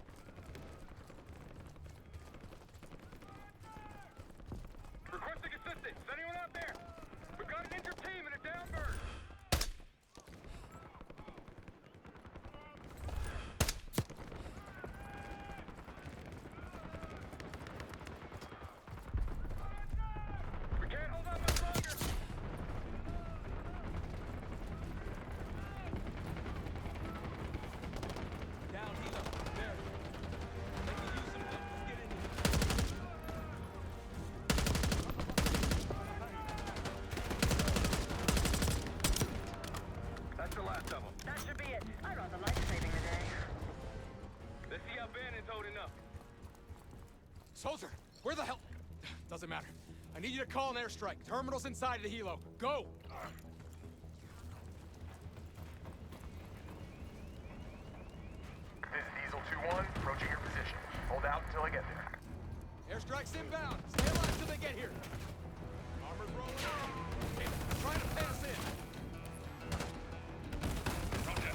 Requesting assistance. Is anyone out there? We've got an injured team and a down bird. We can't hold on much longer. Down, helo. There. They can use some help. Let's get in here. That's the last of them. That should be it. I rather like saving the day. Let's see how Bannon's holding up. Soldier, where the hell? Doesn't matter. I need you to call an airstrike. Terminal's inside of the helo. Go! This is Diesel 2-1, approaching your position. Hold out until I get there. Airstrike's inbound. Stay alive till they get here. Armor's rolling out. Okay, trying to pin us in. Roger.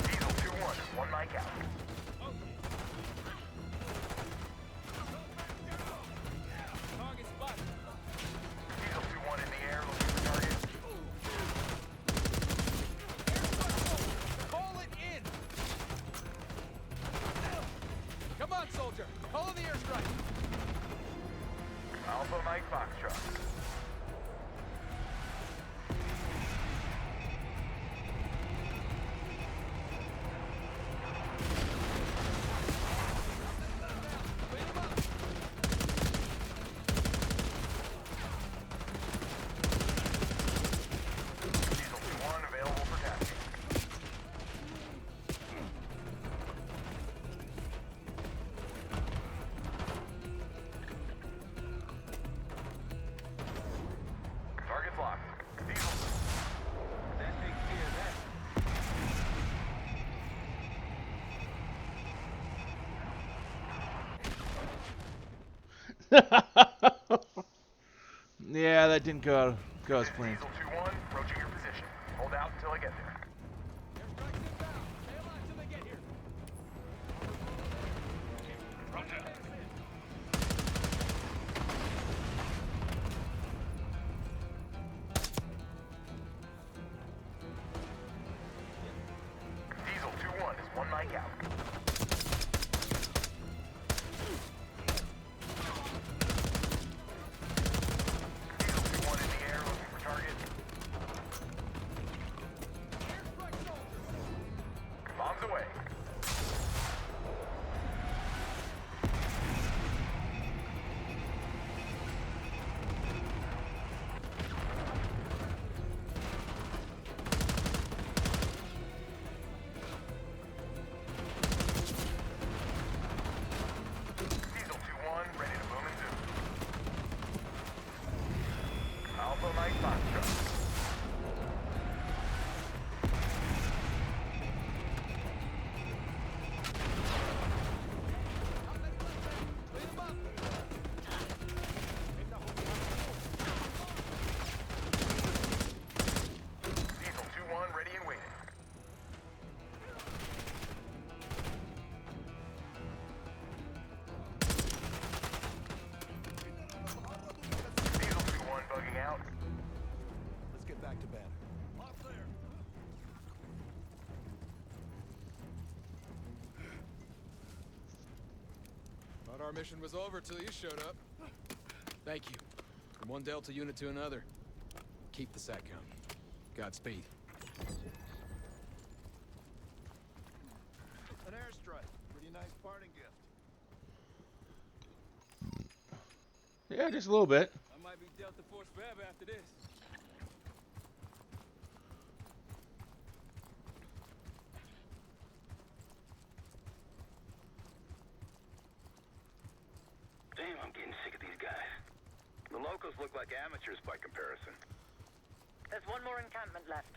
Diesel 2-1 is one mic out. Target spotted. Diesel 2-1 in the air, looking for target. Call it in! Come on, soldier. Call in the airstrike. Alpha Mike Foxtrot. Diesel 2-1 available for tasking. Target's locked. Diesel. That takes care of that. Yeah, that didn't go as planned. Diesel 2-1, approaching your position. Hold out until I get there. Airstrike's inbound. Stay alive till they get here. Roger. Diesel 2-1 is one mic out. Diesel 2-1 in the air, looking for target. Bombs away. Diesel 2-1, ready to boom and zoom. Alpha Mike Foxtrot. Diesel 2-1, ready and waiting. Diesel 2-1 bugging out. Let's get back to bed. Off there. Thought our mission was over till you showed up. Thank you. From one Delta unit to another. Keep the SATCOM. Godspeed. An airstrike. Pretty nice parting gift. Yeah, just a little bit. I might be Delta Force forever after this. Damn, I'm getting sick of these guys. The locals look like amateurs by comparison. There's one more encampment left.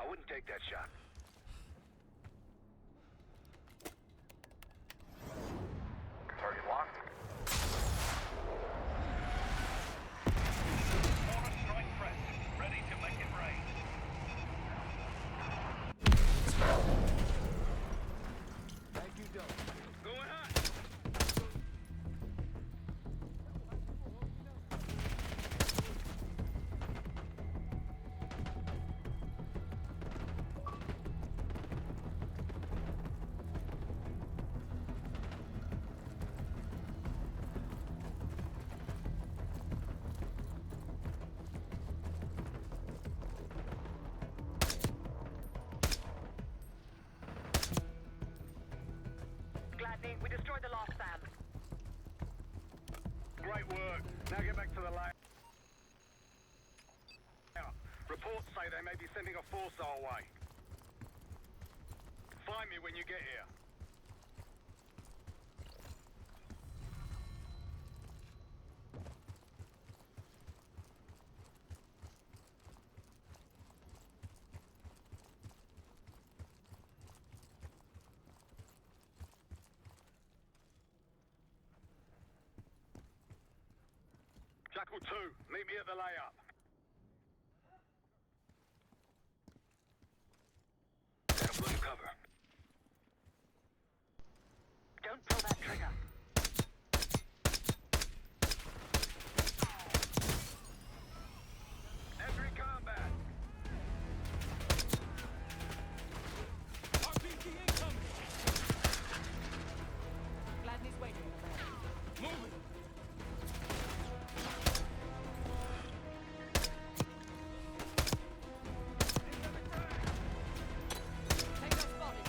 I wouldn't take that shot. Target locked. Forward strike press. Ready to make it rain. Thank you, Doug. Going hot. Gladney, we destroyed the last Sam. Great work. Now get back to the layout. Reports say they may be sending a force our way. Find me when you get here. Jackal 2, meet me at the layup. That'll blow you cover. Don't pull that trigger. Entry combat. RPG incoming! Gladney's waiting. Moving! Take us spotted.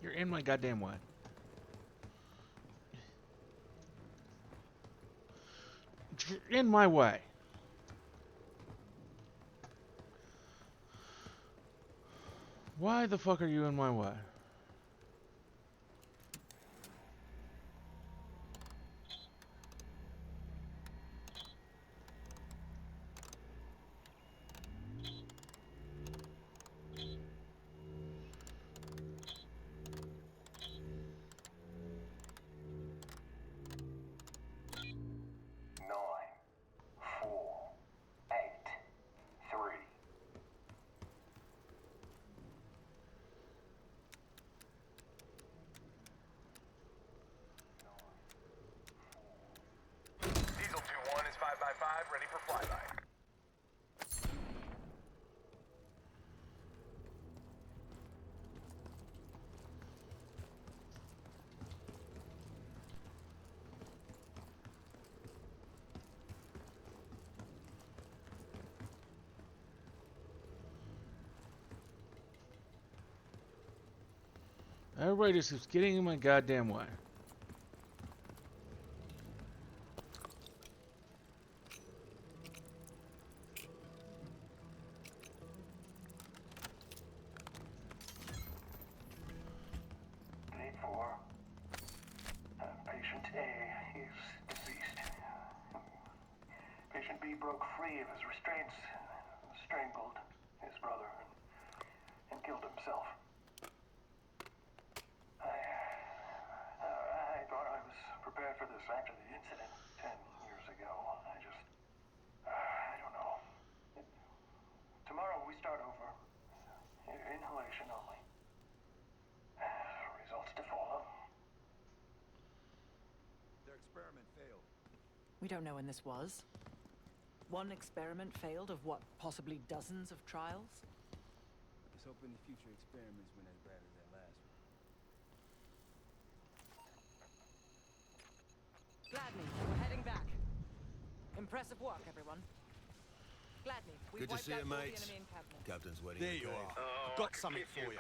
You're in my goddamn way. You're in my way. Why the fuck are you in my way? Everybody just keeps getting in my goddamn way. Day 4. Patient A is deceased. Patient B broke free of his restraints, strangled his brother, and killed himself. I thought I was prepared for this after the incident 10 years ago. I don't know. Tomorrow we start over. Inhalation only. Results to follow. Their experiment failed. We don't know when this was. One experiment failed of what, possibly dozens of trials? Let's hope any future experiments went as bad as that last one. Gladney, we're heading back. Impressive work, everyone. Gladney, we Good to wiped see out you, all the mates. enemy encampment. Captain's waiting. There you are. I've got something for you.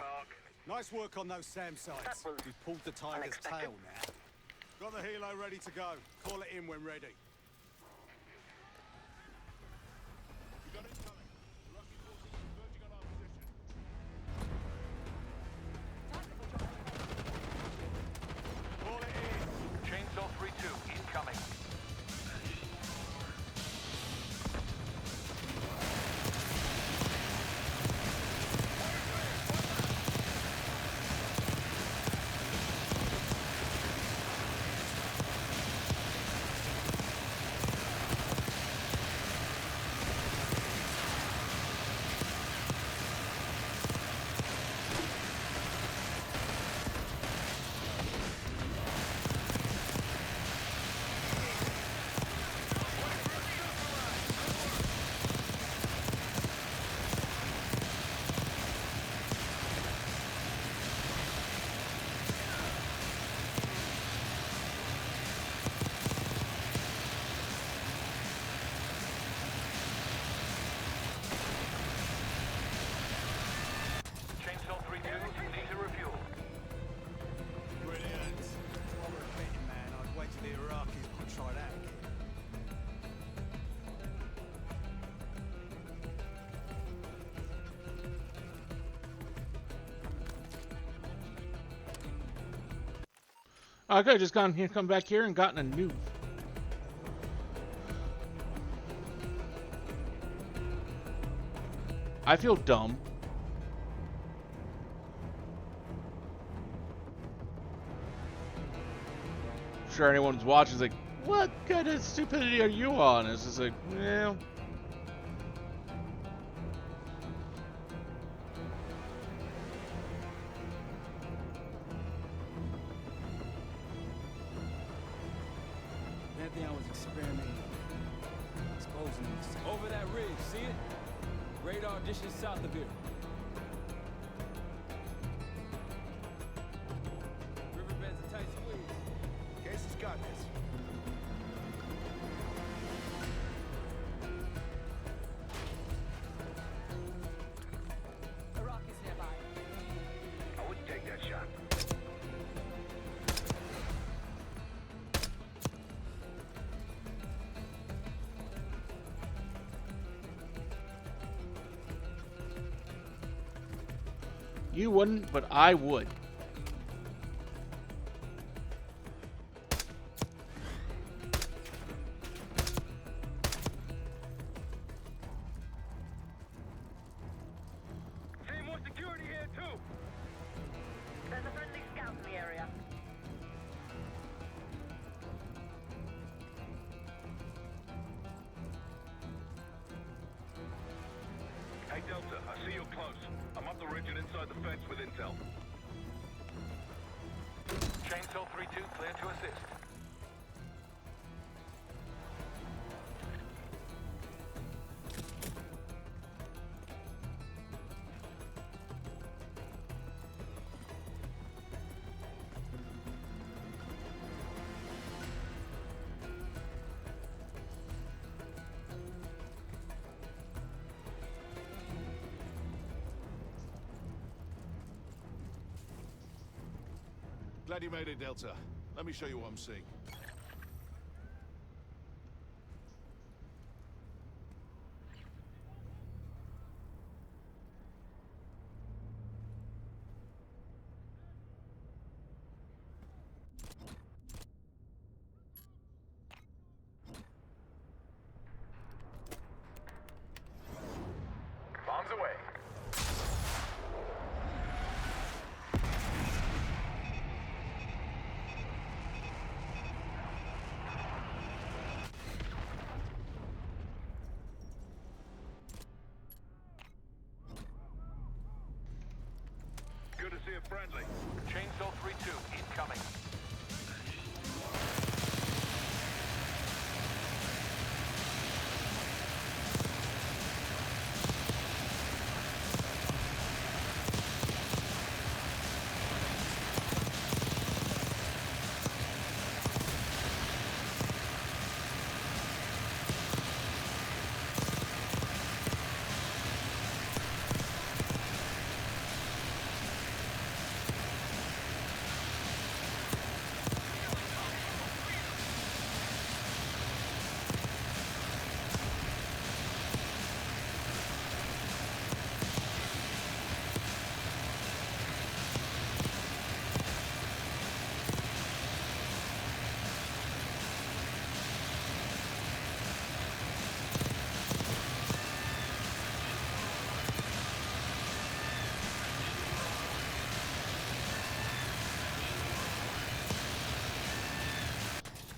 Nice work on those SAM sites. We've pulled the tiger's tail now. Got the helo ready to go. Call it in when ready. Chainsaw 3-2, incoming. Chainsaw 3-2, need to refuel. Brilliant. If I were a betting man, I'd wait till the Iraqis might try that again. I could have just gone here, come back here, and gotten a nuke. I feel dumb. I'm sure anyone's watching is like, what kind of stupidity are you on? It's just like, yeah. Pantheon was experimenting, exposing us. Over that ridge, see it? Radar dishes south of here. Riverbed's a tight squeeze. Casey's got this. Iraqis nearby. I wouldn't take that shot. You wouldn't, but I would. Seeing more security here too. There's a friendly scout in the area. Hey Delta, I see you're close. I'm up the ridge and inside the fence with intel. Chainsaw 3-2, clear to assist. Glad you made it, Delta. Let me show you what I'm seeing. Bombs away. Good to see a friendly. Chainsaw 3-2, incoming.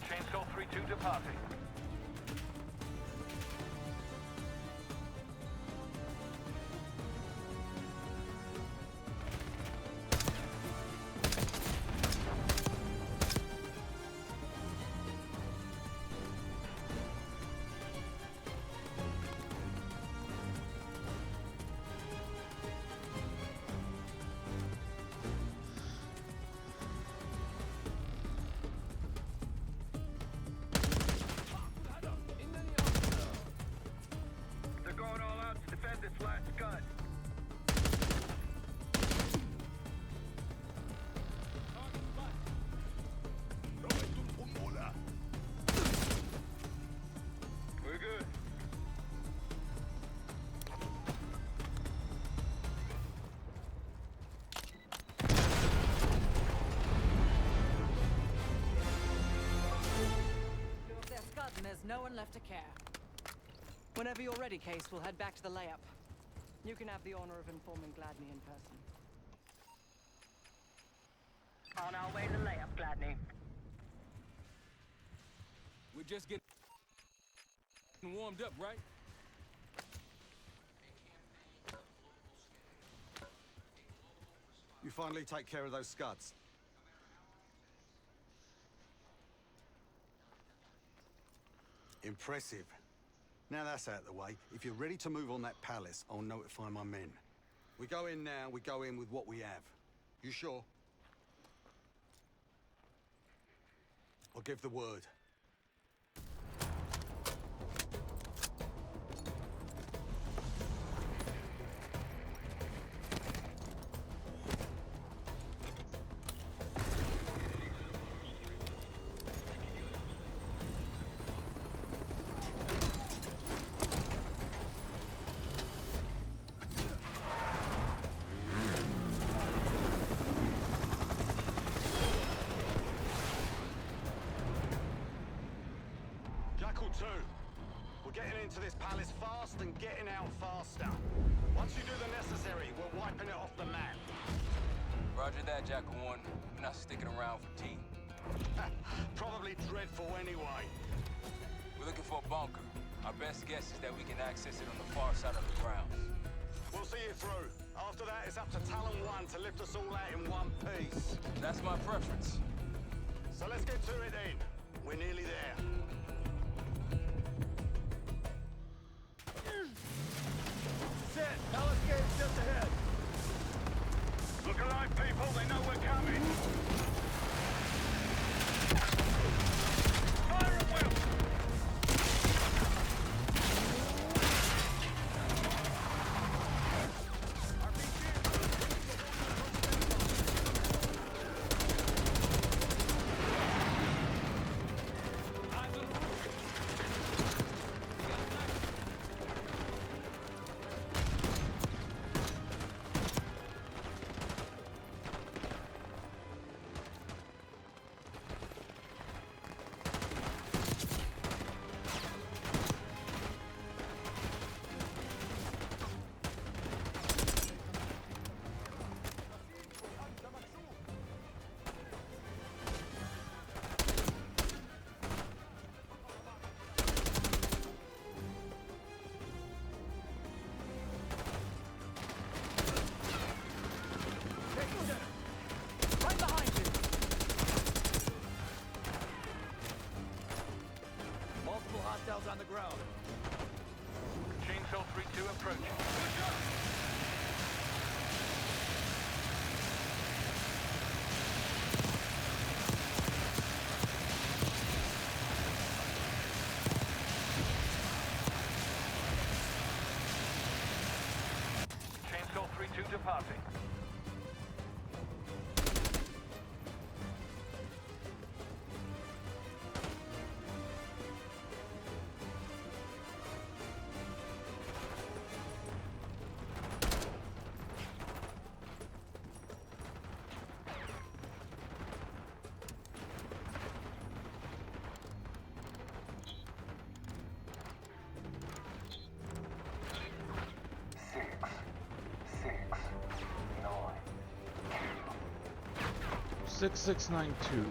Chainsaw 3-2 departing. They're going all out to defend this last scud. We're good. They're scud and there's no one left to care. Whenever you're ready, Case, we'll head back to the layup. You can have the honor of informing Gladney in person. On our way to layup, Gladney. We're just getting warmed up, right? You finally take care of those scuds. Impressive. Now that's out of the way, if you're ready to move on that palace, I'll notify my men. We go in now, we go in with what we have. You sure? I'll give the word. We're getting into this palace fast and getting out faster. Once you do the necessary, we're wiping it off the map. Roger that, Jackal 1. We're not sticking around for tea. Probably dreadful anyway. We're looking for a bunker. Our best guess is that we can access it on the far side of the grounds. We'll see you through. After that, it's up to Talon 1 to lift us all out in one piece. That's my preference. So let's get to it then. We're nearly there. Set! Palace gate's just ahead. Look alive, people. They know we're coming. Fire at will! Hostiles on the ground. Chainsaw 3-2 approaching. Chainsaw 3-2 departing. Six 6692.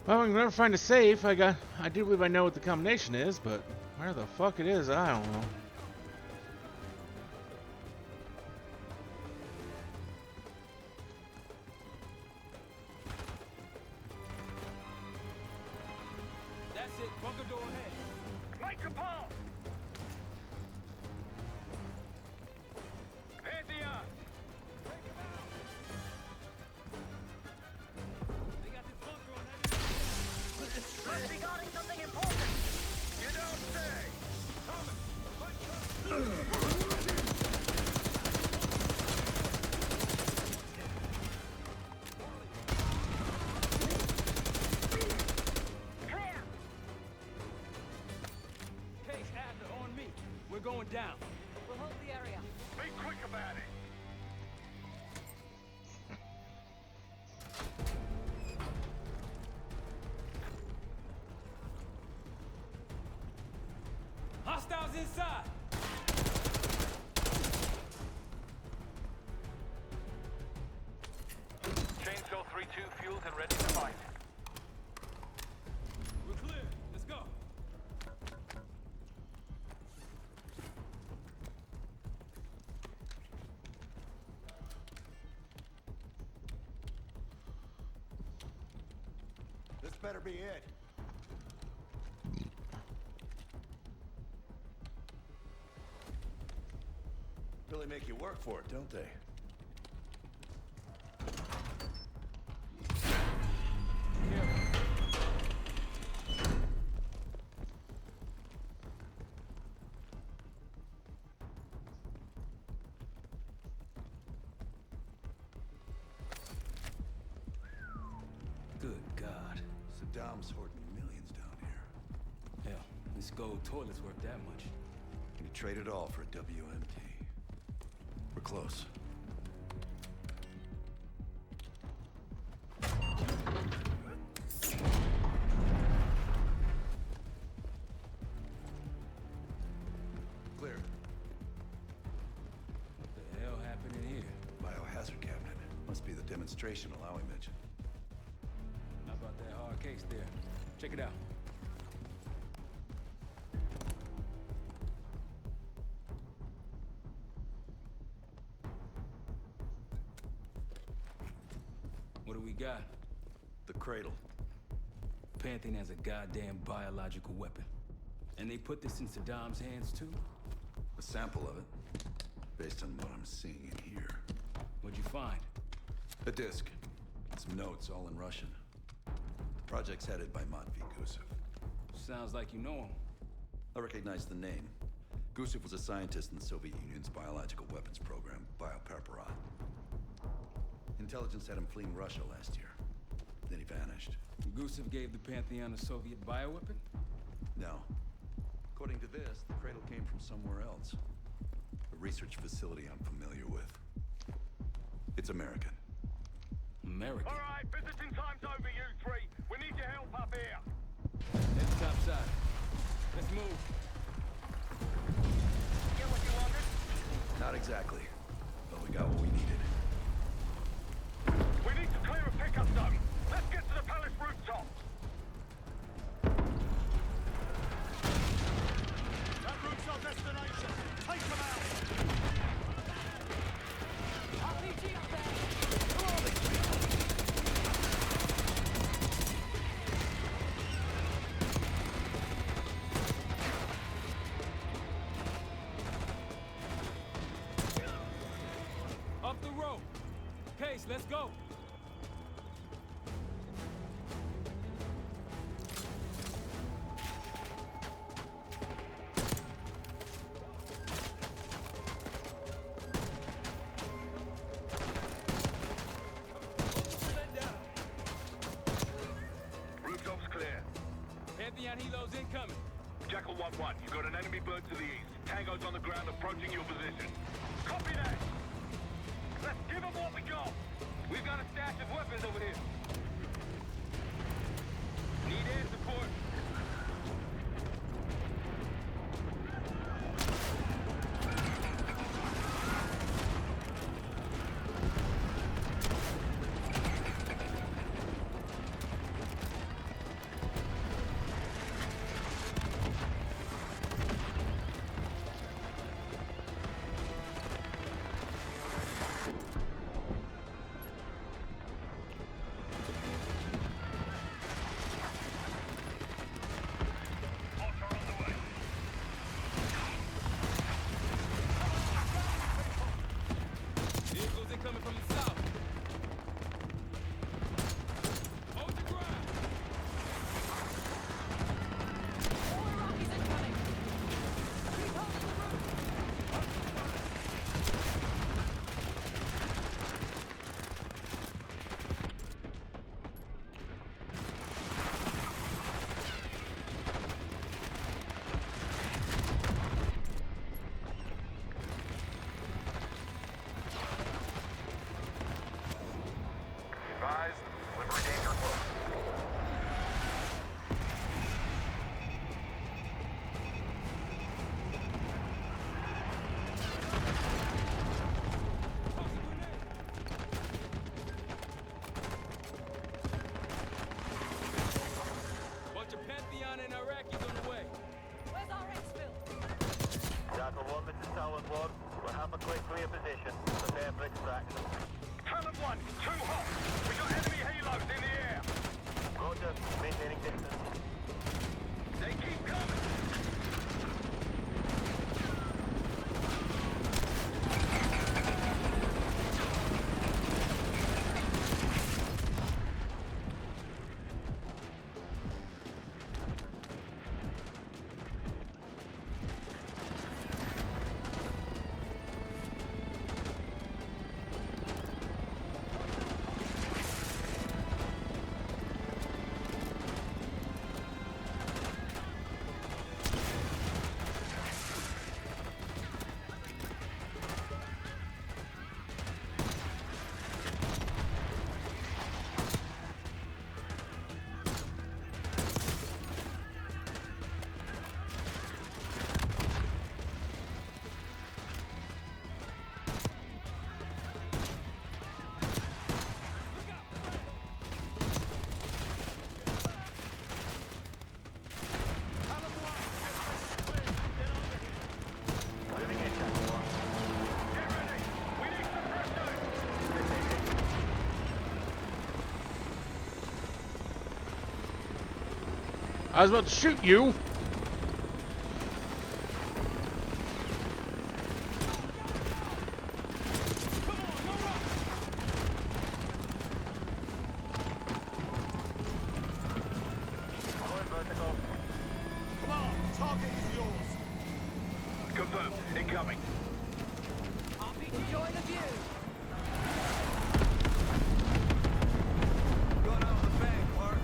Well, I can never find a safe. I do believe I know what the combination is, but where the fuck it is, I don't know. That's it. Bunker door ahead. Make a pass! Pantheon! They got this bunker on that. Must be guarding something important. You don't say! Clear! Case Adler on me. We're going down. We'll hold the area. Be quick about it! Hostiles inside. Chainsaw 3-2 fueled and ready to fight. We're clear. Let's go. This better be it. Really make you work for it, don't they? Good God. Saddam's hoarding millions down here. Hell, this gold toilet's worth that much. You trade it all for a WMT. We're close. Clear. What the hell happened in here? Biohazard cabinet. Must be the demonstration Alawi mentioned. How about that hard case there? Check it out. What do we got? The cradle. Pantheon has a goddamn biological weapon. And they put this in Saddam's hands too? A sample of it, based on what I'm seeing in here. What'd you find? A disc. Some notes, all in Russian. The project's headed by Matvey Gusev. Sounds like you know him. I recognize the name. Gusev was a scientist in the Soviet Union's biological weapons program, Biopreparat. Intelligence had him fleeing Russia last year. Then he vanished. Gusev gave the Pantheon a Soviet bioweapon? No. According to this, the cradle came from somewhere else. A research facility I'm familiar with. It's American. American? All right, visiting time's over, you three. We need your help up here. Head to top side. Let's move. Get what you wanted? Not exactly. But we got what we needed. We need to clear a pickup zone. Let's get to the palace rooftop. That route's our destination. Take them out. RPG up there. Who are these people? Up the road. Case, let's go. Rooftop's clear. Pantheon helos incoming. Jackal 1-1, you've got an enemy bird to the east. Tango's on the ground approaching your position. Copy that! Let's give them what we got! We've got a stash of weapons over here. Need air support. I was about to shoot you. Come on, target is yours. Confirmed. Incoming. Enjoy the view. Going out of the bank, Mark.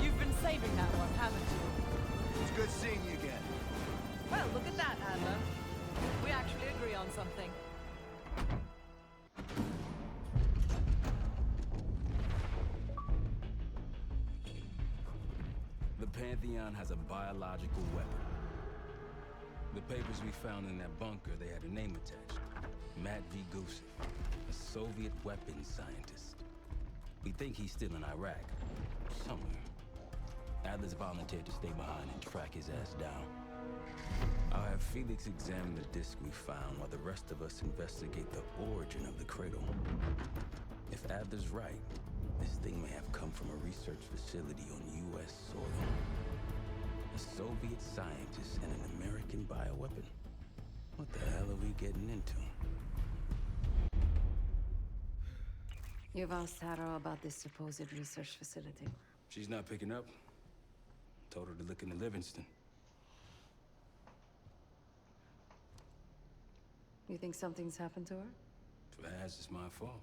You've been saving that one, haven't you? It's good seeing you again. Well, look at that, Adler. We actually agree on something. The Pantheon has a biological weapon. The papers we found in that bunker, they had a name attached. Matt V. Gusev, a Soviet weapons scientist. We think he's still in Iraq, somewhere. Adler's volunteered to stay behind and track his ass down. I'll have Felix examine the disc we found while the rest of us investigate the origin of the cradle. If Adler's right, this thing may have come from a research facility on U.S. soil. A Soviet scientist and an American bioweapon. What the hell are we getting into? You've asked Harrow about this supposed research facility. She's not picking up. Told her to look into Livingston. You think something's happened to her? If it has, it's my fault.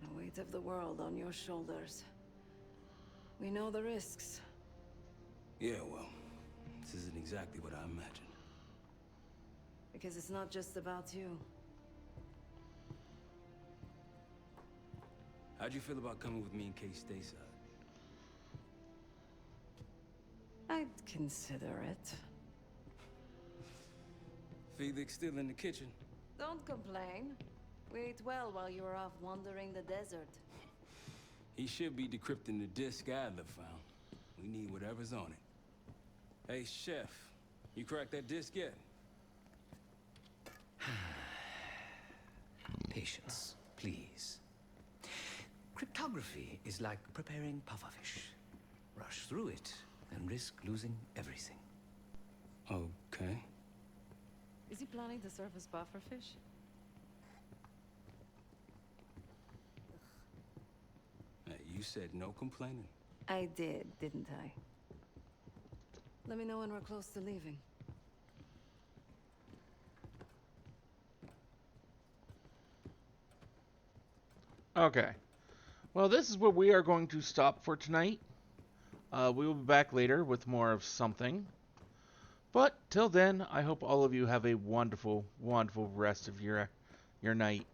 The weight of the world on your shoulders. We know the risks. Yeah, well, this isn't exactly what I imagined. Because it's not just about you. How'd you feel about coming with me in case stateside? I'd consider it. Felix still in the kitchen. Don't complain. We ate well while you were off wandering the desert. He should be decrypting the disc Adler found. We need whatever's on it. Hey, Chef, you cracked that disc yet? Patience, please. Cryptography is like preparing pufferfish. Rush through it and risk losing everything. Okay. Is he planning to serve us pufferfish? Hey, you said no complaining. I did, didn't I? Let me know when we're close to leaving. Okay. Well, this is where we are going to stop for tonight. We will be back later with more of something. But till then, I hope all of you have a wonderful, wonderful rest of your night.